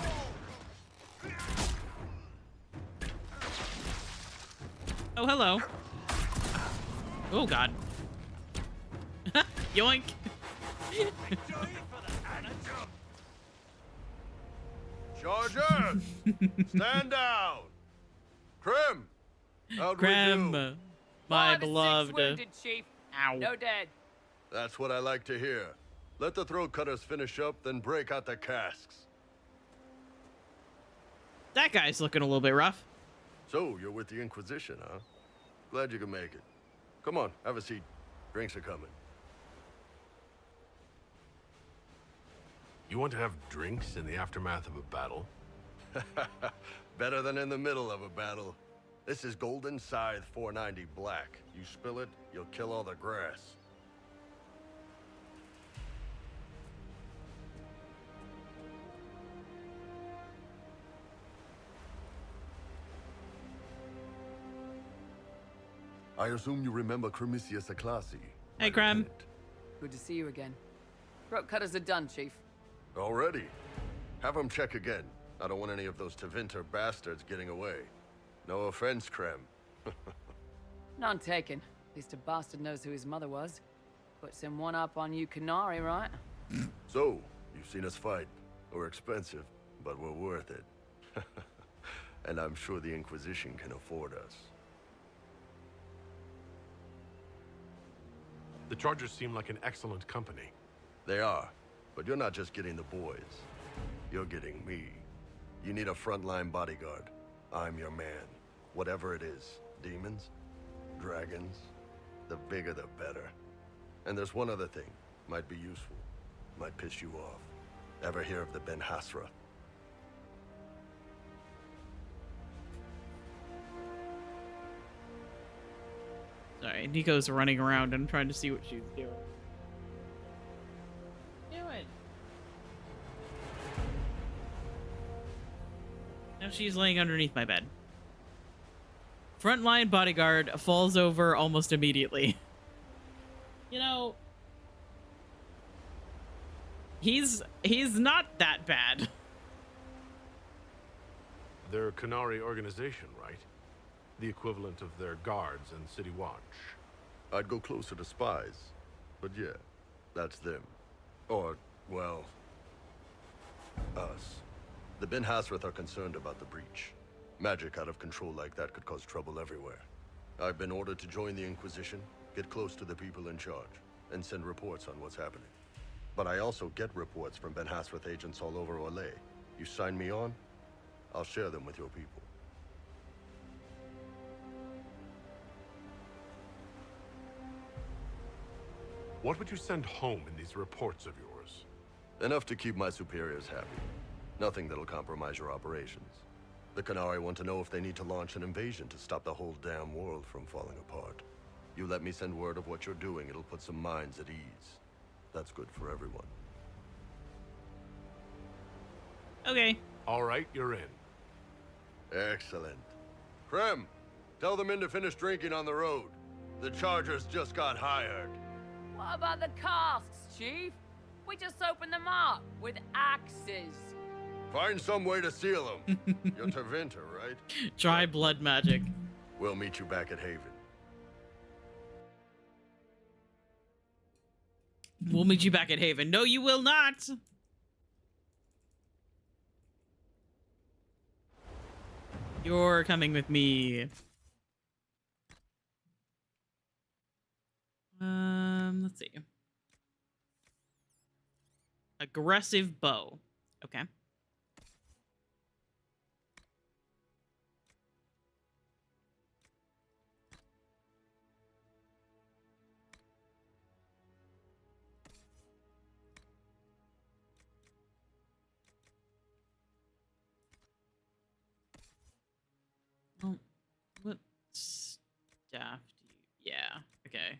Oh, hello. Oh, God. Yoink. Charger! Stand down! Krim! How'd we Krem, do? my beloved. Wounded, Chief. Ow. No dead. That's what I like to hear. Let the throat cutters finish up, then break out the casks. That guy's looking a little bit rough. So, you're with the Inquisition, huh? Glad you can make it. Come on, have a seat. Drinks are coming. You want to have drinks in the aftermath of a battle? Better than in the middle of a battle. This is Golden Scythe 490 Black. You spill it, you'll kill all the grass. I assume you remember Cremisius Aclassi. Hey, Krem. Good to see you again. Throat cutters are done, Chief. Already? Have them check again. I don't want any of those Tevinter bastards getting away. No offense, Krem. None taken. At least a bastard knows who his mother was. Puts him one up on you Canary, right? So, you've seen us fight. We're expensive, but we're worth it. And I'm sure the Inquisition can afford us. The Chargers seem like an excellent company. They are, but you're not just getting the boys. You're getting me. You need a frontline bodyguard. I'm your man. Whatever it is. Demons? Dragons? The bigger the better. And there's one other thing. Might be useful. Might piss you off. Ever hear of the Ben Hasra? Sorry, Nico's running around and trying to see what she's doing. Now she's laying underneath my bed. Frontline bodyguard falls over almost immediately. You know, He's not that bad. They're a Qunari organization, right? The equivalent of their guards and city watch. I'd go closer to spies, but yeah, that's them. Or, well, us. The Ben Hasrath are concerned about the breach. Magic out of control like that could cause trouble everywhere. I've been ordered to join the Inquisition, get close to the people in charge, and send reports on what's happening. But I also get reports from Ben Hasrath agents all over Orlais. You sign me on, I'll share them with your people. What would you send home in these reports of yours? Enough to keep my superiors happy. Nothing that'll compromise your operations. The Qunari want to know if they need to launch an invasion to stop the whole damn world from falling apart. You let me send word of what you're doing, it'll put some minds at ease. That's good for everyone. Okay. All right, you're in. Excellent. Krem, tell the men to finish drinking on the road. The Chargers just got hired. What about the casks, Chief? We just opened them up with axes. Find some way to seal them. You're Tervinter, right? Dry blood magic. We'll meet you back at Haven. We'll meet you back at Haven. No, you will not. You're coming with me. Let's see. Aggressive bow. Okay. Well, what staff do you... Yeah, okay.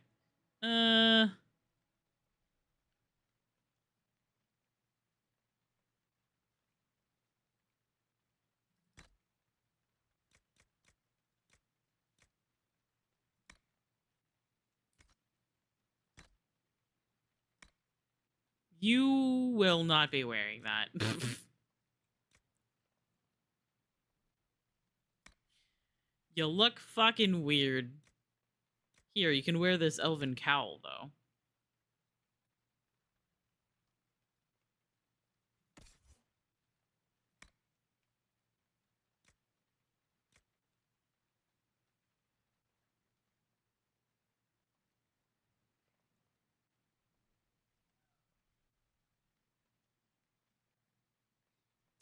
You will not be wearing that. You look fucking weird. Here, you can wear this elven cowl, though.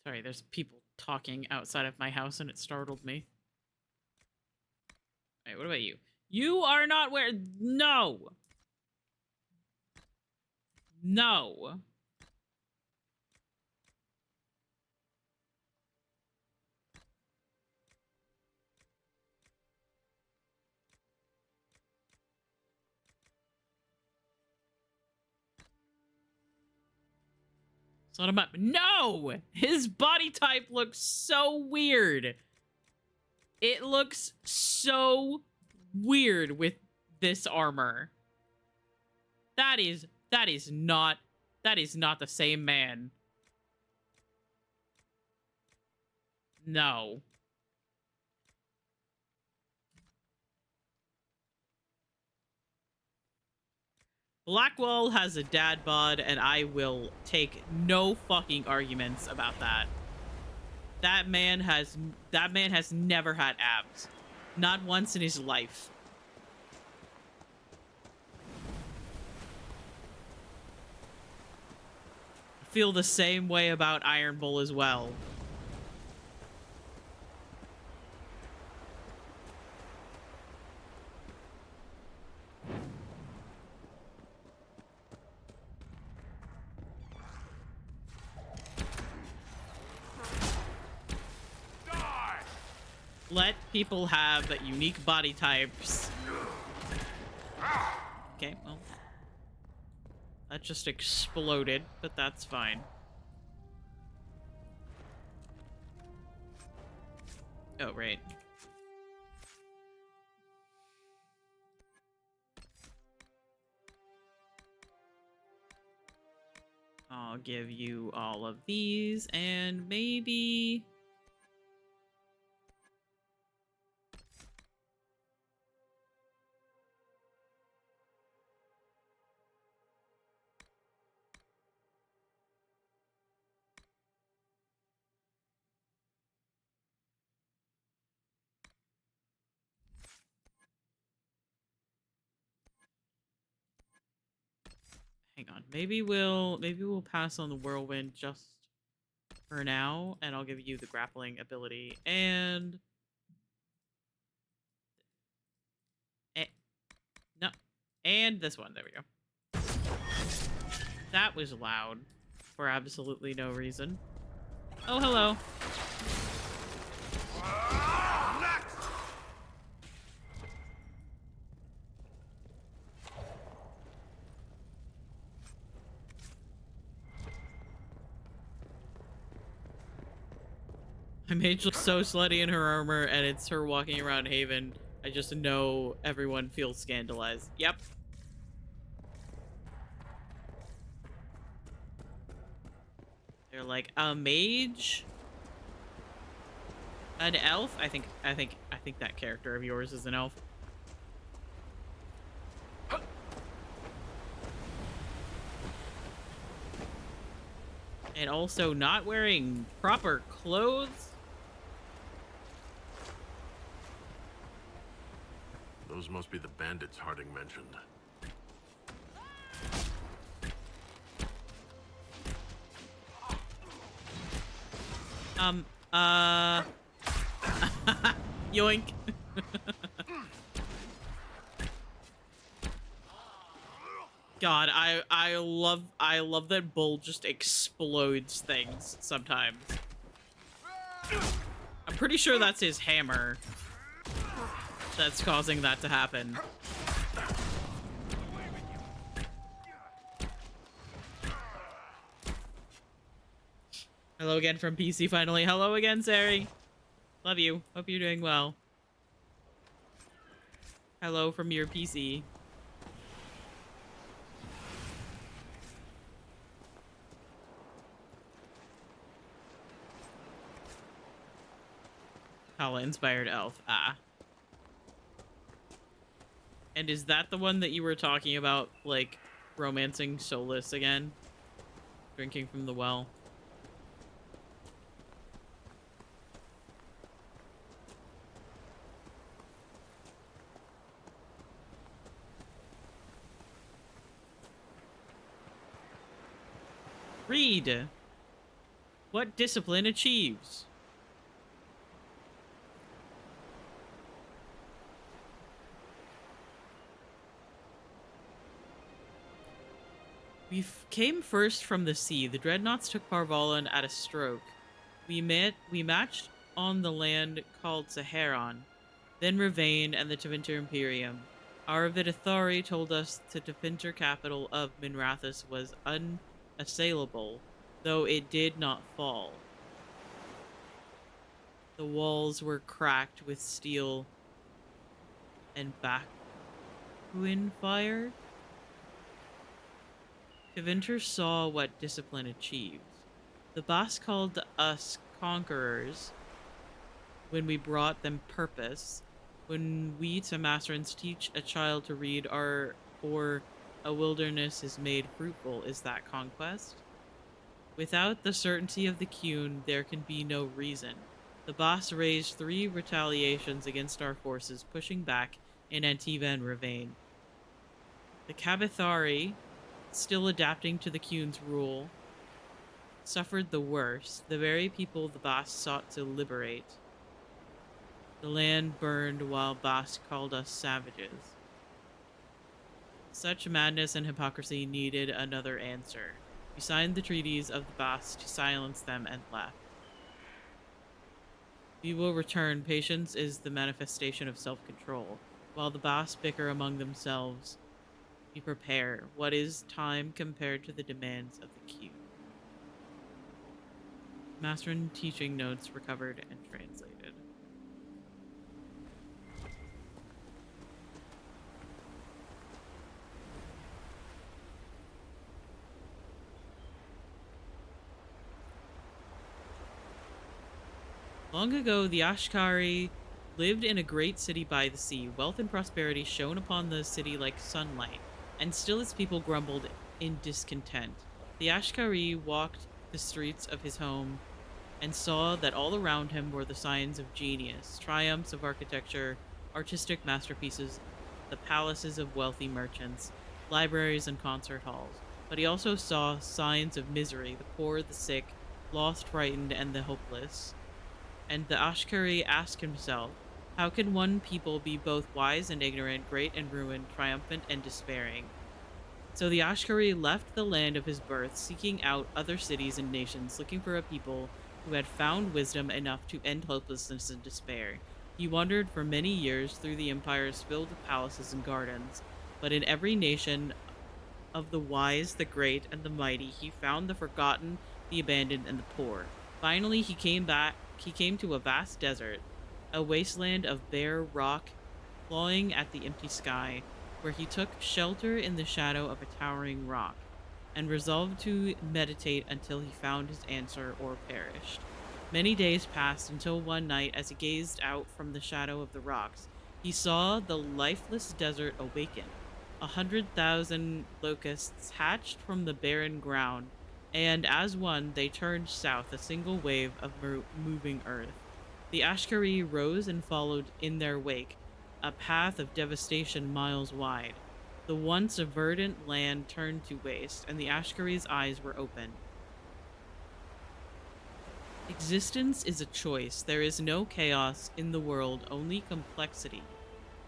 Sorry, there's people talking outside of my house and it startled me. Alright, what about you? You are not wearing... No! No! Set him up. No! His body type looks so weird. It looks so weird with this armor. That is not the same man. No. Blackwell has a dad bod, and I will take no fucking arguments about that. That man has never had abs. Not once in his life. I feel the same way about Iron Bull as well. Let people have unique body types. Okay, well. That just exploded, but that's fine. Oh, right. I'll give you all of these, and maybe... Hang on. Maybe we'll pass on the whirlwind just for now, and I'll give you the grappling ability and no, and this one. There we go. That was loud for absolutely no reason. Oh, hello. My mage looks so slutty in her armor, and it's her walking around Haven. I just know everyone feels scandalized. Yep. They're like, a mage? An elf? I think that character of yours is an elf. And also not wearing proper clothes? Those must be the bandits Harding mentioned. Yoink. God, I love that Bull just explodes things sometimes. I'm pretty sure that's his hammer that's causing that to happen. Hello again from PC finally. Hello again, Sari. Love you. Hope you're doing well. Hello from your PC. Hala-inspired elf. Ah. And is that the one that you were talking about, like, romancing Solus again? Drinking from the well? Read. What discipline achieves? We came first from the sea. The dreadnoughts took Parvalan at a stroke. We matched on the land called Saharon, then Ravane and the Tevinter Imperium. Our Vidithari told us the Tevinter capital of Minrathous was unassailable, though it did not fall. The walls were cracked with steel and Bakuin fire. Tevinter saw what discipline achieves. The boss called us conquerors when we brought them purpose. When we to Masrans teach a child to read or a wilderness is made fruitful, is that conquest? Without the certainty of the Qun, there can be no reason. The boss raised 3 retaliations against our forces, pushing back in Antiva and Ravane. The Kabithari, still adapting to the Qun's rule, suffered the worst, the very people the boss sought to liberate. The land burned while Boss called us savages. Such madness and hypocrisy needed another answer. We signed the treaties of the Boss to silence them and left. We will return. Patience is the manifestation of self-control. While the Boss bicker among themselves, we prepare. What is time compared to the demands of the Q? Masrin teaching notes recovered and translated. Long ago, the Ashkari lived in a great city by the sea. Wealth and prosperity shone upon the city like sunlight, and still its people grumbled in discontent. The Ashkari walked the streets of his home and saw that all around him were the signs of genius, triumphs of architecture, artistic masterpieces, the palaces of wealthy merchants, libraries and concert halls. But he also saw signs of misery, the poor, the sick, lost, frightened, and the hopeless. And the Ashkari asked himself, how can one people be both wise and ignorant, great and ruined, triumphant and despairing? So the Ashkari left the land of his birth, seeking out other cities and nations, looking for a people who had found wisdom enough to end hopelessness and despair. He wandered for many years through the empires filled with palaces and gardens, but in every nation of the wise, the great, and the mighty, he found the forgotten, the abandoned, and the poor. Finally, he came to a vast desert, a wasteland of bare rock clawing at the empty sky, where he took shelter in the shadow of a towering rock, and resolved to meditate until he found his answer or perished. Many days passed until one night, as he gazed out from the shadow of the rocks, he saw the lifeless desert awaken. 100,000 locusts hatched from the barren ground, and as one, they turned south, a single wave of moving earth. The Ashkari rose and followed in their wake, a path of devastation miles wide. The once verdant land turned to waste, and the Ashkari's eyes were opened. Existence is a choice. There is no chaos in the world, only complexity.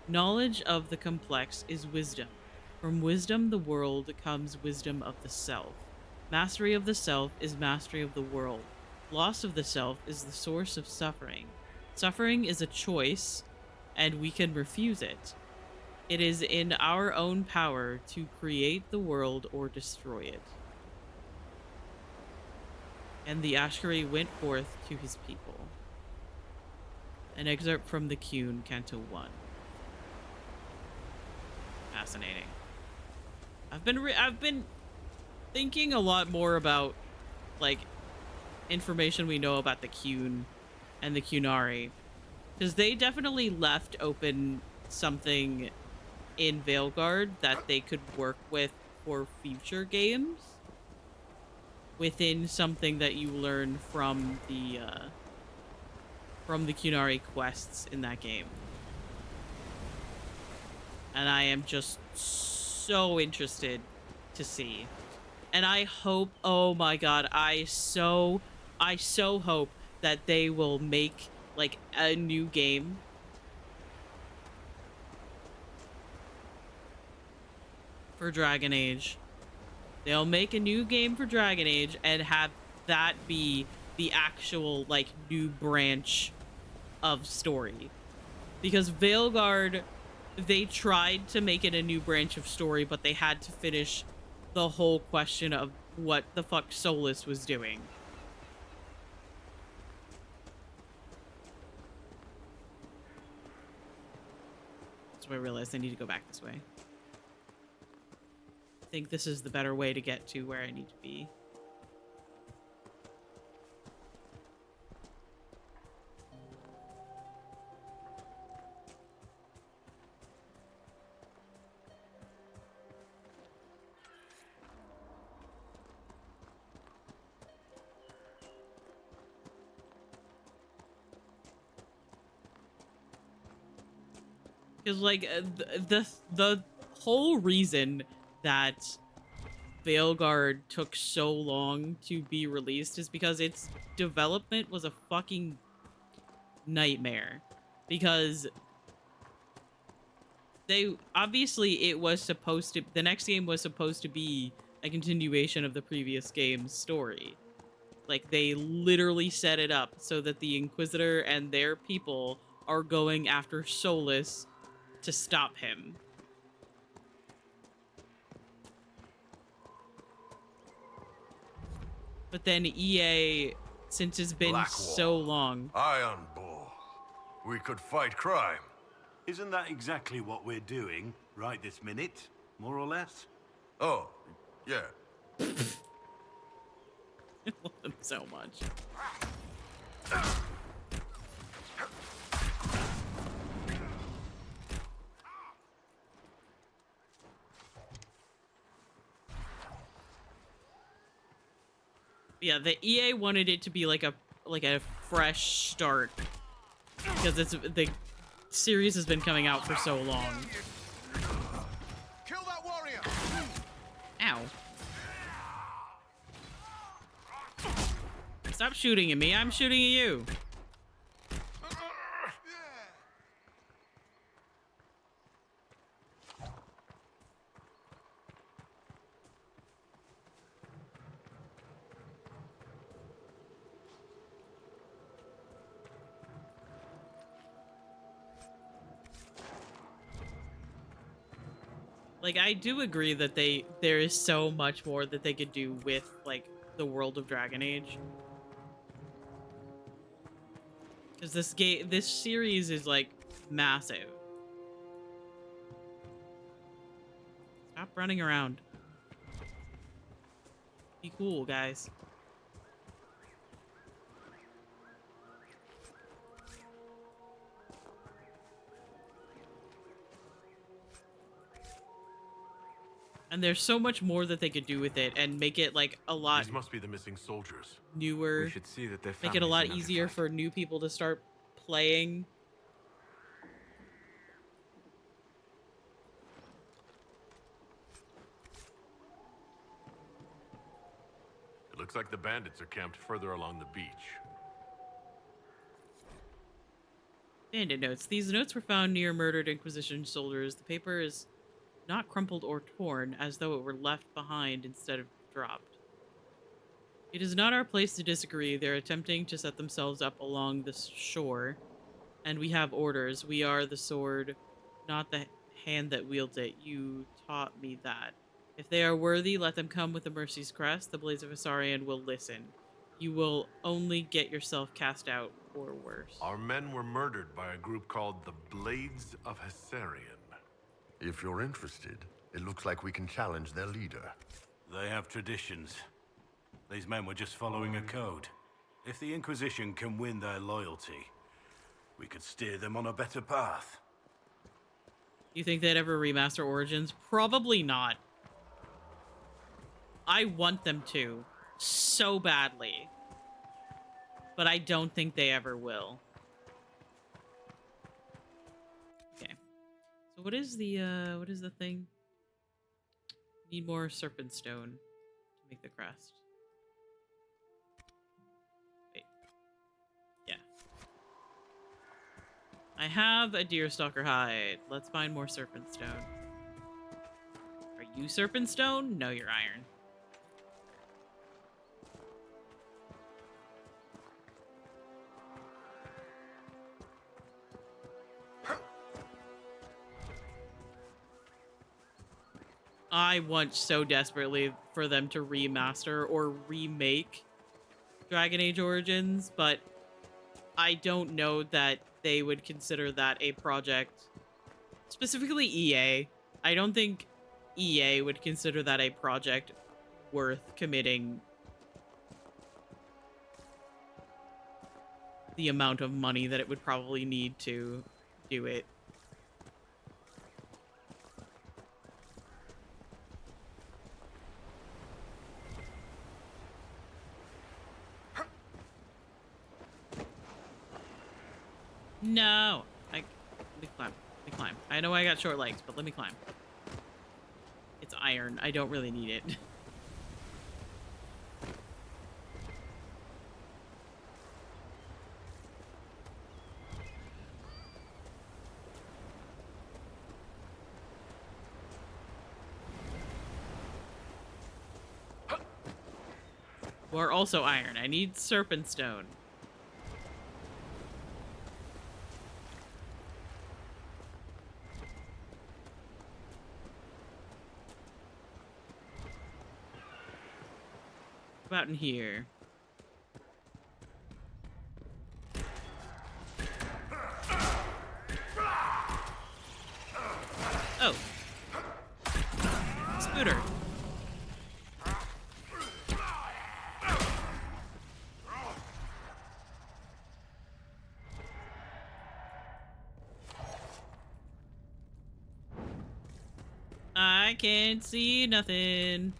Knowledge of the complex is wisdom. From wisdom, the world comes wisdom of the self. Mastery of the self is mastery of the world. Loss of the self is the source of suffering. Suffering is a choice, and we can refuse it. It is in our own power to create the world or destroy it. And the Ashkari went forth to his people. An excerpt from the Kyun, Canto 1. Fascinating. I've been thinking a lot more about, like, information we know about the Kyun and the Kyunari, because they definitely left open something in Veilguard that they could work with for future games within something that you learn from the Kyunari quests in that game. And I am just so interested to see. And I hope, oh my god, I so hope that they will make, like, a new game for Dragon Age. They'll make a new game for Dragon Age and have that be the actual, like, new branch of story. Because Veilguard, they tried to make it a new branch of story, but they had to finish the whole question of what the fuck Solus was doing. So I realized I need to go back this way. I think this is the better way to get to where I need to be. Because, like, the whole reason that Veilguard took so long to be released is because its development was a fucking nightmare. Because they, obviously it was supposed to, the next game was supposed to be a continuation of the previous game's story. Like, they literally set it up so that the Inquisitor and their people are going after Solus to stop him. But then EA, since it's been so long... Iron Bull. We could fight crime. Isn't that exactly what we're doing right this minute, more or less? Oh, yeah. I love them so much. Yeah, the EA wanted it to be like a fresh start because the series has been coming out for so long. Kill that warrior. Ow. Stop shooting at me. I'm shooting at you. Like, I do agree that there is so much more that they could do with, like, the world of Dragon Age. Because this series is, like, massive. Stop running around. Be cool, guys. And there's so much more that they could do with it and make it like a lot. These must be the missing soldiers. Newer. We should see that their make it a lot families are easier for new people to start playing. It looks like the bandits are camped further along the beach. Bandit notes. These notes were found near murdered Inquisition soldiers. The paper is not crumpled or torn, as though it were left behind instead of dropped. It is not our place to disagree. They're attempting to set themselves up along the shore, and we have orders. We are the sword, not the hand that wields it. You taught me that. If they are worthy, let them come with the Mercy's crest. The Blades of Asarian will listen. You will only get yourself cast out, or worse. Our men were murdered by a group called the Blades of Hessarian. If you're interested, it looks like we can challenge their leader. They have traditions. These men were just following a code. If the Inquisition can win their loyalty, we could steer them on a better path. You think they'd ever remaster Origins? Probably not. I want them to so badly, but I don't think they ever will. Okay. So what is the thing? Need more serpent stone to make the crest. Wait. Yeah. I have a deerstalker hide. Let's find more serpent stone. Are you serpent stone? No, you're iron. I want so desperately for them to remaster or remake Dragon Age Origins, but I don't know that they would consider that a project. Specifically EA. I don't think EA would consider that a project worth committing the amount of money that it would probably need to do it. No! Let me climb. Let me climb. I know I got short legs, but let me climb. It's iron. I don't really need it. Or also iron. I need serpent stone. About in here. Oh. Spooter. I can't see nothing.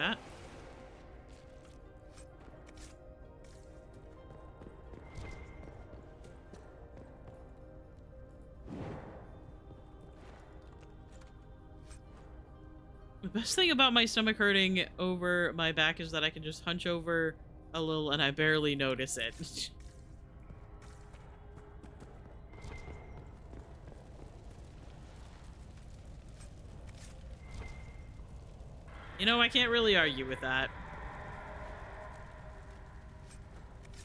that. The best thing about my stomach hurting over my back is that I can just hunch over a little and I barely notice it. You know, I can't really argue with that.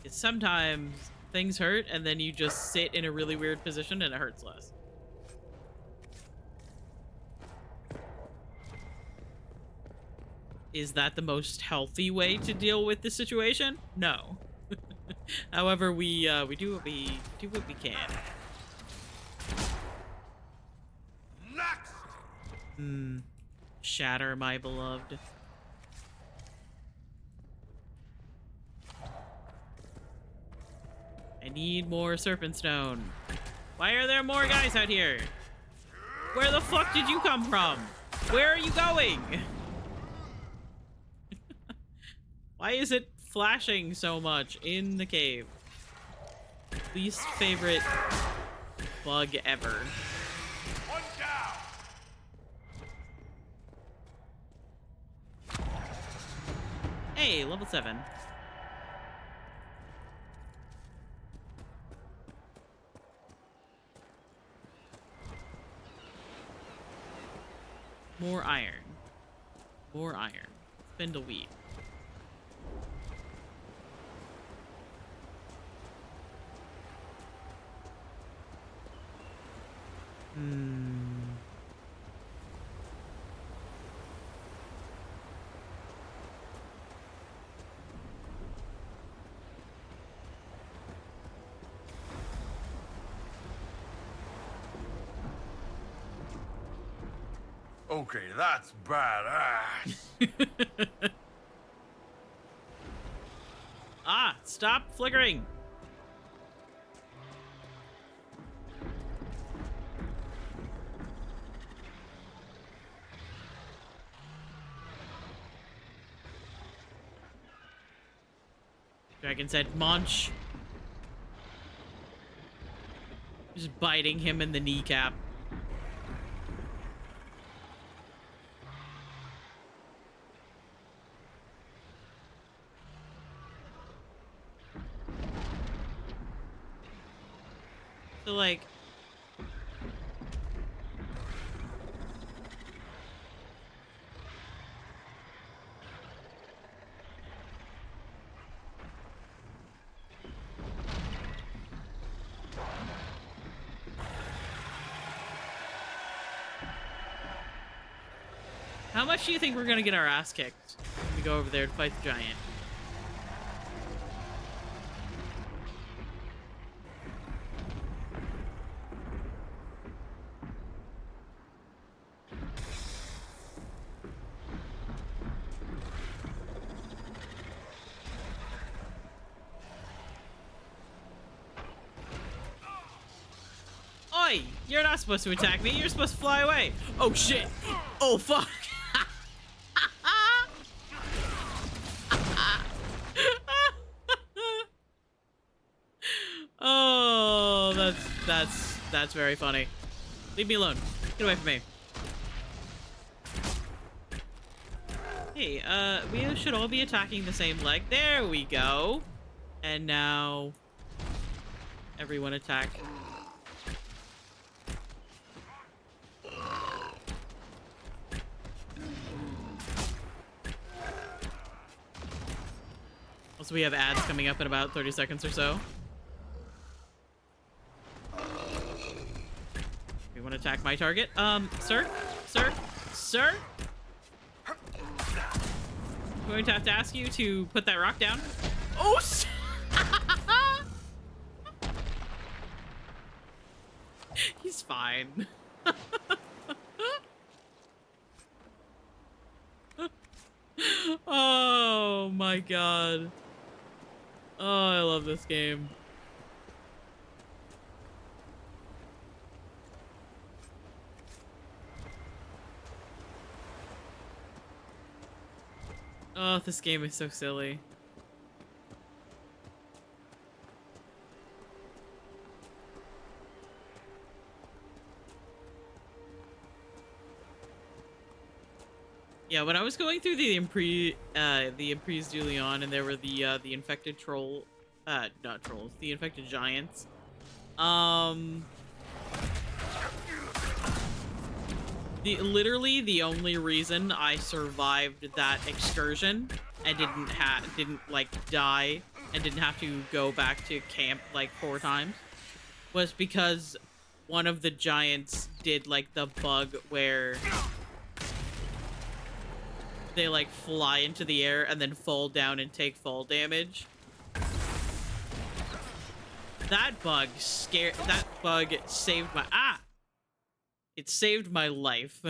It's sometimes things hurt and then you just sit in a really weird position and it hurts less. Is that the most healthy way to deal with the situation? No. However, we do what we can. Next. Shatter, my beloved. I need more serpent stone. Why are there more guys out here? Where the fuck did you come from? Where are you going? Why is it flashing so much in the cave? Least favorite bug ever. One down. Hey, level 7. More iron. More iron. Spindle wheat. Okay, that's badass. Ah, stop flickering. Dragon said, Munch. Just biting him in the kneecap. So, like... How much do you think we're gonna get our ass kicked when we go over there to fight the giant? Oi! You're not supposed to attack me. You're supposed to fly away. Oh, shit. Oh, fuck. Oh, that's very funny. Leave me alone. Get away from me. Hey, we should all be attacking the same leg. There we go. And now everyone attack. Also, we have ads coming up in about 30 seconds or so. You want to attack my target? Sir? Sir? Sir? I'm going to have to ask you to put that rock down. Oh, he's fine. Oh my god. Oh, I love this game. Oh, this game is so silly. Yeah, when I was going through the Emprise du Lion, and there were the infected not trolls, the infected giants. Literally the only reason I survived that excursion and didn't like die and didn't have to go back to camp like 4 times was because one of the giants did like the bug where they like fly into the air and then fall down and take fall damage. That bug saved my it saved my life.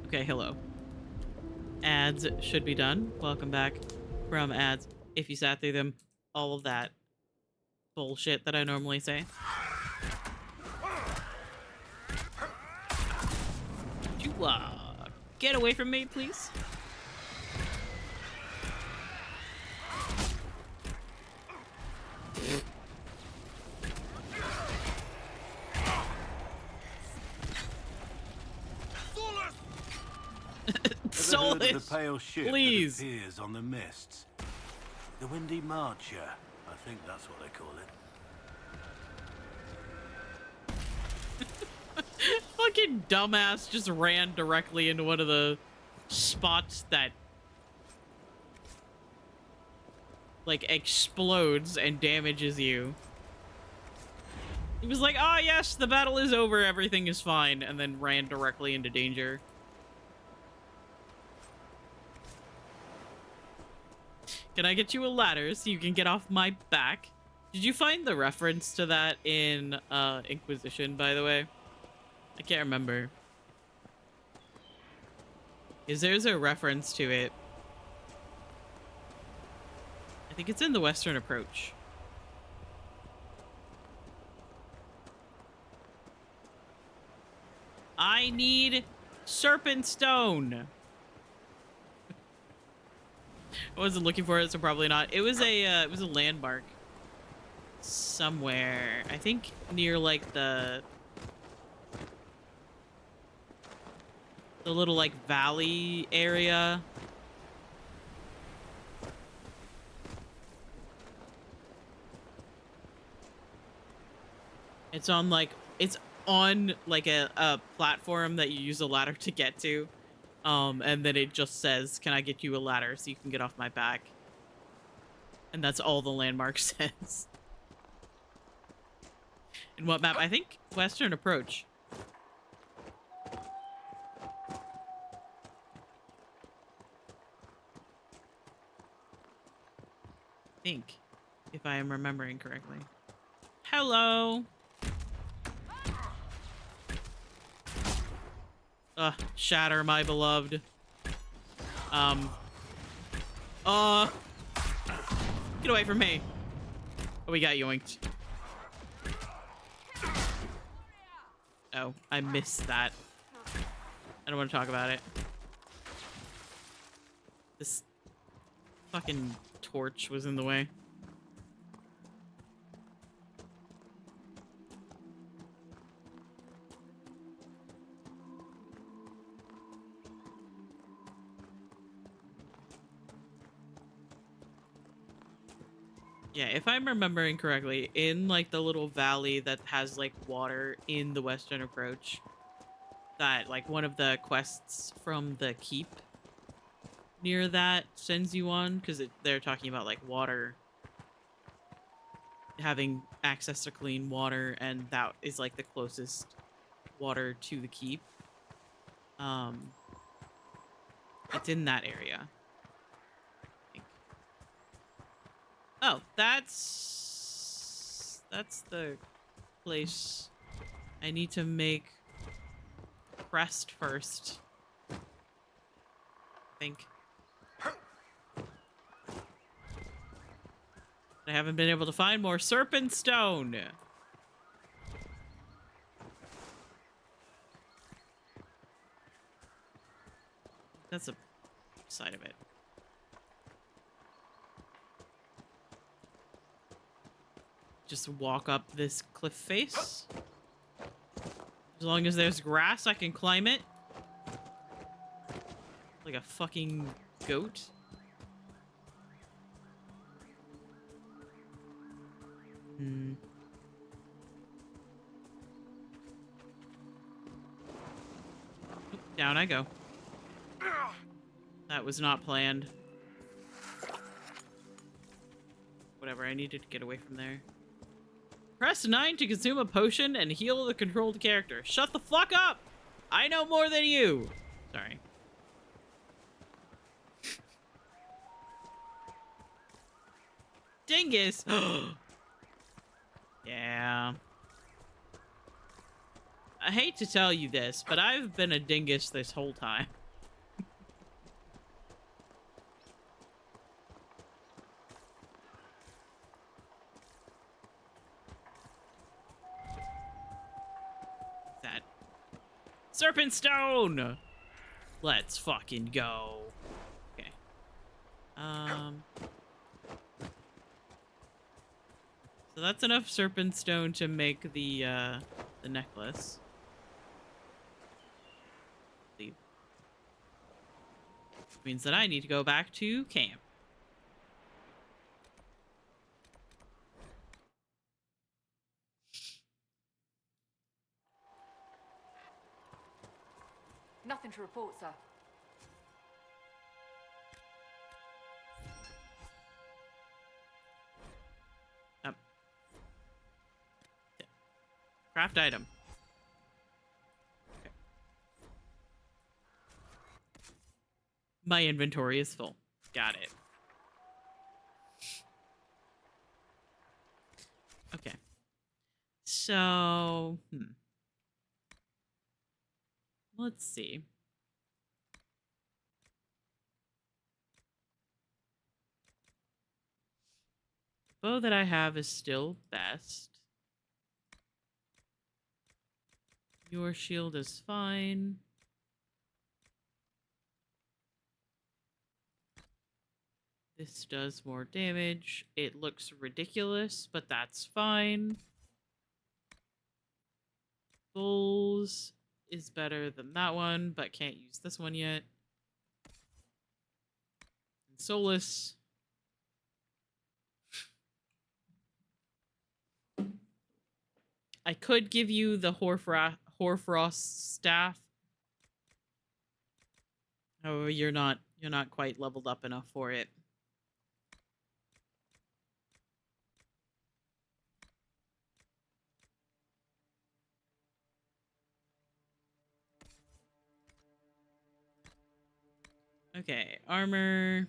Okay, hello. Ads should be done. Welcome back from ads. If you sat through them, all of that bullshit that I normally say. Would you, get away from me, please? Solus, the pale ship please. That appears on the mists. The Windy Marcher. I think that's what they call it. Fucking dumbass just ran directly into one of the spots that like explodes and damages you. He was like, "Oh yes, the battle is over, everything is fine," and then ran directly into danger. Can I get you a ladder so you can get off my back? Did you find the reference to that in Inquisition, by the way? I can't remember. Is there's a reference to it? I think it's in the Western Approach. I need Serpent Stone. I wasn't looking for it, so probably not. It was a landmark somewhere. I think near like the little like valley area. It's on like a platform that you use a ladder to get to. And then it just says, "Can I get you a ladder so you can get off my back?" And that's all the landmark says. In what map? I think Western Approach. I think, if I am remembering correctly. Hello. Shatter, my beloved. Get away from me. Oh, we got yoinked. Oh, I missed that. I don't want to talk about it. This fucking torch was in the way. Yeah, if I'm remembering correctly, in like the little valley that has like water in the Western Approach, that like one of the quests from the keep near that sends you on, because they're talking about like water, having access to clean water, and that is like the closest water to the keep. It's in that area. Oh, that's the place I need to make crest first. I think. I haven't been able to find more Serpent Stone. That's a side of it. Just walk up this cliff face. As long as there's grass, I can climb it. Like a fucking goat. Down I go. That was not planned. Whatever, I needed to get away from there. Press 9 to consume a potion and heal the controlled character. Shut the fuck up! I know more than you! Sorry. Dingus! Yeah. I hate to tell you this, but I've been a dingus this whole time. That Serpent Stone! Let's fucking go. Okay. So that's enough Serpent Stone to make the necklace. Leave. Which means that I need to go back to camp. Nothing to report, sir. Craft item. Okay. My inventory is full. Got it. So, let's see. Bow that I have is still best. Your shield is fine. This does more damage. It looks ridiculous, but that's fine. Bulls is better than that one, but can't use this one yet. And Solus. I could give you the Hoarfrost staff. However, you're not quite leveled up enough for it. Okay, armor.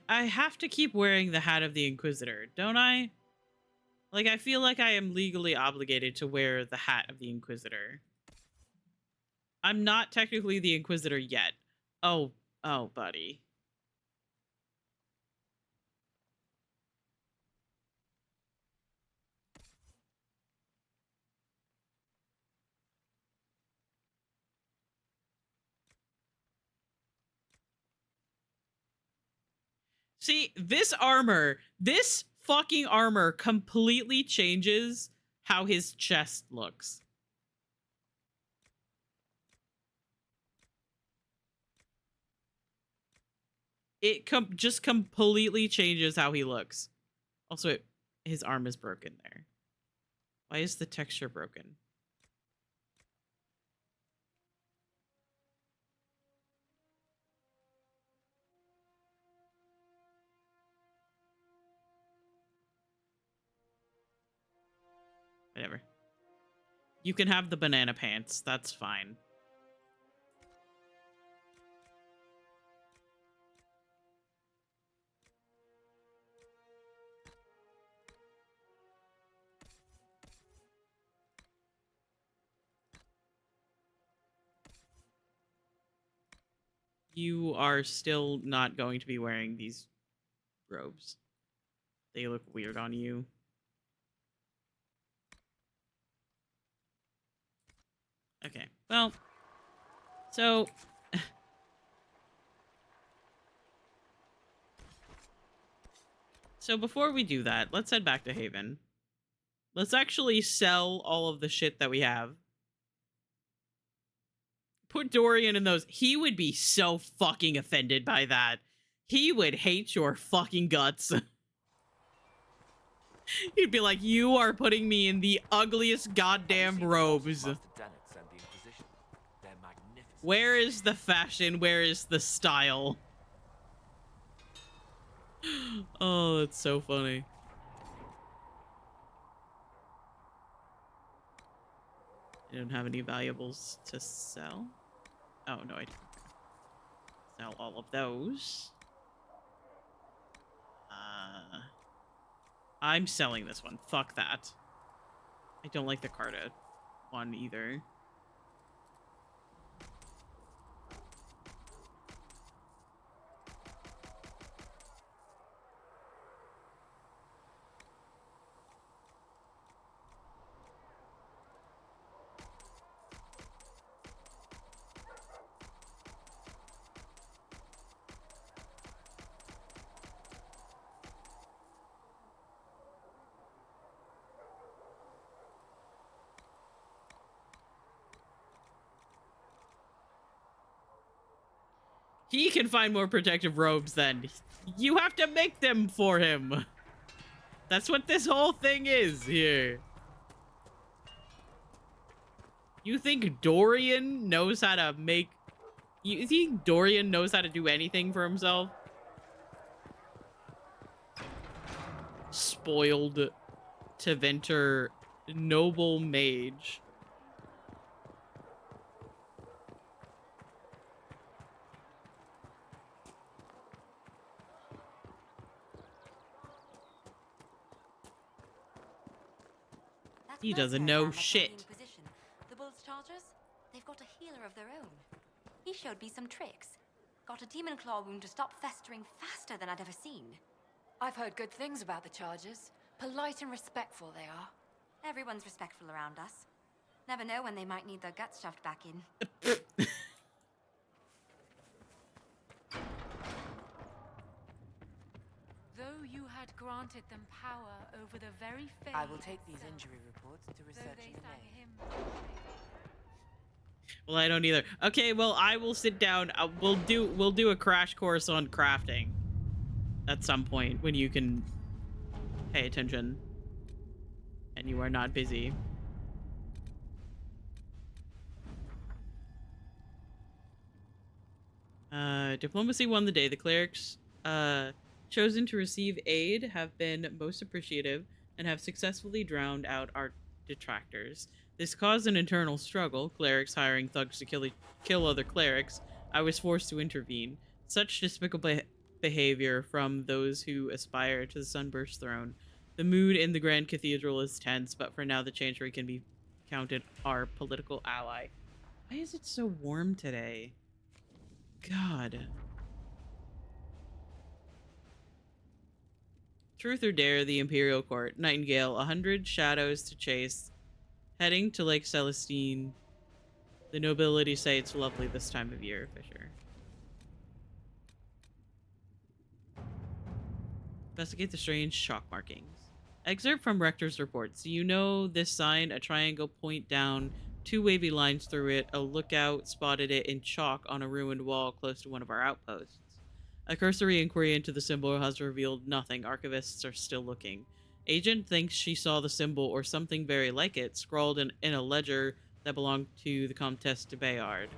I have to keep wearing the hat of the Inquisitor, don't I? Like, I feel like I am legally obligated to wear the hat of the Inquisitor. I'm not technically the Inquisitor yet. Oh, buddy. See, this fucking armor completely changes how his chest looks. It just completely changes how he looks. Also, his arm is broken there. Why is the texture broken? Whatever. You can have the banana pants. That's fine. You are still not going to be wearing these robes. They look weird on you. Okay, well, so before we do that, let's head back to Haven. Let's actually sell all of the shit that we have. Put Dorian in those. He would be so fucking offended by that. He would hate your fucking guts. He'd be like, you are putting me in the ugliest goddamn robes. Where is the fashion? Where is the style? Oh, that's so funny. I don't have any valuables to sell. Oh, no, I don't. Sell all of those. I'm selling this one. Fuck that. I don't like the Carta one either. He can find more protective robes then. You have to make them for him. That's what this whole thing is here. You think Dorian knows how to make... You think Dorian knows how to do anything for himself? Spoiled. Teventer noble mage. He doesn't know shit. Inquisition. The Bull's Chargers? They've got a healer of their own. He showed me some tricks. Got a demon claw wound to stop festering faster than I'd ever seen. I've heard good things about the Chargers. Polite and respectful they are. Everyone's respectful around us. Never know when they might need their guts shoved back in. Though you had granted them power over the very fate. I will take these injury reports to research in the main. Well, I don't either. Okay, well, I will sit down. We'll do a crash course on crafting at some point when you can pay attention and you are not busy. Diplomacy won the day. The clerics chosen to receive aid have been most appreciative and have successfully drowned out our detractors. This caused an internal struggle, clerics hiring thugs to kill other clerics. I was forced to intervene. Such despicable behavior from those who aspire to the Sunburst throne. The mood in the Grand Cathedral is tense, but for now the Chantry can be counted our political ally. Why is it so warm today? God. Truth or Dare, the Imperial Court. Nightingale, 100 shadows to chase. Heading to Lake Celestine. The nobility say it's lovely this time of year, Fisher. Investigate the strange chalk markings. Excerpt from Rector's reports. Do you know this sign? A triangle point down, 2 wavy lines through it. A lookout spotted it in chalk on a ruined wall close to one of our outposts. A cursory inquiry into the symbol has revealed nothing. Archivists are still looking. Agent thinks she saw the symbol or something very like it, scrawled in a ledger that belonged to the Comtesse de Bayard.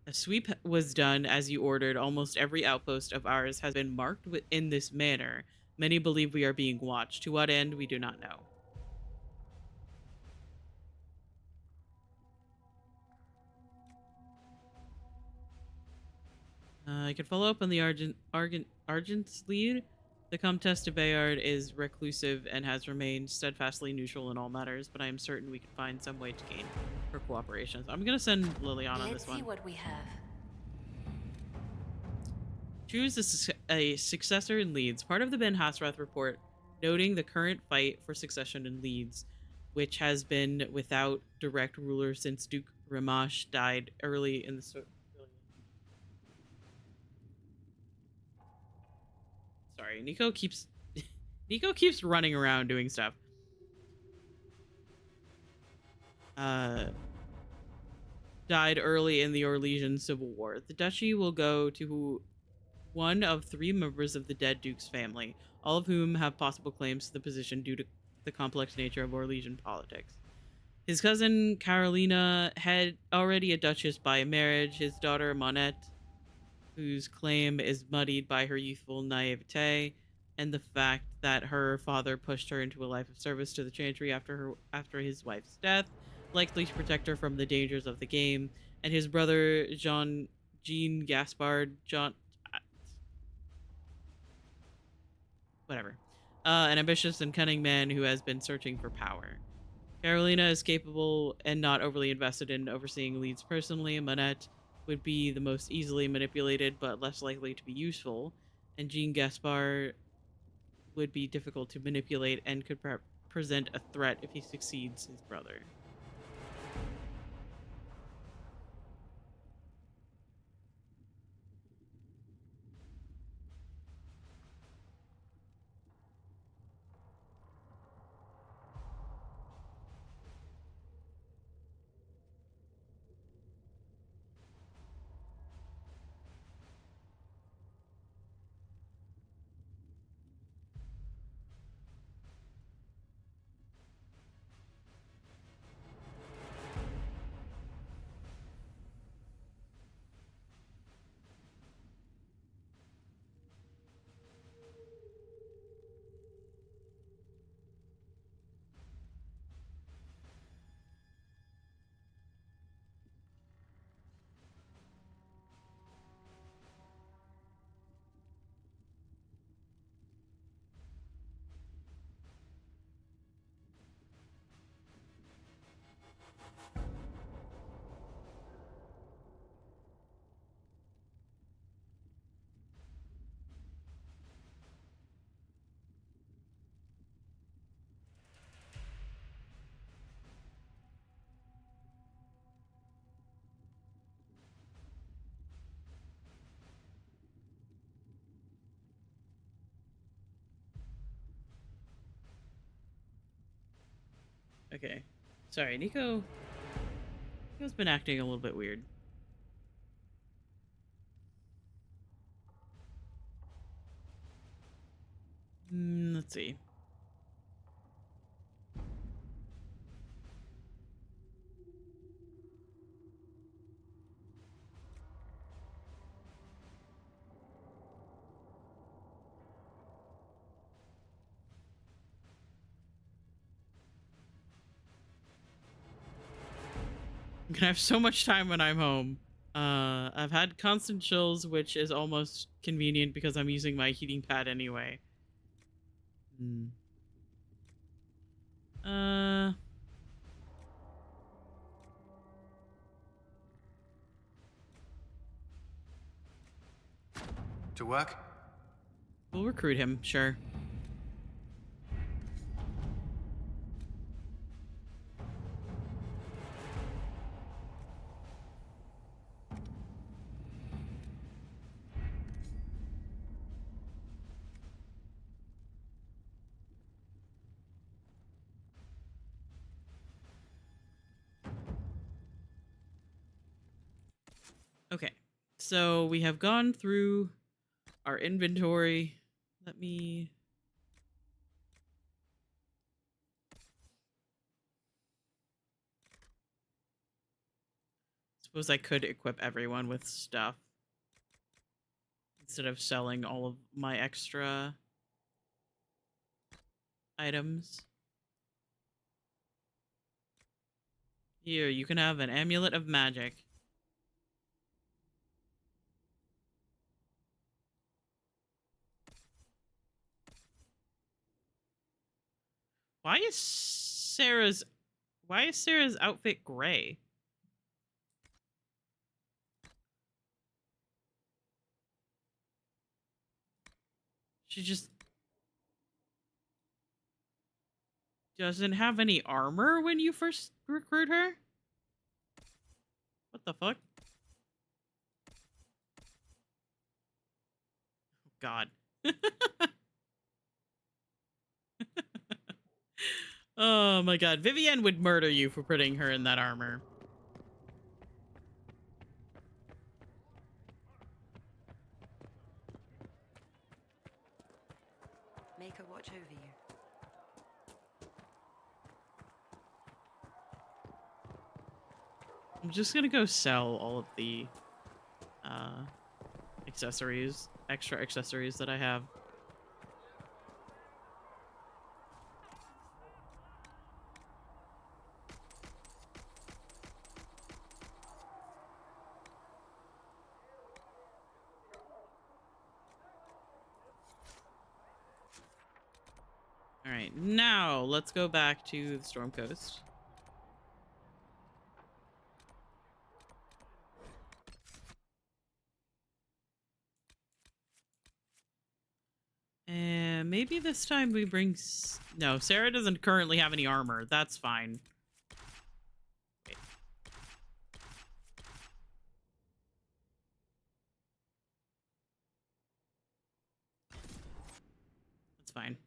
A sweep was done as you ordered. Almost every outpost of ours has been marked in this manner. Many believe we are being watched. To what end, we do not know. I can follow up on the Argent's lead. The Comtesse de Bayard is reclusive and has remained steadfastly neutral in all matters, but I am certain we can find some way to gain her cooperation. So I'm going to send Liliana on this one. Let's see what we have. Choose a successor in Leeds. Part of the Ben Hasrath report noting the current fight for succession in Leeds, which has been without direct ruler since Duke Ramash died early in the... Sorry, Nico keeps running around doing stuff. Died early in the Orlesian Civil War. The duchy will go to one of 3 members of the dead Duke's family, all of whom have possible claims to the position due to the complex nature of Orlesian politics. His cousin Carolina had already a duchess by marriage. His daughter Monette, whose claim is muddied by her youthful naivete and the fact that her father pushed her into a life of service to the Chantry after his wife's death, likely to protect her from the dangers of the game, and his brother Jean Gaspard an ambitious and cunning man who has been searching for power. Carolina is capable and not overly invested in overseeing Leeds personally. Monette would be the most easily manipulated but less likely to be useful, and Jean Gaspard would be difficult to manipulate and could present a threat if he succeeds his brother. Okay. Sorry, Nico's been acting a little bit weird. Let's see. I'm gonna have so much time when I'm home. I've had constant chills, which is almost convenient because I'm using my heating pad anyway. To work? We'll recruit him, sure. Okay, so we have gone through our inventory. Let me... Suppose I could equip everyone with stuff instead of selling all of my extra items. Here, you can have an amulet of magic. Why is Sarah's outfit gray? She just doesn't have any armor when you first recruit her? What the fuck? God. Oh my god. Vivienne would murder you for putting her in that armor. Make her watch over you. I'm just gonna go sell all of the extra accessories that I have. All right, now let's go back to the Storm Coast. And maybe this time we bring... No, Sarah doesn't currently have any armor. That's fine. Wait. That's fine.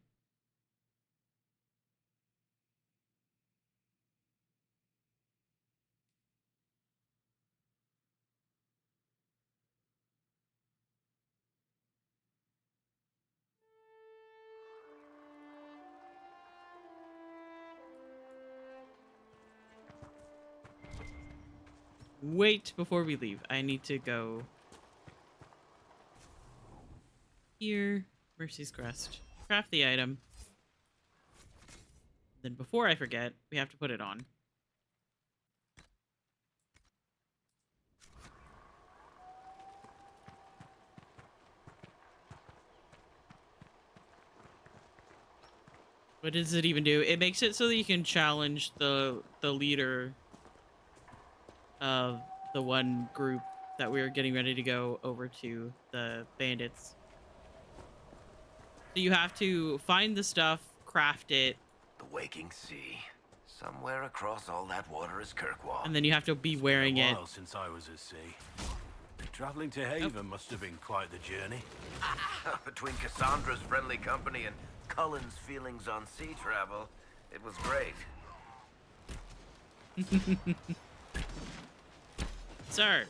Wait before we leave. I need to go here. Mercy's Crest. Craft the item. Then before I forget, we have to put it on. What does it even do? It makes it so that you can challenge the leader of the one group that we were getting ready to go over to, the bandits. So you have to find the stuff, craft it. The waking sea. Somewhere across all that water is Kirkwall. And then you have to be wearing It's been it. a while since I was at sea. Traveling to Haven must have been quite the journey. Between Cassandra's friendly company and Cullen's feelings on sea travel, it was great. Sir.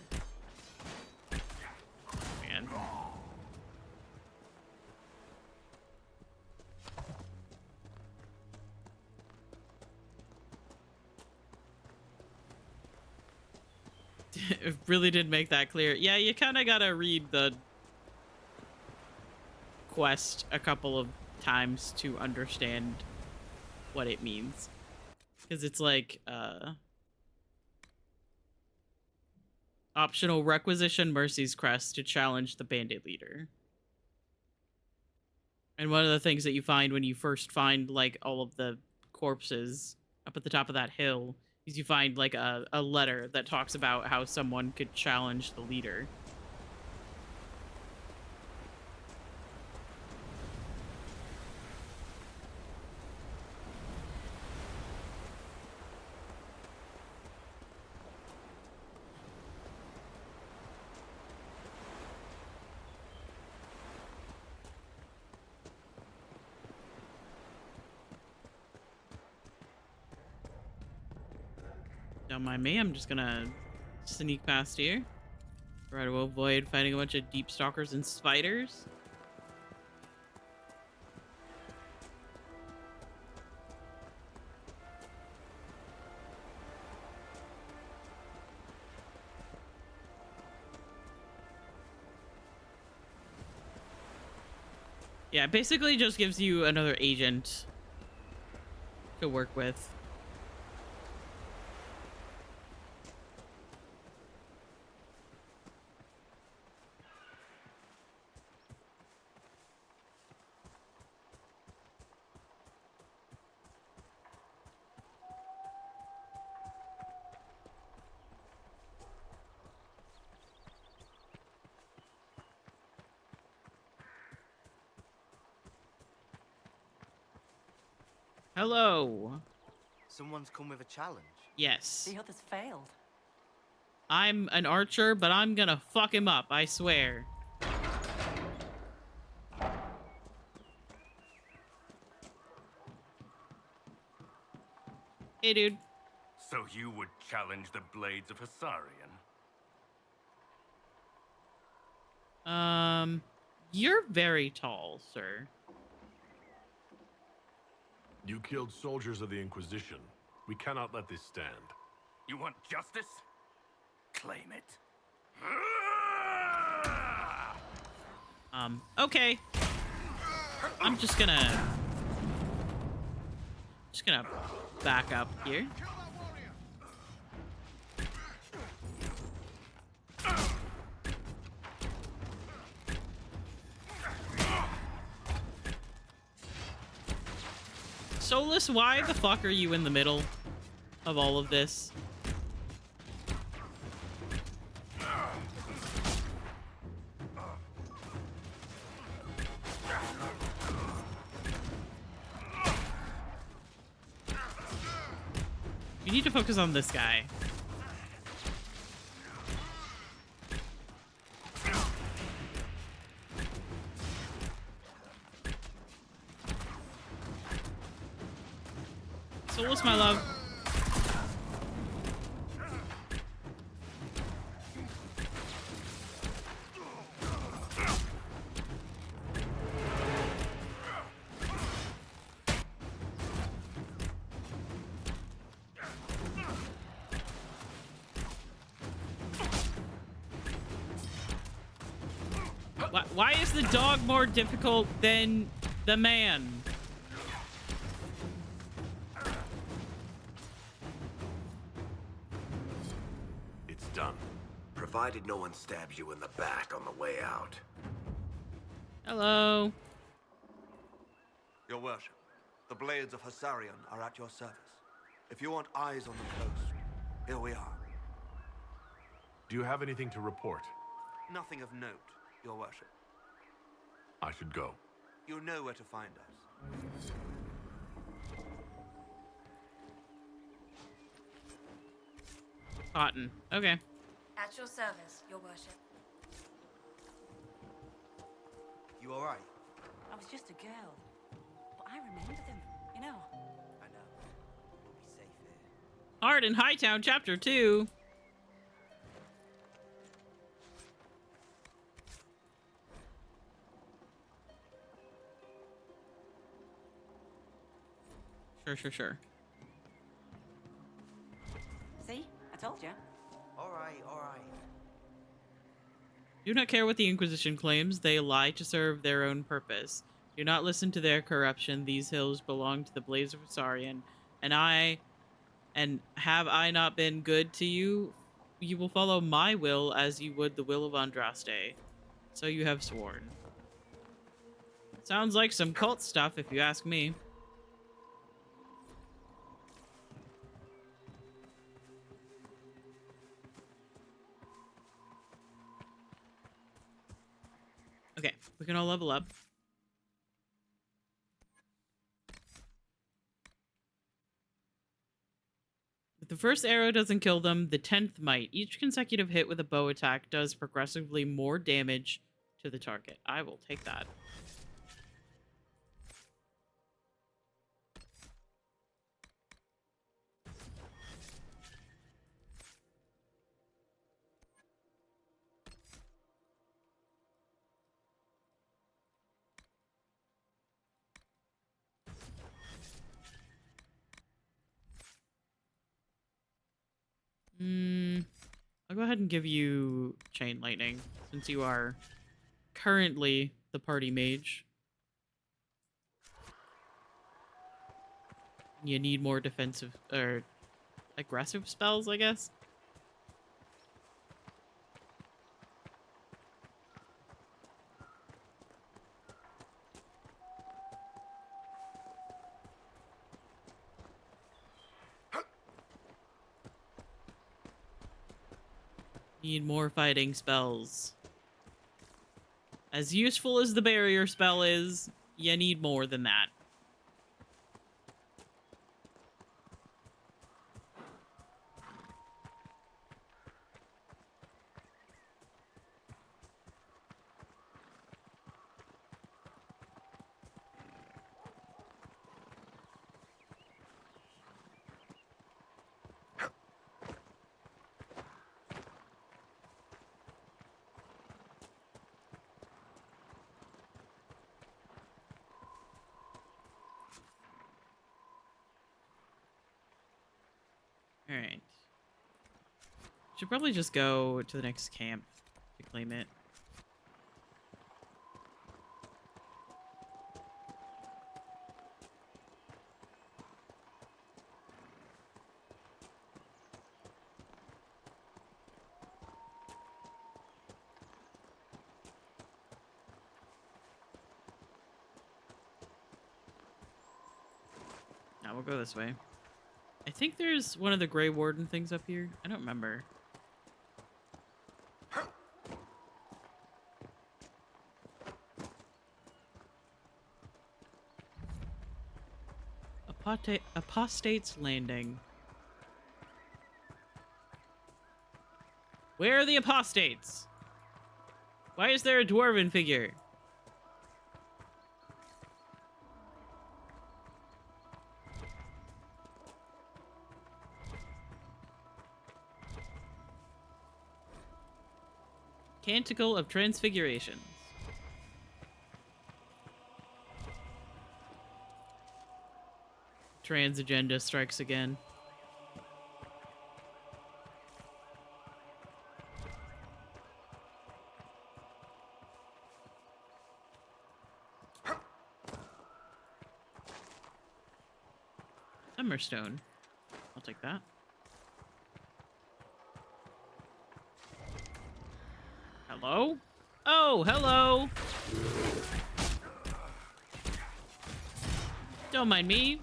Man. It really did make that clear. Yeah, you kind of gotta read the quest a couple of times to understand what it means. Because it's like, optional requisition Mercy's Crest to challenge the bandit leader. And one of the things that you find when you first find, like, all of the corpses up at the top of that hill is you find, like, a letter that talks about how someone could challenge the leader. Don't mind me, I'm just gonna sneak past here. Try to avoid fighting a bunch of deep stalkers and spiders. Yeah, it basically just gives you another agent to work with. Hello. Someone's come with a challenge. Yes. The others failed. I'm an archer, but I'm gonna fuck him up, I swear. Hey, dude. So you would challenge the blades of Hasarian? You're very tall, sir. You killed soldiers of the Inquisition. We cannot let this stand. You want justice? Claim it. Okay. I'm just gonna back up here. Solus, why the fuck are you in the middle of all of this? You need to focus on this guy. Solus, my love. Why is the dog more difficult than the man? It's done. Provided no one stabs you in the back on the way out. Hello. Your worship, the blades of Hasarian are at your service. If you want eyes on the coast, here we are. Do you have anything to report? Nothing of note, your worship. I should go. You know where to find us. Cotton. Okay. At your service, your worship. You all right? I was just a girl. But I remember them, you know. I know. We'll be safe here. Art in Hightown, Chapter 2. Sure. See? I told you. All right. Do not care what the Inquisition claims. They lie to serve their own purpose. Do not listen to their corruption. These hills belong to the Blades of Asarian. And have I not been good to you? You will follow my will as you would the will of Andraste. So you have sworn. Sounds like some cult stuff, if you ask me. Okay, we can all level up. If the first arrow doesn't kill them, the 10th might. Each consecutive hit with a bow attack does progressively more damage to the target. I will take that. I'll go ahead and give you Chain Lightning, since you are currently the party mage. You need more defensive, or aggressive spells, I guess? Need more fighting spells. As useful as the barrier spell is, you need more than that. Alright. Should probably just go to the next camp to claim it. Now we'll go this way. I think there's one of the Grey Warden things up here. I don't remember. Apostate's Landing. Where are the apostates? Why is there a dwarven figure? Canticle of Transfigurations. Trans agenda strikes again. Summerstone. I'll take that. Hello? Oh, hello! Don't mind me.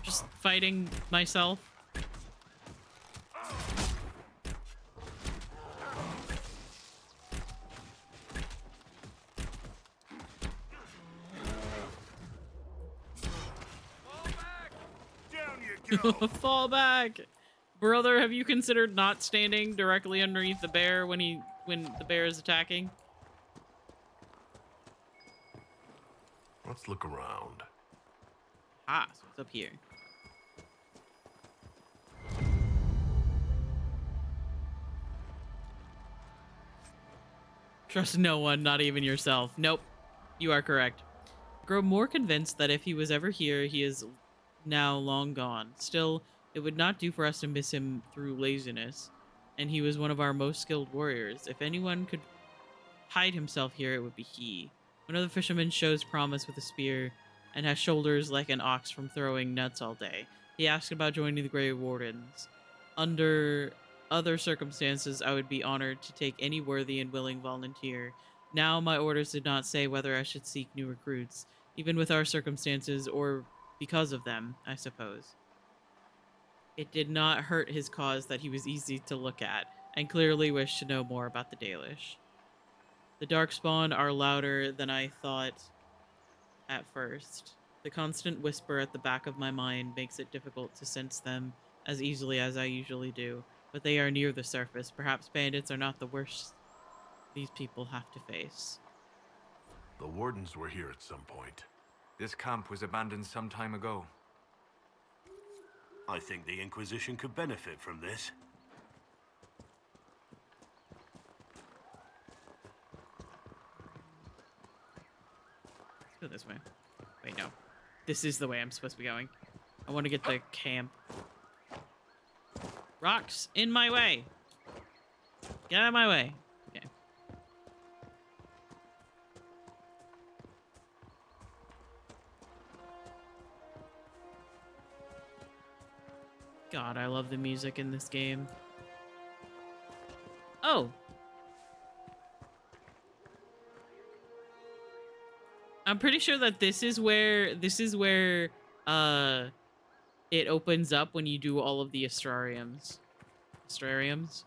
Just fighting myself. Fall back! Brother, have you considered not standing directly underneath the bear when the bear is attacking? Let's look around. Ah, so it's up here. Trust no one, not even yourself. Nope. You are correct. Grow more convinced that if he was ever here, he is now long gone. Still, it would not do for us to miss him through laziness, and he was one of our most skilled warriors. If anyone could hide himself here, it would be he. One of the fishermen shows promise with a spear and has shoulders like an ox from throwing nets all day. He asked about joining the Grey Wardens. Under other circumstances, I would be honored to take any worthy and willing volunteer. Now, my orders did not say whether I should seek new recruits, even with our circumstances, or because of them, I suppose. It did not hurt his cause that he was easy to look at, and clearly wished to know more about the Dalish. The Darkspawn are louder than I thought at first. The constant whisper at the back of my mind makes it difficult to sense them as easily as I usually do, but they are near the surface. Perhaps bandits are not the worst these people have to face. The Wardens were here at some point. This camp was abandoned some time ago. I think the Inquisition could benefit from this. Let's go this way. Wait, no. This is the way I'm supposed to be going. I want to get the camp. Rocks in my way. Get out of my way. Okay. God, I love the music in this game. Oh. I'm pretty sure that this is where it opens up when you do all of the astrariums. Astrariums?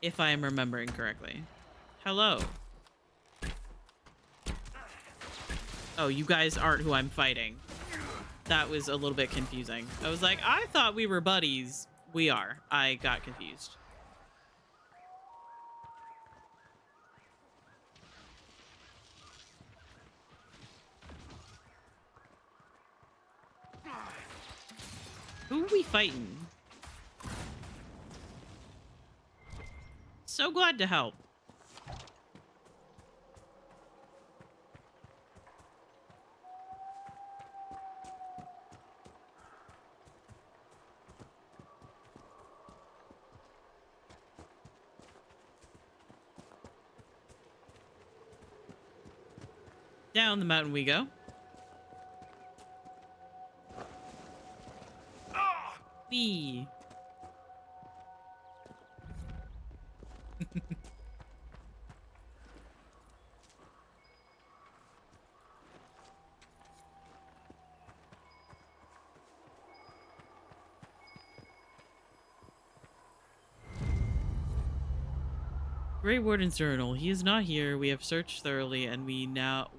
If I am remembering correctly. Hello. Oh, you guys aren't who I'm fighting. That was a little bit confusing. I was like, I thought we were buddies. We are. I got confused. Who are we fighting? So glad to help. Down the mountain we go. Wee. Grey Warden's journal. He is not here. We have searched thoroughly, and we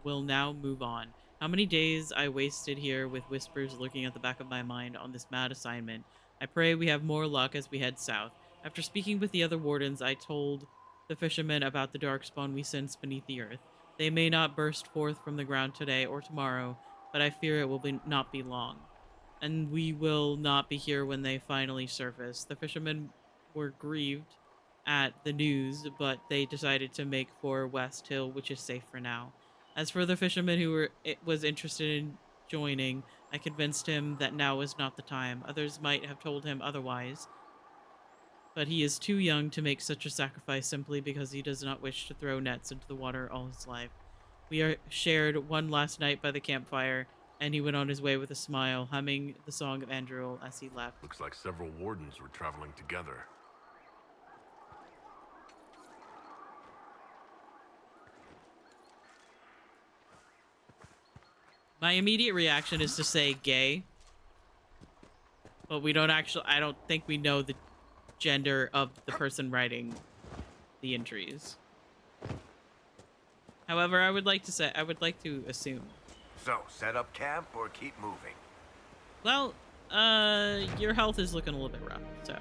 will now move on. How many days I wasted here with whispers lurking at the back of my mind on this mad assignment. I pray we have more luck as we head south. After speaking with the other wardens, I told the fishermen about the darkspawn we sense beneath the earth. They may not burst forth from the ground today or tomorrow, but I fear it will not be long. And we will not be here when they finally surface. The fishermen were grieved at the news, but they decided to make for West Hill, which is safe for now. As for the fisherman who was interested in joining, I convinced him that now was not the time. Others might have told him otherwise, but he is too young to make such a sacrifice simply because he does not wish to throw nets into the water all his life. We shared one last night by the campfire, and he went on his way with a smile, humming the song of Andrew as he left. Looks like several Wardens were traveling together. My immediate reaction is to say gay, but we don't actually, I don't think we know the gender of the person writing the entries. However, I would like to assume. So, set up camp or keep moving? Well, your health is looking a little bit rough, so.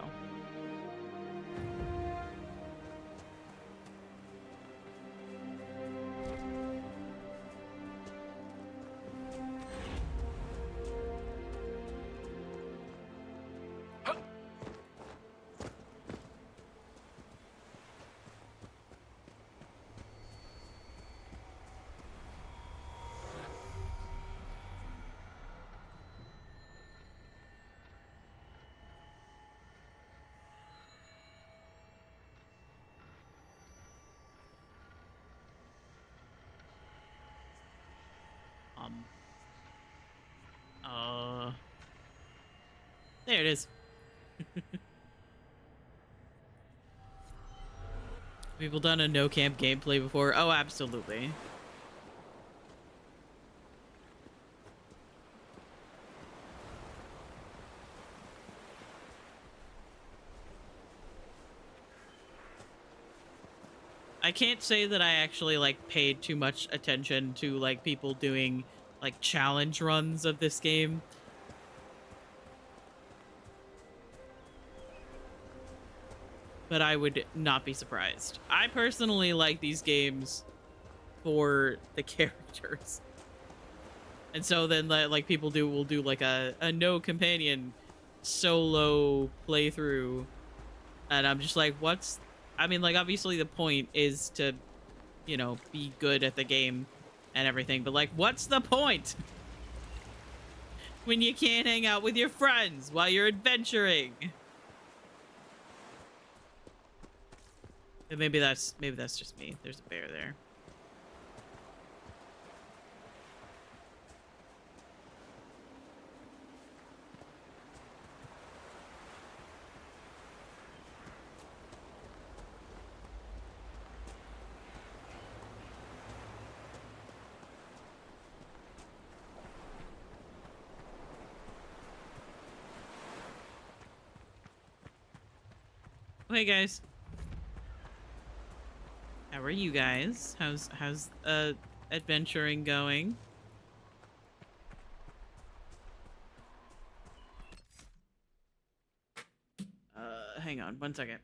There it is. People done a no camp gameplay before? Oh, absolutely. I can't say that I actually like paid too much attention to like people doing like challenge runs of this game. But I would not be surprised. I personally like these games for the characters. And so then like people will do like a no companion solo playthrough. And I'm just like, I mean, like, obviously the point is to, you know, be good at the game and everything. But like, what's the point? When you can't hang out with your friends while you're adventuring. And maybe that's just me. There's a bear there. Hey guys. How are you guys? How's adventuring going? Hang on 1 second.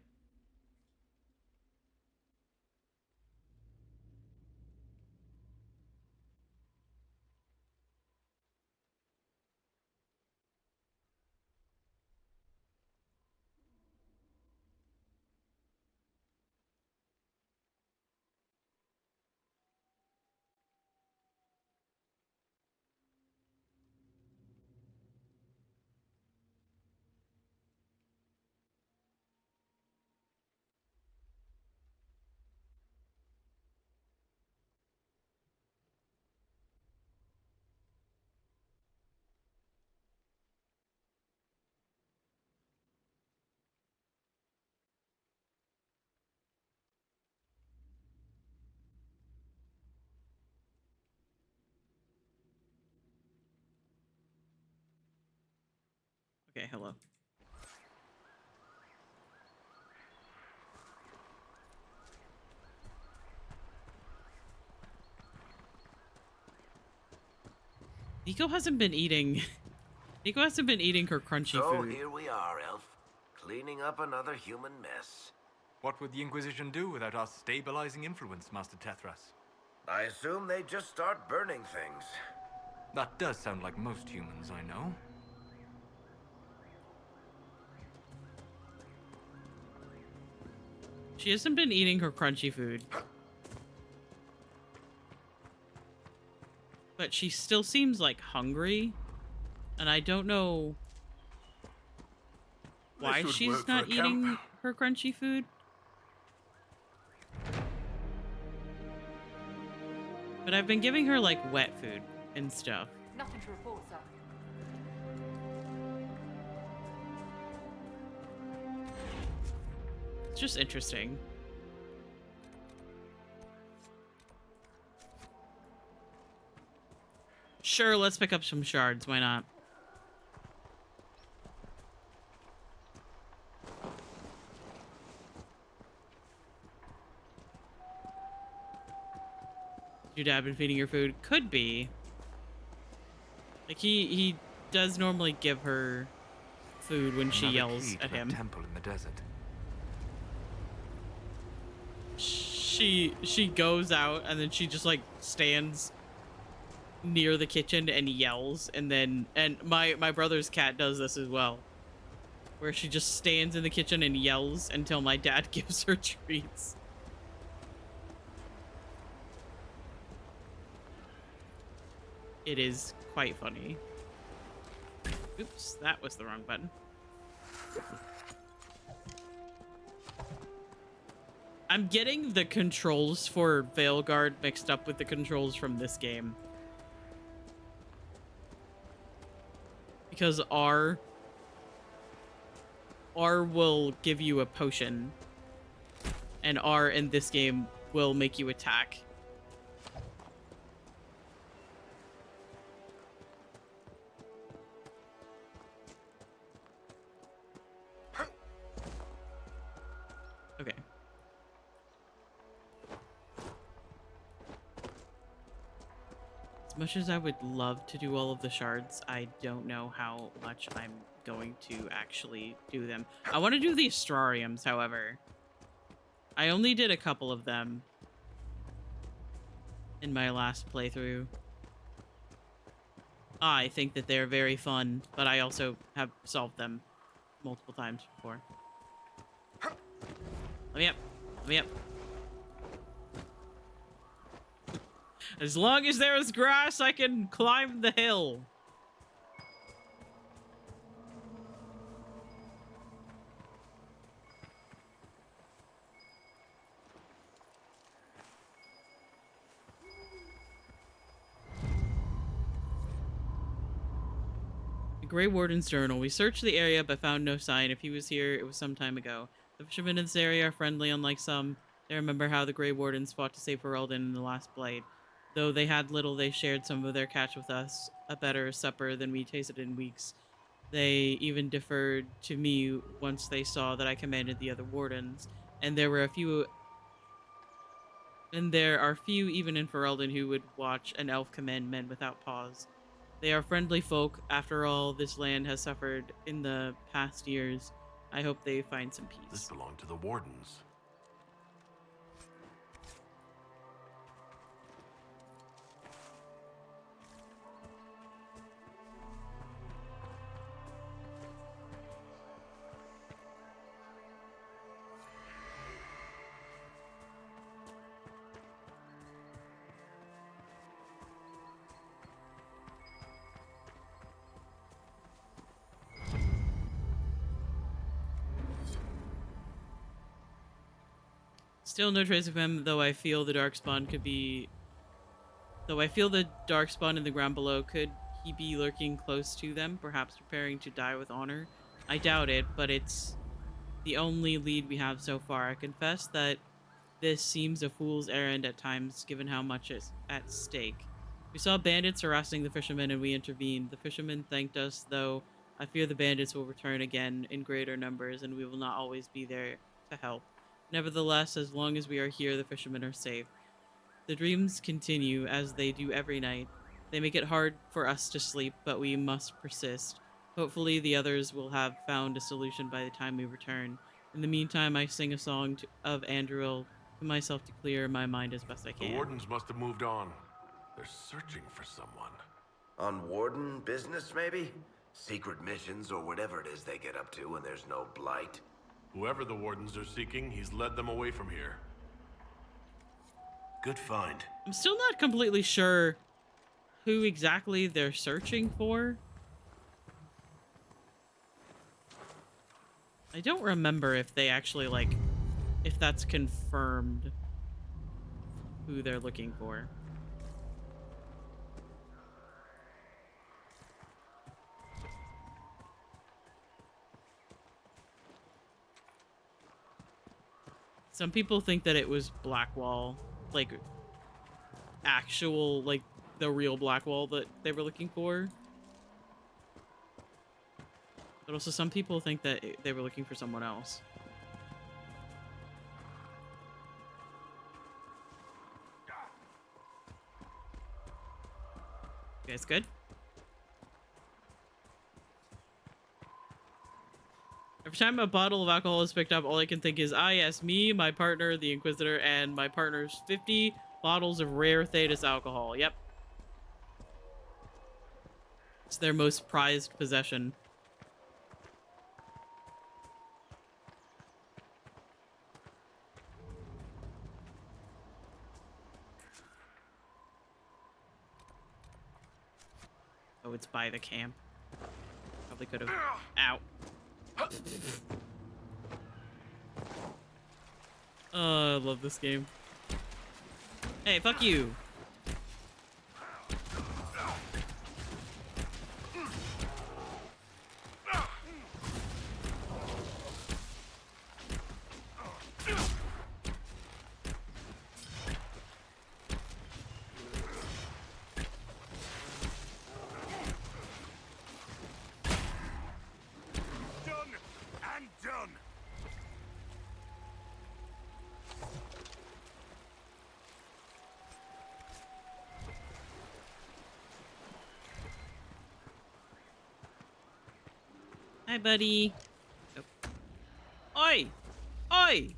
Okay, hello. Nico hasn't been eating. Nico hasn't been eating her crunchy So food. here we are, Elf. Cleaning up another human mess. What would the Inquisition do without our stabilizing influence, Master Tethras? I assume they just start burning things. That does sound like most humans I know. She hasn't been eating her crunchy food. But she still seems like hungry. And I don't know why she's not eating her crunchy food. But I've been giving her like wet food and stuff. Nothing to report, sir. It's just interesting. Sure, let's pick up some shards. Why not? Your dad been feeding her food? Could be. Like he does normally give her food when she yells at him. Temple in the desert. She goes out and then she just like stands near the kitchen and yells, and my brother's cat does this as well, where she just stands in the kitchen and yells until my dad gives her treats. It is quite funny. Oops, that was the wrong button. I'm getting the controls for Veilguard mixed up with the controls from this game. Because R will give you a potion, and R in this game will make you attack. Okay. As much as I would love to do all of the shards, I don't know how much I'm going to actually do them. I want to do the astrariums, however. I only did a couple of them in my last playthrough. I think that they're very fun, but I also have solved them multiple times before. Let me up. Let me up. As long as there is grass, I can climb the hill. The Grey Warden's journal. We searched the area but found no sign. If he was here, it was some time ago. The fishermen in this area are friendly, unlike some. They remember how the Grey Wardens fought to save Ferelden in the last blade. Though they had little, they shared some of their catch with us, a better supper than we tasted in weeks. They even deferred to me once they saw that I commanded the other wardens, and there are few even in Ferelden who would watch an elf command men without pause. They are friendly folk. After all, this land has suffered in the past years. I hope they find some peace. This belonged to the wardens. Still no trace of him, though I feel the darkspawn could be... Though I feel the darkspawn in the ground below, could he be lurking close to them, perhaps preparing to die with honor? I doubt it, but it's the only lead we have so far. I confess that this seems a fool's errand at times, given how much is at stake. We saw bandits harassing the fishermen and we intervened. The fishermen thanked us, though I fear the bandits will return again in greater numbers and we will not always be there to help. Nevertheless, as long as we are here, the fishermen are safe. The dreams continue, as they do every night. They make it hard for us to sleep, but we must persist. Hopefully, the others will have found a solution by the time we return. In the meantime, I sing a song of Andriel to myself to clear my mind as best I can. The wardens must have moved on. They're searching for someone. On warden business, maybe? Secret missions or whatever it is they get up to when there's no blight. Whoever the wardens are seeking, he's led them away from here. Good find. I'm still not completely sure who exactly they're searching for. I don't remember if they actually, like, if that's confirmed who they're looking for. Some people think that it was Blackwall, like actual, like the real Blackwall that they were looking for. But also some people think that they were looking for someone else. You guys good? Every time a bottle of alcohol is picked up, all I can think is, ah yes, me, my partner, the Inquisitor, and my partner's 50 bottles of rare Thetis alcohol. Yep. It's their most prized possession. Oh, it's by the camp. Probably could have... Ow. Oh, I love this game. Hey, fuck you. Hi, buddy. Oh. Oi! Oi!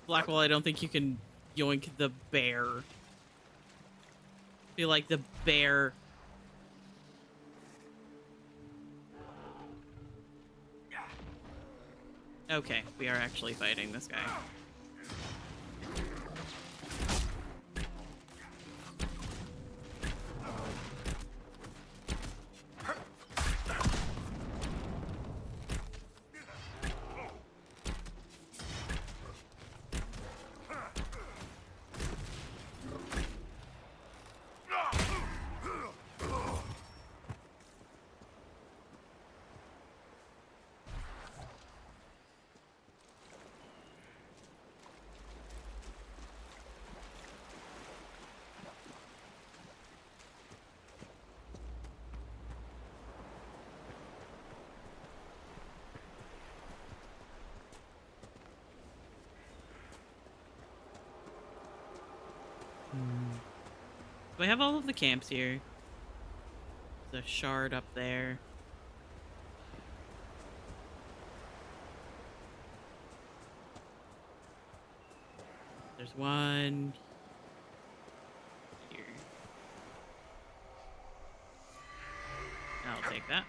Blackwell, I don't think you can yoink the bear. I feel like the bear... Okay, we are actually fighting this guy. So I have all of the camps here. There's a shard up there. There's one here. I'll take that.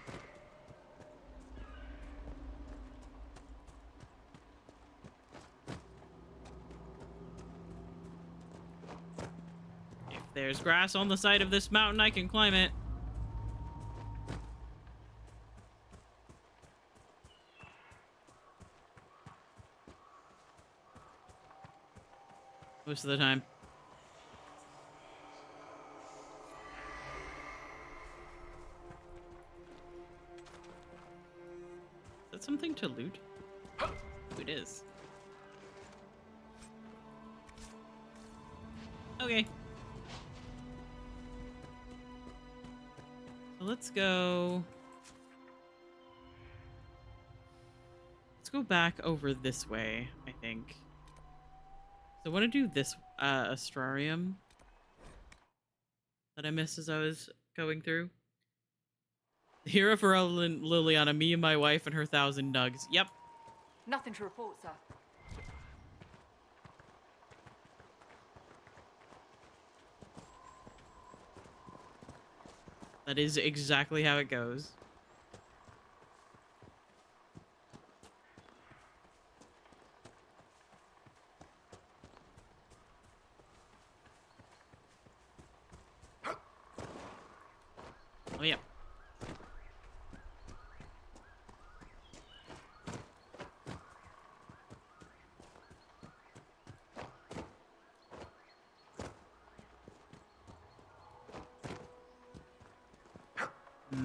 If there's grass on the side of this mountain, I can climb it. Most of the time. Is that something to loot? Oh, it is. Okay. So let's go... Let's go back over this way, I think. So I want to do this astrarium that I missed as I was going through. The hero for Liliana, me and my wife and her 1,000 nugs. Yep. Nothing to report, sir. That is exactly how it goes. Oh, yeah.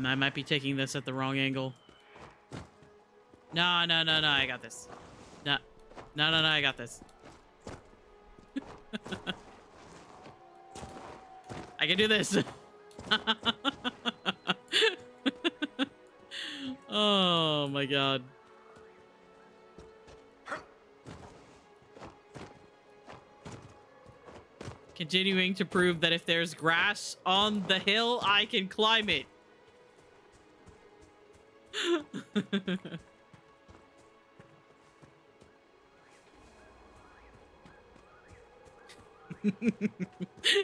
I might be taking this at the wrong angle. No, I got this. No, I got this. I can do this. Oh my god. Continuing to prove that if there's grass on the hill, I can climb it.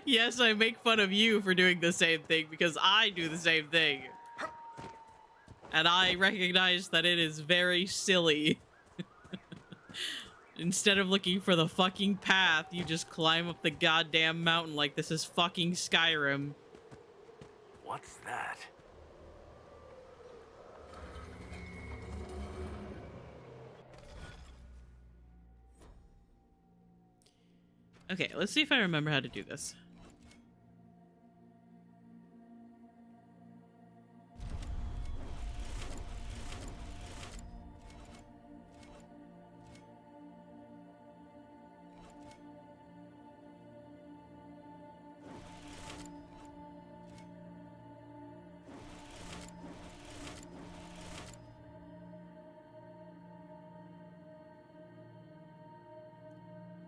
Yes, I make fun of you for doing the same thing because I do the same thing. And I recognize that it is very silly. Instead of looking for the fucking path, you just climb up the goddamn mountain like this is fucking Skyrim. What's that? Okay, let's see if I remember how to do this.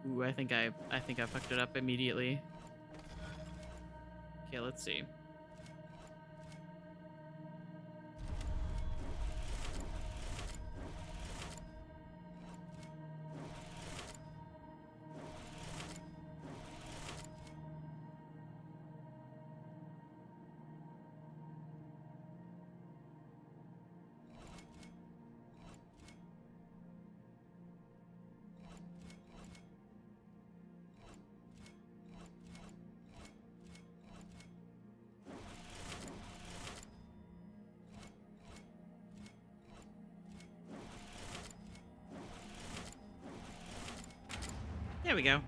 Ooh, I think I fucked it up immediately. Okay, let's see. There we go.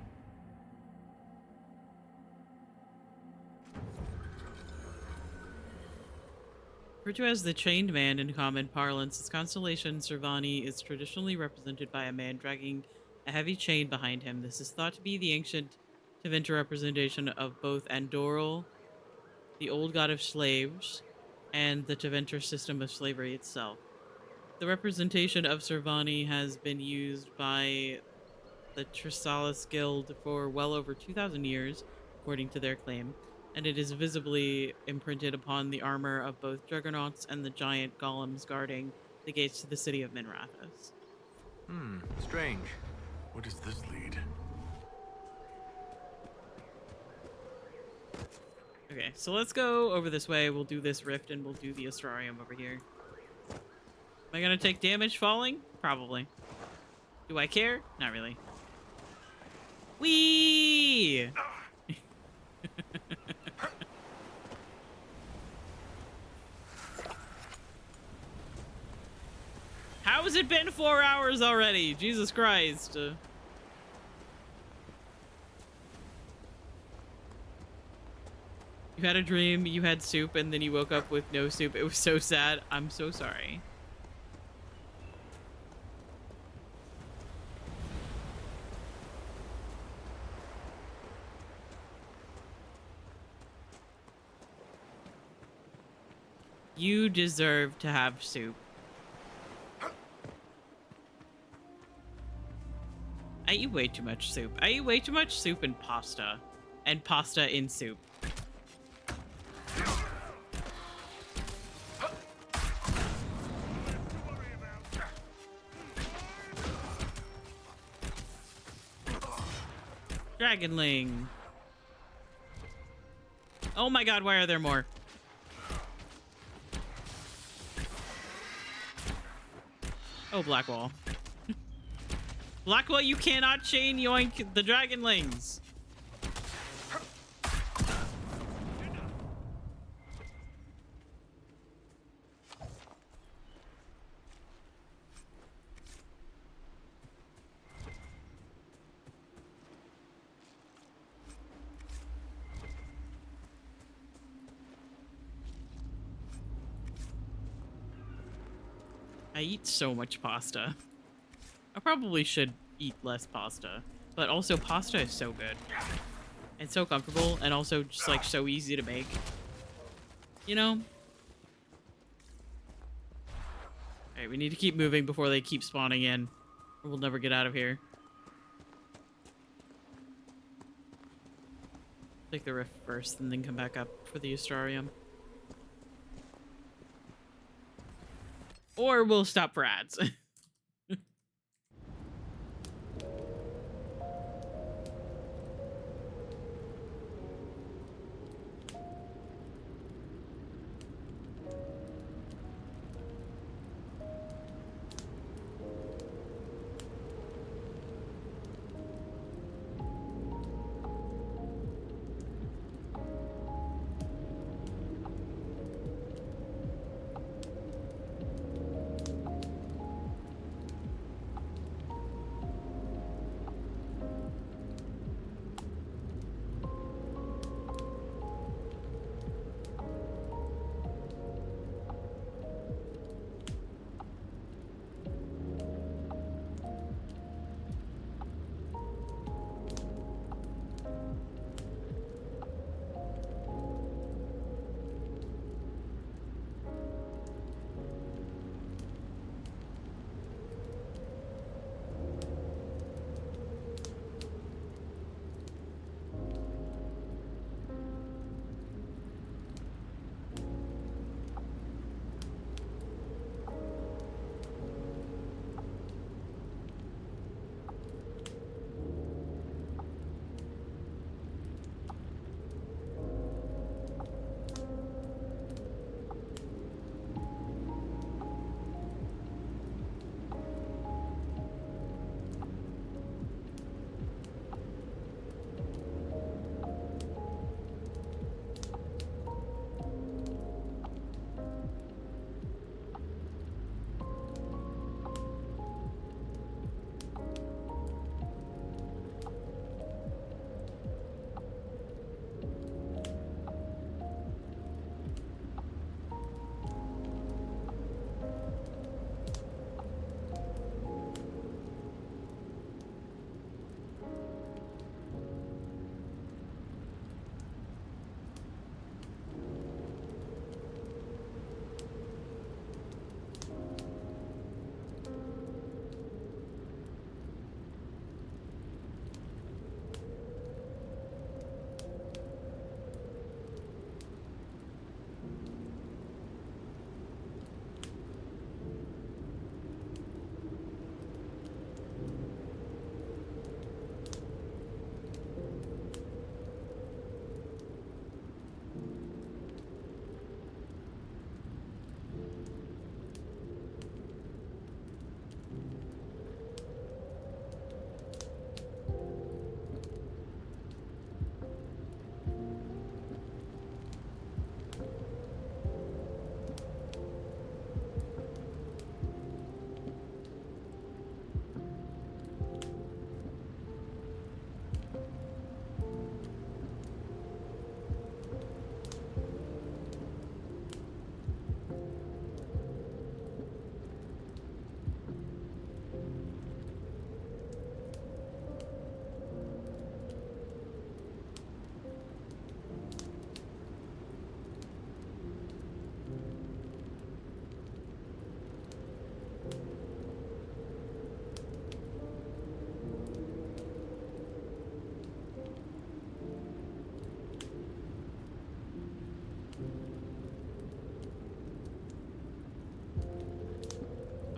Referred to as the Chained Man in common parlance, this constellation Servani is traditionally represented by a man dragging a heavy chain behind him. This is thought to be the ancient Tevinter representation of both Andoril, the old god of slaves, and the Tevinter system of slavery itself. The representation of Servani has been used by the Trisalis Guild for well over 2,000 years, according to their claim, and it is visibly imprinted upon the armor of both juggernauts and the giant golems guarding the gates to the city of Minrathous. Strange. Where does this lead? Okay, so let's go over this way. We'll do this rift and we'll do the Astrarium over here. Am I gonna take damage falling? Probably. Do I care? Not really. Whee! How has it been 4 hours already? Jesus Christ. You had a dream, you had soup, and then you woke up with no soup. It was so sad. I'm so sorry. You deserve to have soup. I eat way too much soup. I eat way too much soup and pasta. And pasta in soup. Dragonling. Oh my god, why are there more? Oh, Blackwall. Blackwall, you cannot chain yoink the Dragonlings. I eat so much pasta. I probably should eat less pasta, but also pasta is so good and so comfortable and also just like so easy to make, you know? All right, we need to keep moving before they keep spawning in or we'll never get out of here. Take the rift first and then come back up for the Astrarium. Or we'll stop for ads.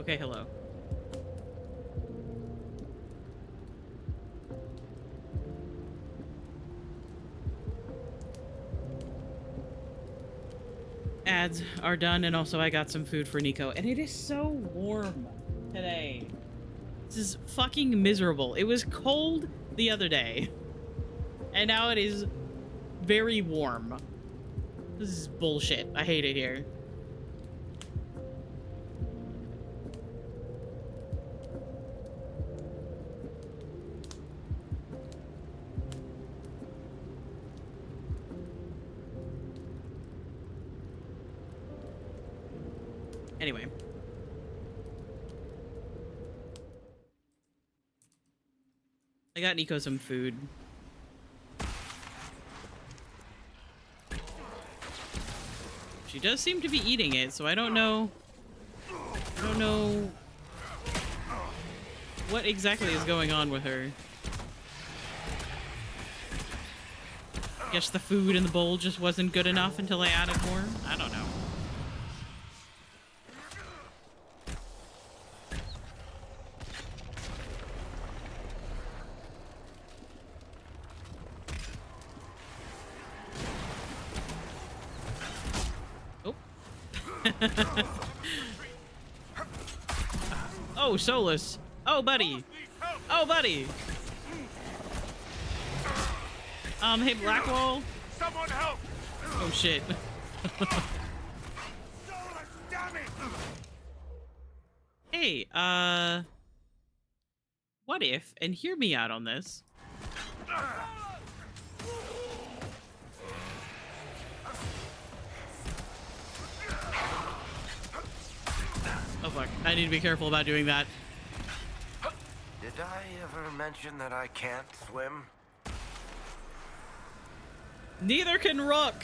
Okay, hello. Ads are done, and also I got some food for Nico, and it is so warm today. This is fucking miserable. It was cold the other day, and now it is very warm. This is bullshit. I hate it here. Anyway. I got Nico some food. She does seem to be eating it, so I don't know what exactly is going on with her. Guess the food in the bowl just wasn't good enough until I added more. I don't know. Oh, Solus. Oh, buddy. Oh, buddy. Hey, Blackwall. Someone help! Oh, shit. Hey, what if, and hear me out on this. Oh fuck, I need to be careful about doing that. Did I ever mention that I can't swim? Neither can Rook.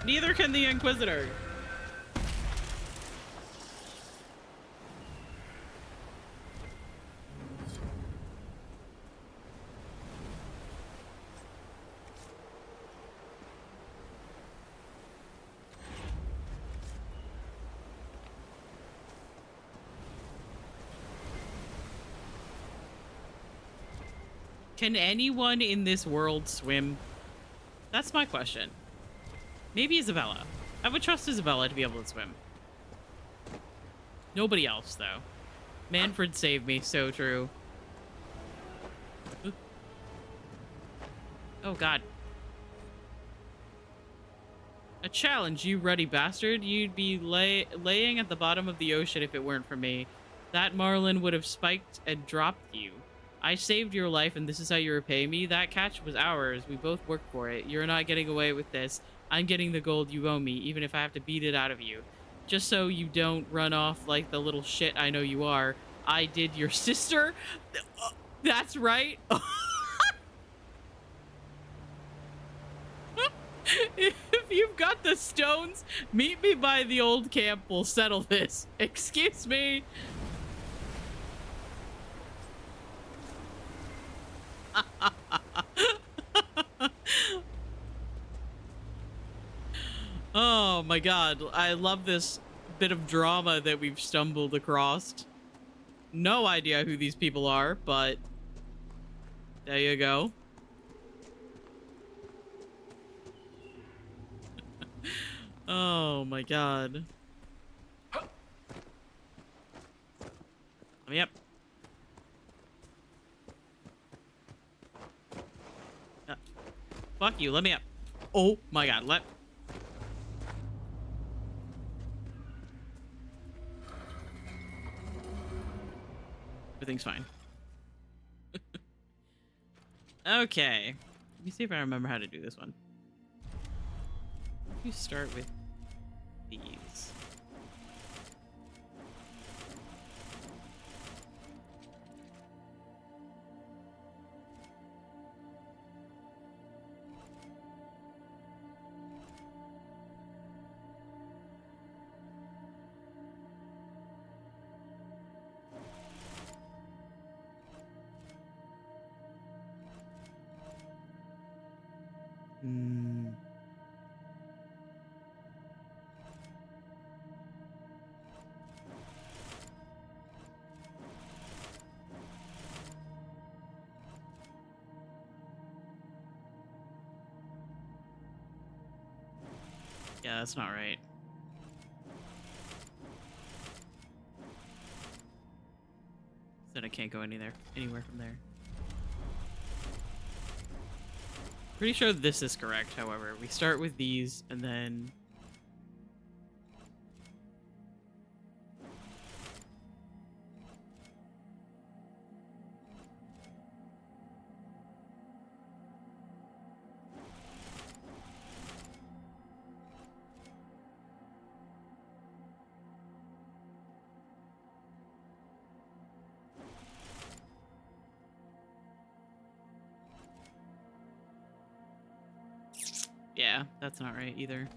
Neither can the Inquisitor. Can anyone in this world swim? That's my question. Maybe Isabella. I would trust Isabella to be able to swim. Nobody else, though. Manfred saved me, so true. Oh, God. A challenge, you ruddy bastard. You'd be laying at the bottom of the ocean if it weren't for me. That marlin would have spiked and dropped you. I saved your life, and this is how you repay me? That catch was ours. We both worked for it. You're not getting away with this. I'm getting the gold you owe me, even if I have to beat it out of you. Just so you don't run off like the little shit I know you are. I did your sister? That's right. If you've got the stones, meet me by the old camp. We'll settle this. Excuse me. Oh my god, I love this bit of drama that we've stumbled across. No idea who these people are, but there you go. Oh my god. Let me up. Fuck you, let me up. Oh my god, everything's fine. Okay. Let me see if I remember how to do this one. You start with these. Yeah, that's not right. Then I can't go anywhere from there. Pretty sure this is correct, however. We start with these, and then... Yeah, that's not right either.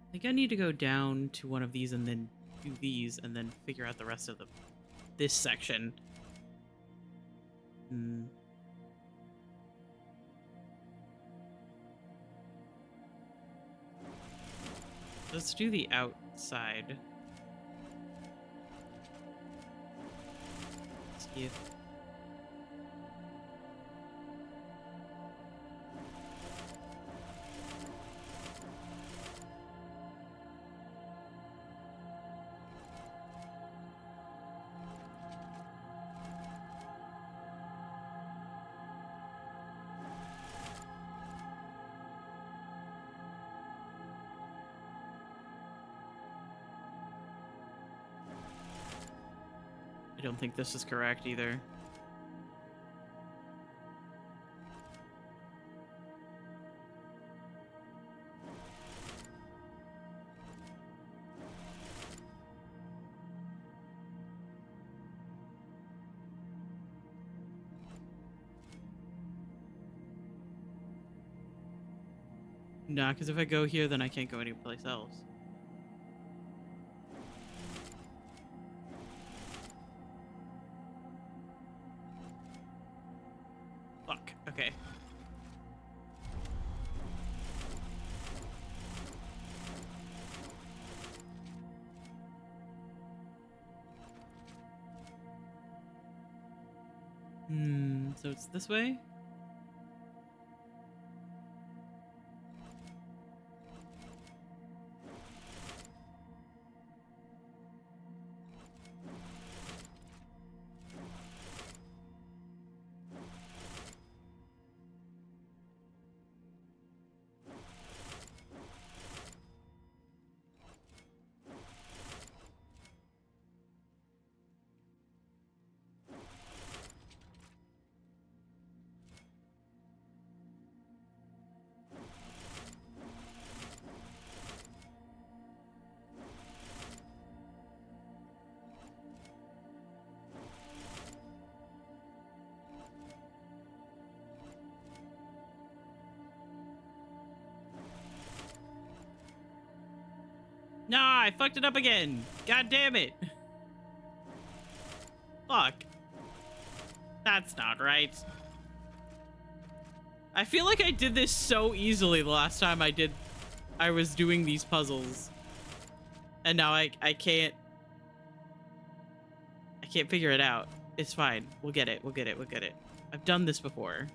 I think I need to go down to one of these and then do these and then figure out the rest of this section. Hmm. Let's do the outside. See if... I don't think this is correct either. Nah, because if I go here, then I can't go anyplace else. Fuck. Okay. So it's this way? Nah, I fucked it up again. God damn it. Fuck. That's not right. I feel like I did this so easily the last time I was doing these puzzles. And now I can't figure it out. It's fine. We'll get it. We'll get it. We'll get it. I've done this before.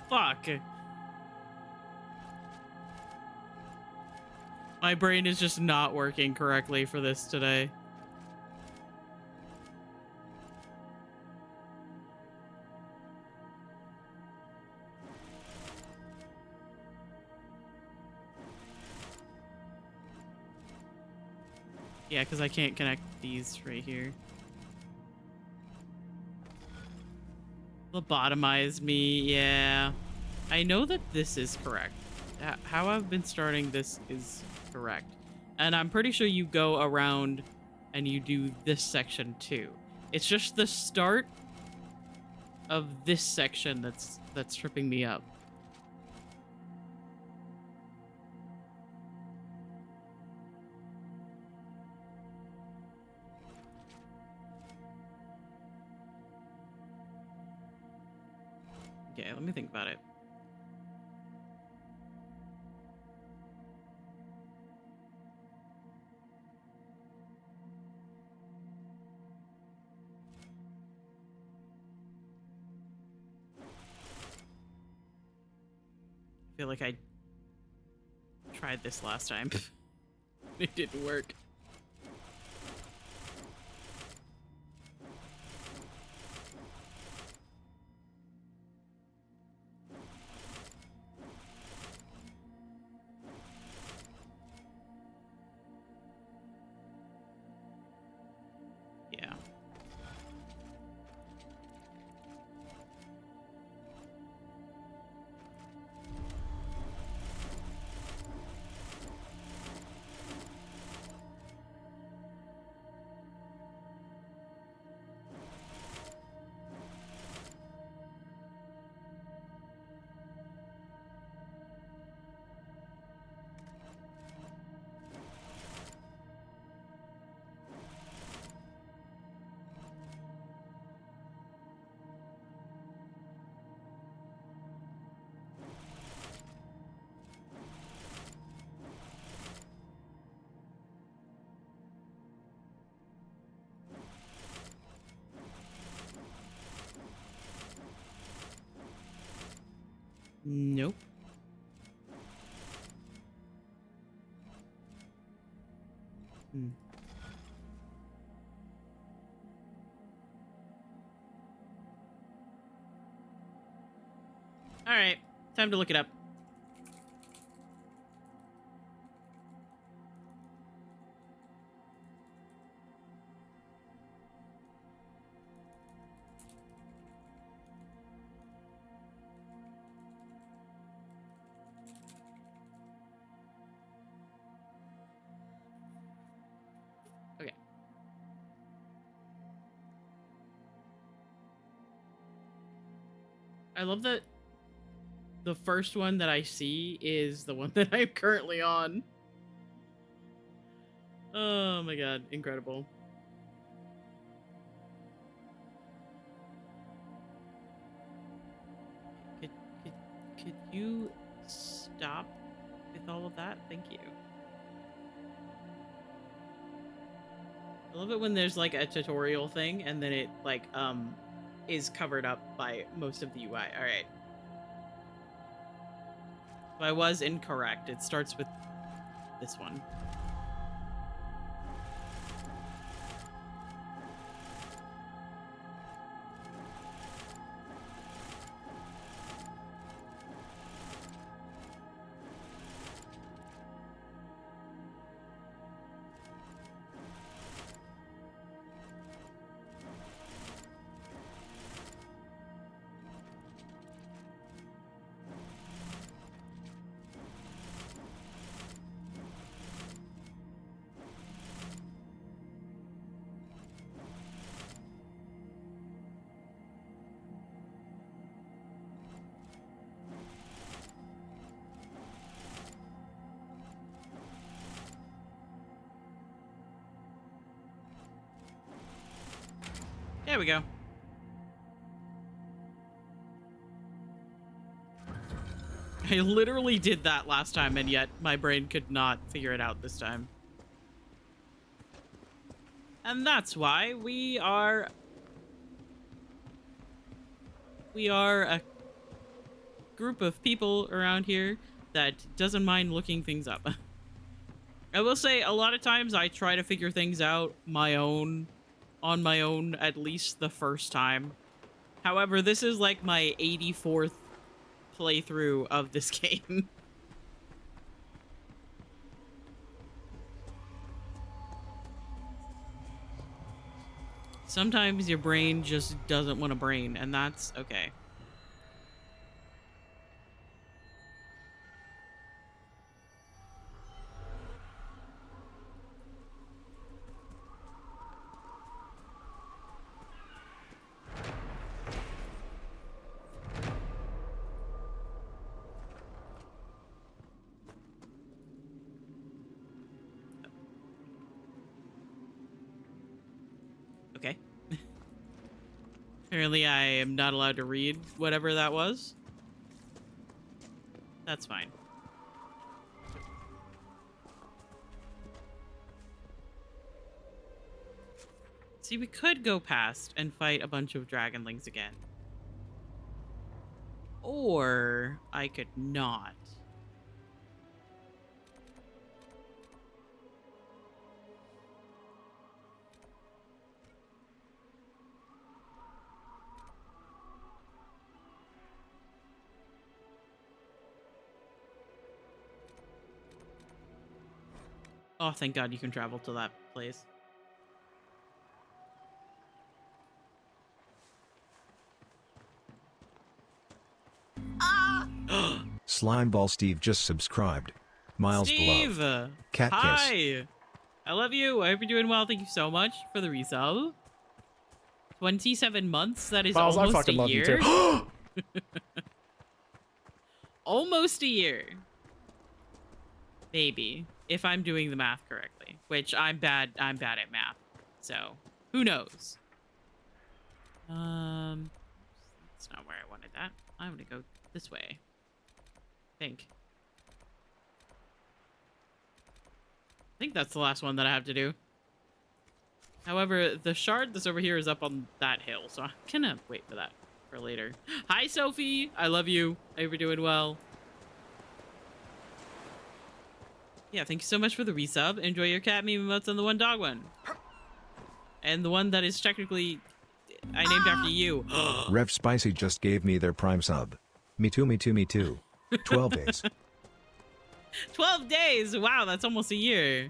Fuck. My brain is just not working correctly for this today. Yeah, because I can't connect these right here. Lobotomize me, yeah. I know that this is correct. How I've been starting this is correct. And I'm pretty sure you go around and you do this section too. It's just the start of this section that's tripping me up. Okay, let me think about it. I feel like I tried this last time. It didn't work. Yeah. Nope. All right, time to look it up. Okay. I love that the first one that I see is the one that I'm currently on. Oh my god, incredible. Could you stop with all of that? Thank you. I love it when there's like a tutorial thing and then it like is covered up by most of the UI. All right. So I was incorrect. It starts with this one. There we go. I literally did that last time, and yet my brain could not figure it out this time. And that's why we are group of people around here that doesn't mind looking things up. I will say a lot of times I try to figure things out on my own at least the first time. However, this is like my 84th playthrough of this game. Sometimes your brain just doesn't want to brain, and that's okay. Okay. Apparently I am not allowed to read whatever that was. That's fine. See, we could go past and fight a bunch of dragonlings again. Or I could not. Oh, thank God you can travel to that place. Slimeball Steve just subscribed. Miles Steve! beloved. Cat kiss. Hi! I love you. I hope you're doing well. Thank you so much for the resub. 27 months? That is Miles, I almost fucking a love you year. too. Almost a year. Maybe. If I'm doing the math correctly. Which I'm bad at math. So, who knows? That's not where I wanted that. I'm gonna go this way. I think that's the last one that I have to do. However, the shard that's over here is up on that hill, so I'm gonna wait for that for later. Hi, Sophie! I love you. I hope you're doing well. Yeah, thank you so much for the resub. Enjoy your cat meme emotes and the one dog one. And the one that is technically I named after you. Rev Spicy just gave me their prime sub. Me too, me too, me too. 12 days. 12 days! Wow, that's almost a year.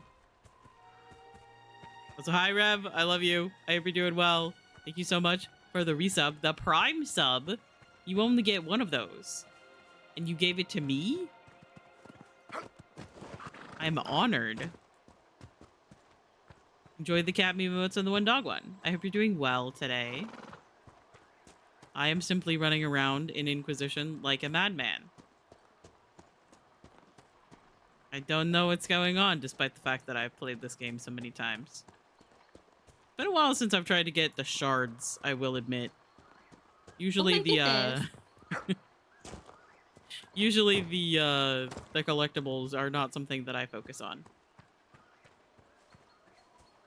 So hi, Rev. I love you. I hope you're doing well. Thank you so much for the resub. The prime sub, you only get one of those. And you gave it to me? I'm honored. Enjoy the cat meme emotes and the one dog one. I hope you're doing well today. I am simply running around in Inquisition like a madman. I don't know what's going on, despite the fact that I've played this game so many times. It's been a while since I've tried to get the shards, I will admit. Usually usually the collectibles are not something that I focus on.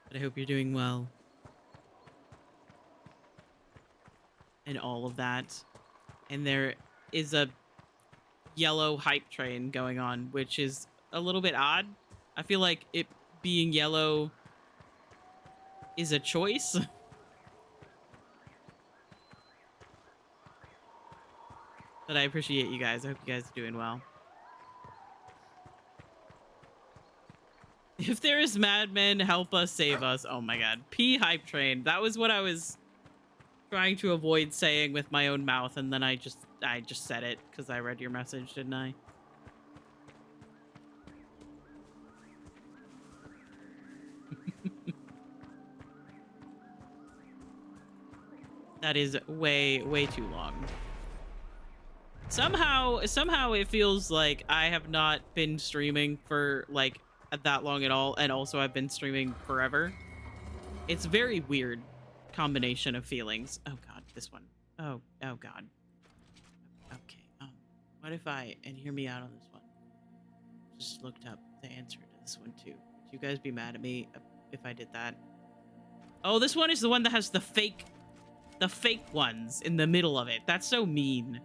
But I hope you're doing well. And all of that. And there is a yellow hype train going on, which is a little bit odd. I feel like it being yellow is a choice. But I appreciate you guys. I hope you guys are doing well. If there is madmen, help us, save us. Oh my god. P hype train. That was what I was trying to avoid saying with my own mouth, and then I just said it because I read your message, didn't I? That is way too long. Somehow it feels like I have not been streaming for like that long at all, and also I've been streaming forever. It's very weird combination of feelings. Oh god, this one. Oh god. Okay. What if and hear me out on this one. Just looked up the answer to this one too. Would you guys be mad at me if I did that? Oh, this one is the one that has the fake ones in the middle of it. That's so mean.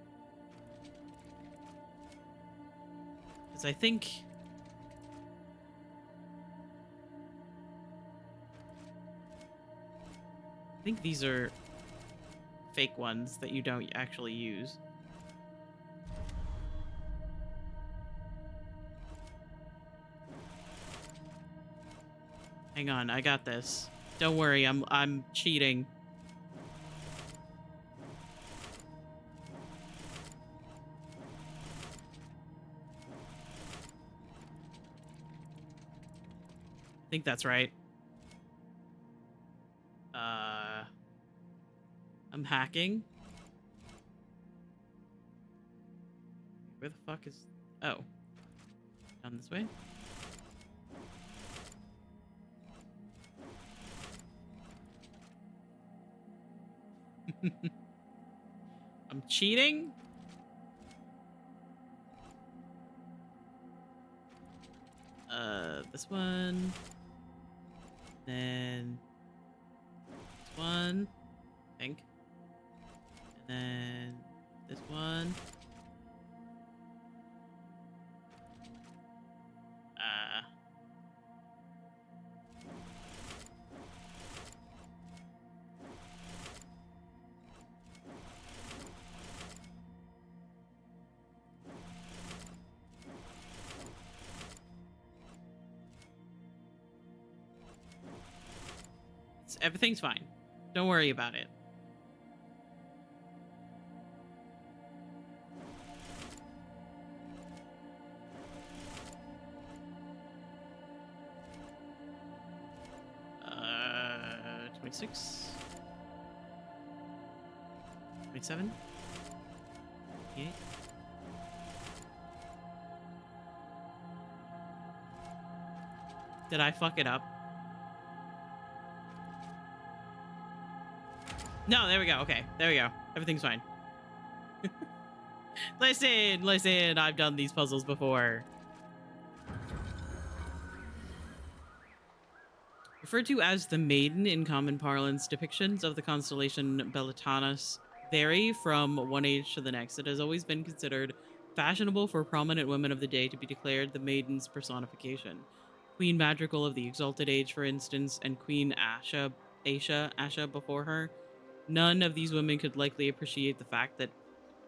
Because I think... these are fake ones that you don't actually use. Hang on, I got this. Don't worry, I'm cheating. I think that's right. I'm hacking. Where the fuck is... Oh. Down this way? I'm cheating? This one. Then... this one. I think. And then... this one. Everything's fine. Don't worry about it. Uh, 26. 27. 28. Did I fuck it up? No, there we go. Okay, there we go. Everything's fine. Listen, I've done these puzzles before. Referred to as the Maiden in common parlance, depictions of the constellation Bellatanus vary from one age to the next. It has always been considered fashionable for prominent women of the day to be declared the Maiden's personification. Queen Madrigal of the Exalted Age, for instance, and Queen Asha before her. None of these women could likely appreciate the fact that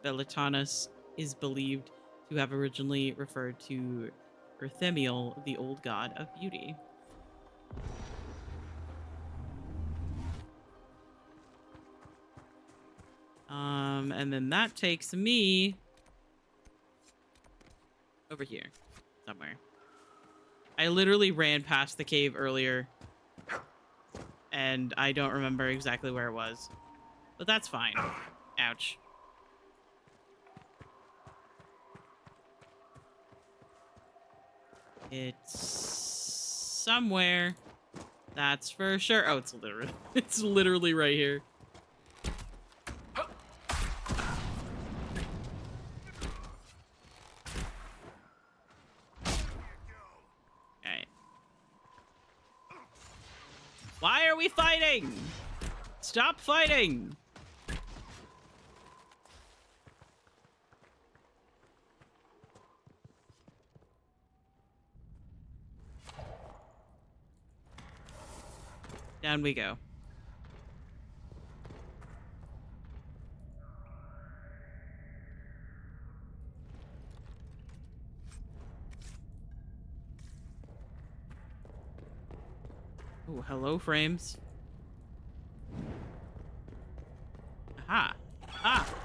Bellatanus is believed to have originally referred to Erthemiel, the old god of beauty. And then that takes me over here somewhere. I literally ran past the cave earlier, and I don't remember exactly where it was. But that's fine. Ouch. It's somewhere. That's for sure. Oh, it's literally right here. Alright. Why are we fighting? Stop fighting! Down we go. Oh, hello, frames. Aha. Ah.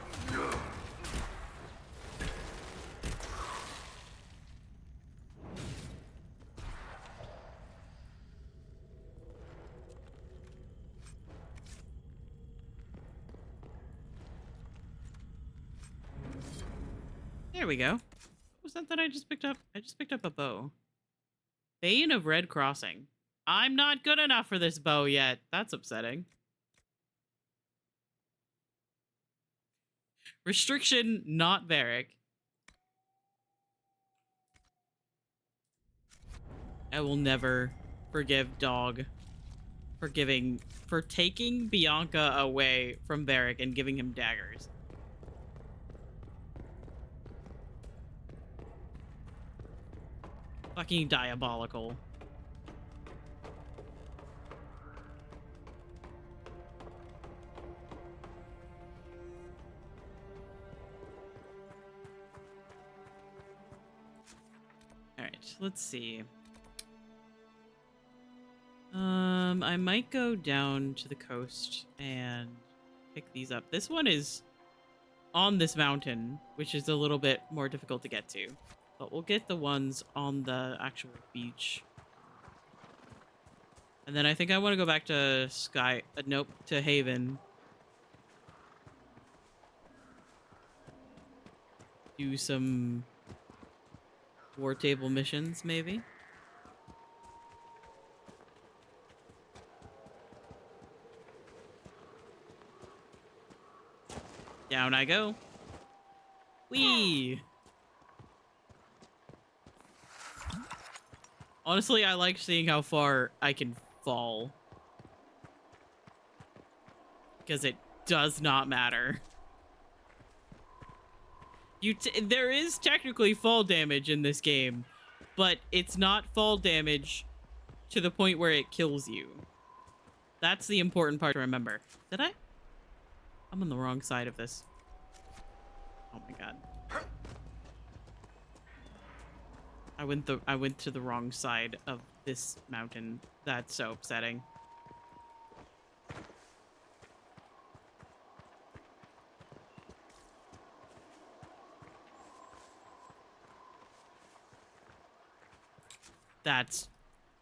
There we go. What was that I just picked up? I just picked up a bow. Bane of Red Crossing. I'm not good enough for this bow yet. That's upsetting. Restriction, not Varric. I will never forgive Dog for taking Bianca away from Varric and giving him daggers. Fucking diabolical. Alright, let's see. I might go down to the coast and pick these up. This one is on this mountain, which is a little bit more difficult to get to. But we'll get the ones on the actual beach. And then I think I want to go back to to Haven. Do some war table missions, maybe. Down I go. Whee! Honestly, I like seeing how far I can fall. Because it does not matter. There is technically fall damage in this game, but it's not fall damage to the point where it kills you. That's the important part to remember. Did I? I'm on the wrong side of this. Oh my god. I went to the wrong side of this mountain. That's so upsetting.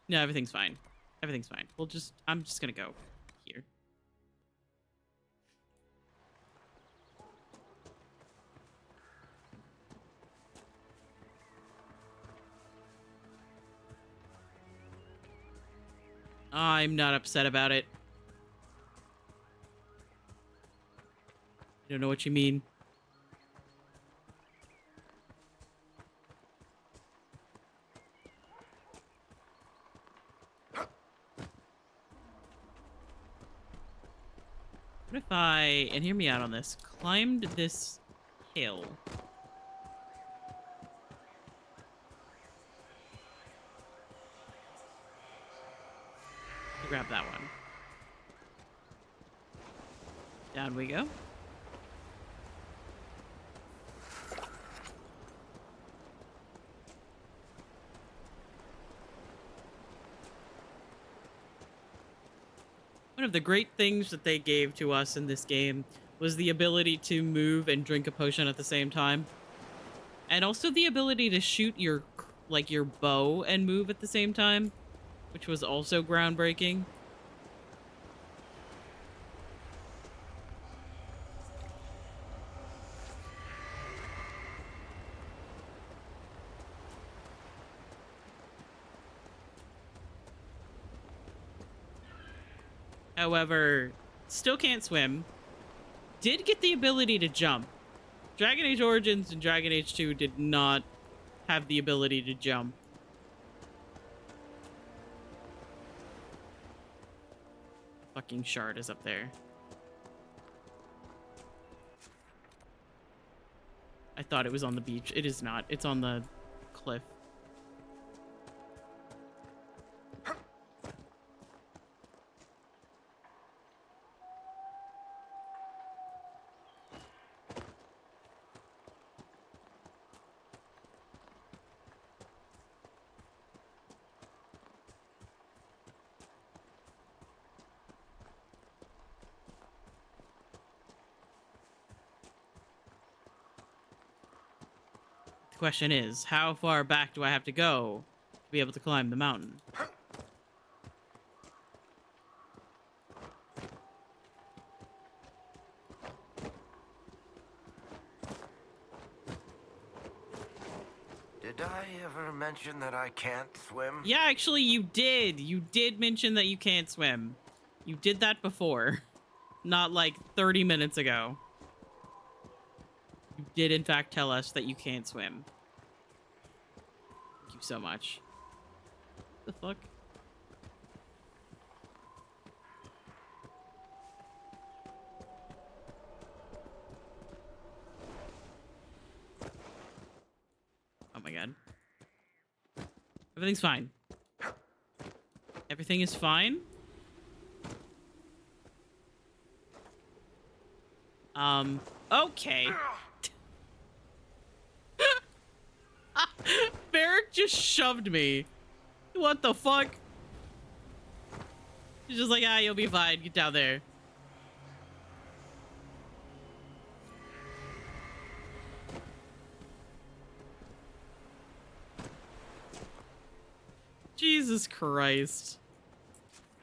No, everything's fine. Everything's fine. I'm just gonna go here. I'm not upset about it. I don't know what you mean. What if I, and hear me out on this, climbed this hill? Grab that one. Down we go. One of the great things that they gave to us in this game was the ability to move and drink a potion at the same time. And also the ability to shoot your bow and move at the same time, which was also groundbreaking. However, still can't swim. Did get the ability to jump. Dragon Age Origins and Dragon Age 2 did not have the ability to jump. Fucking shard is up there. I thought it was on the beach. It is not. It's on the cliff. The question is, how far back do I have to go to be able to climb the mountain? Did I ever mention that I can't swim? Yeah, actually you did. You did mention that you can't swim. You did that before. Not like 30 minutes ago. You did in fact tell us that you can't swim. Thank you so much. What the fuck? Oh my god. Everything's fine. Everything is fine. Okay. Barrick just shoved me. What the fuck? He's just like, ah, you'll be fine. Get down there. Jesus Christ.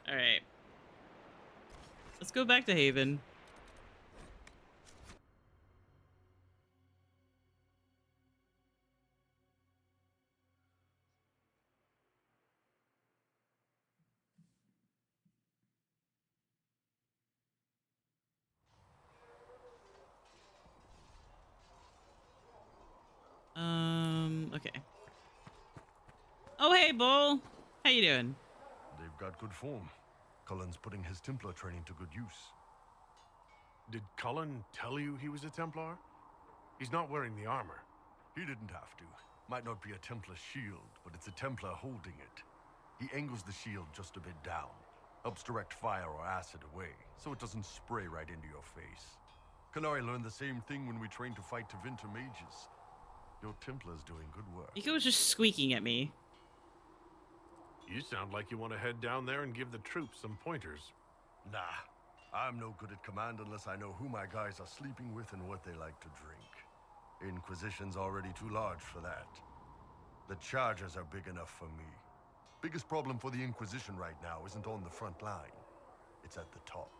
Alright. Let's go back to Haven. Okay. Oh, hey, Bull. How you doing? They've got good form. Cullen's putting his Templar training to good use. Did Cullen tell you he was a Templar? He's not wearing the armor. He didn't have to. Might not be a Templar shield, but it's a Templar holding it. He angles the shield just a bit down. Helps direct fire or acid away, so it doesn't spray right into your face. Canary learned the same thing when we trained to fight Tevinter mages. Your Templar's doing good work. Nico was just squeaking at me. You sound like you want to head down there and give the troops some pointers. Nah, I'm no good at command unless I know who my guys are sleeping with and what they like to drink. Inquisition's already too large for that. The Chargers are big enough for me. Biggest problem for the Inquisition right now isn't on the front line. It's at the top.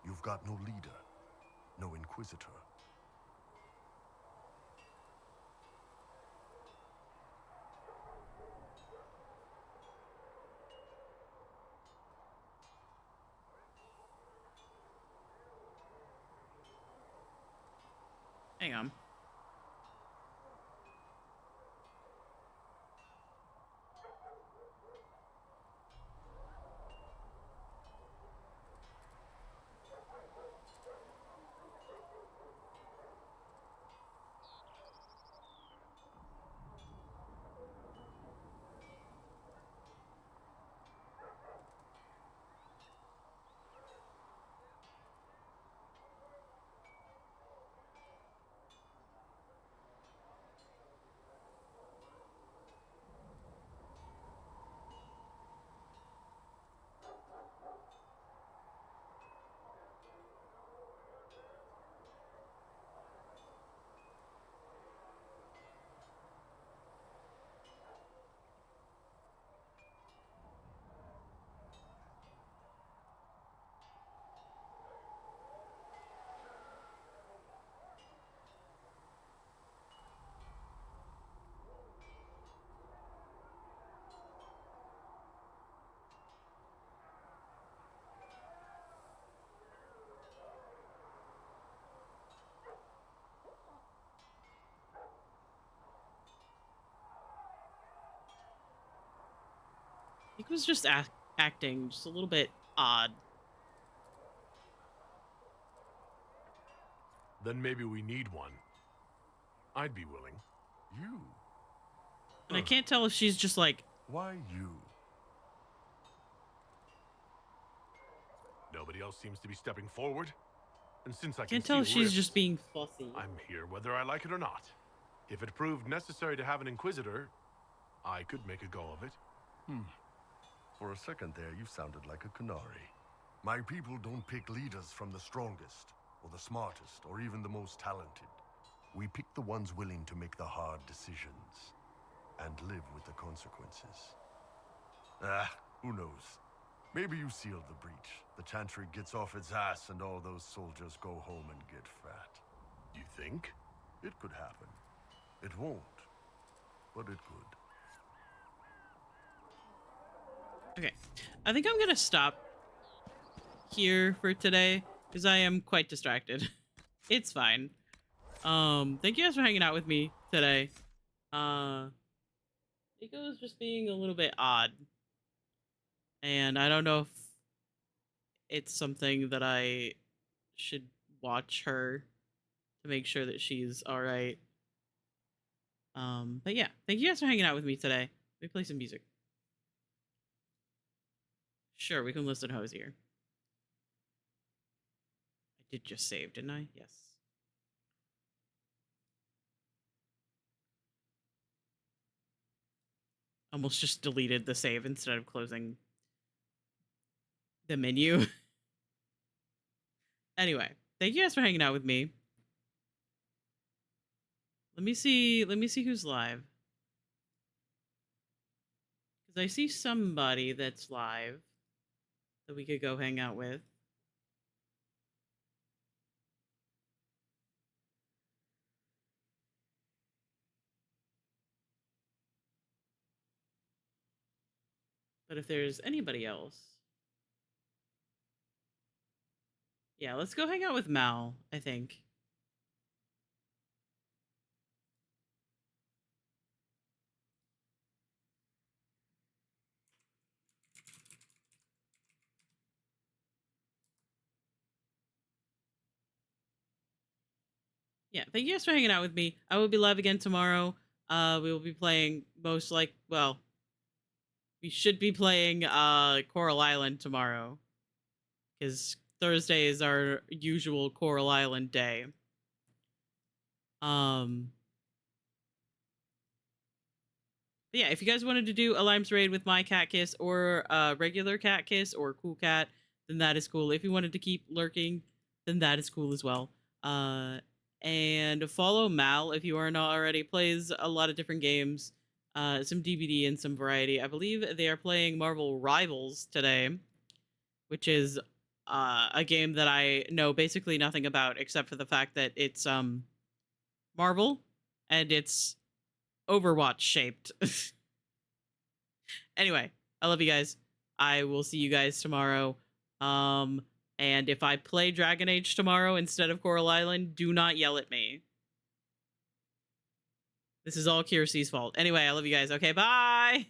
You've got no leader, no Inquisitor. Hang on. Nico was just acting just a little bit odd. Then maybe we need one. I'd be willing. You? And I can't tell if she's just like... Why you? Nobody else seems to be stepping forward. And since I Can't tell if she's just being fussy. I'm here whether I like it or not. If it proved necessary to have an Inquisitor, I could make a go of it. For a second there, you sounded like a canary. My people don't pick leaders from the strongest, or the smartest, or even the most talented. We pick the ones willing to make the hard decisions, and live with the consequences. Who knows? Maybe you sealed the breach. The Chantry gets off its ass, and all those soldiers go home and get fat. You think? It could happen. It won't, but it could. Okay, I think I'm gonna stop here for today because I am quite distracted. It's fine. Thank you guys for hanging out with me today. Nico is just being a little bit odd, and I don't know if it's something that I should watch her to make sure that she's all right. But yeah, thank you guys for hanging out with me today. Let me play some music. Sure, we can listen Hosier. I did just save, didn't I? Yes. Almost just deleted the save instead of closing the menu. Anyway, thank you guys for hanging out with me. Let me see who's live. Because I see somebody that's live that we could go hang out with. But if there's anybody else... Yeah, let's go hang out with Mal, I think. Yeah, thank you guys for hanging out with me. I will be live again tomorrow. We will be playing we should be playing Coral Island tomorrow. Because Thursday is our usual Coral Island day. But yeah, if you guys wanted to do a Limes raid with my cat kiss or regular cat kiss or cool cat, then that is cool. If you wanted to keep lurking, then that is cool as well. And follow Mal if you are not already. Plays a lot of different games, some DBD and some variety. I believe they are playing Marvel Rivals today, which is a game that I know basically nothing about except for the fact that it's Marvel and it's Overwatch shaped. Anyway, I love you guys. I will see you guys tomorrow. And if I play Dragon Age tomorrow instead of Coral Island, do not yell at me. This is all Kiersey's fault. Anyway, I love you guys. Okay, bye!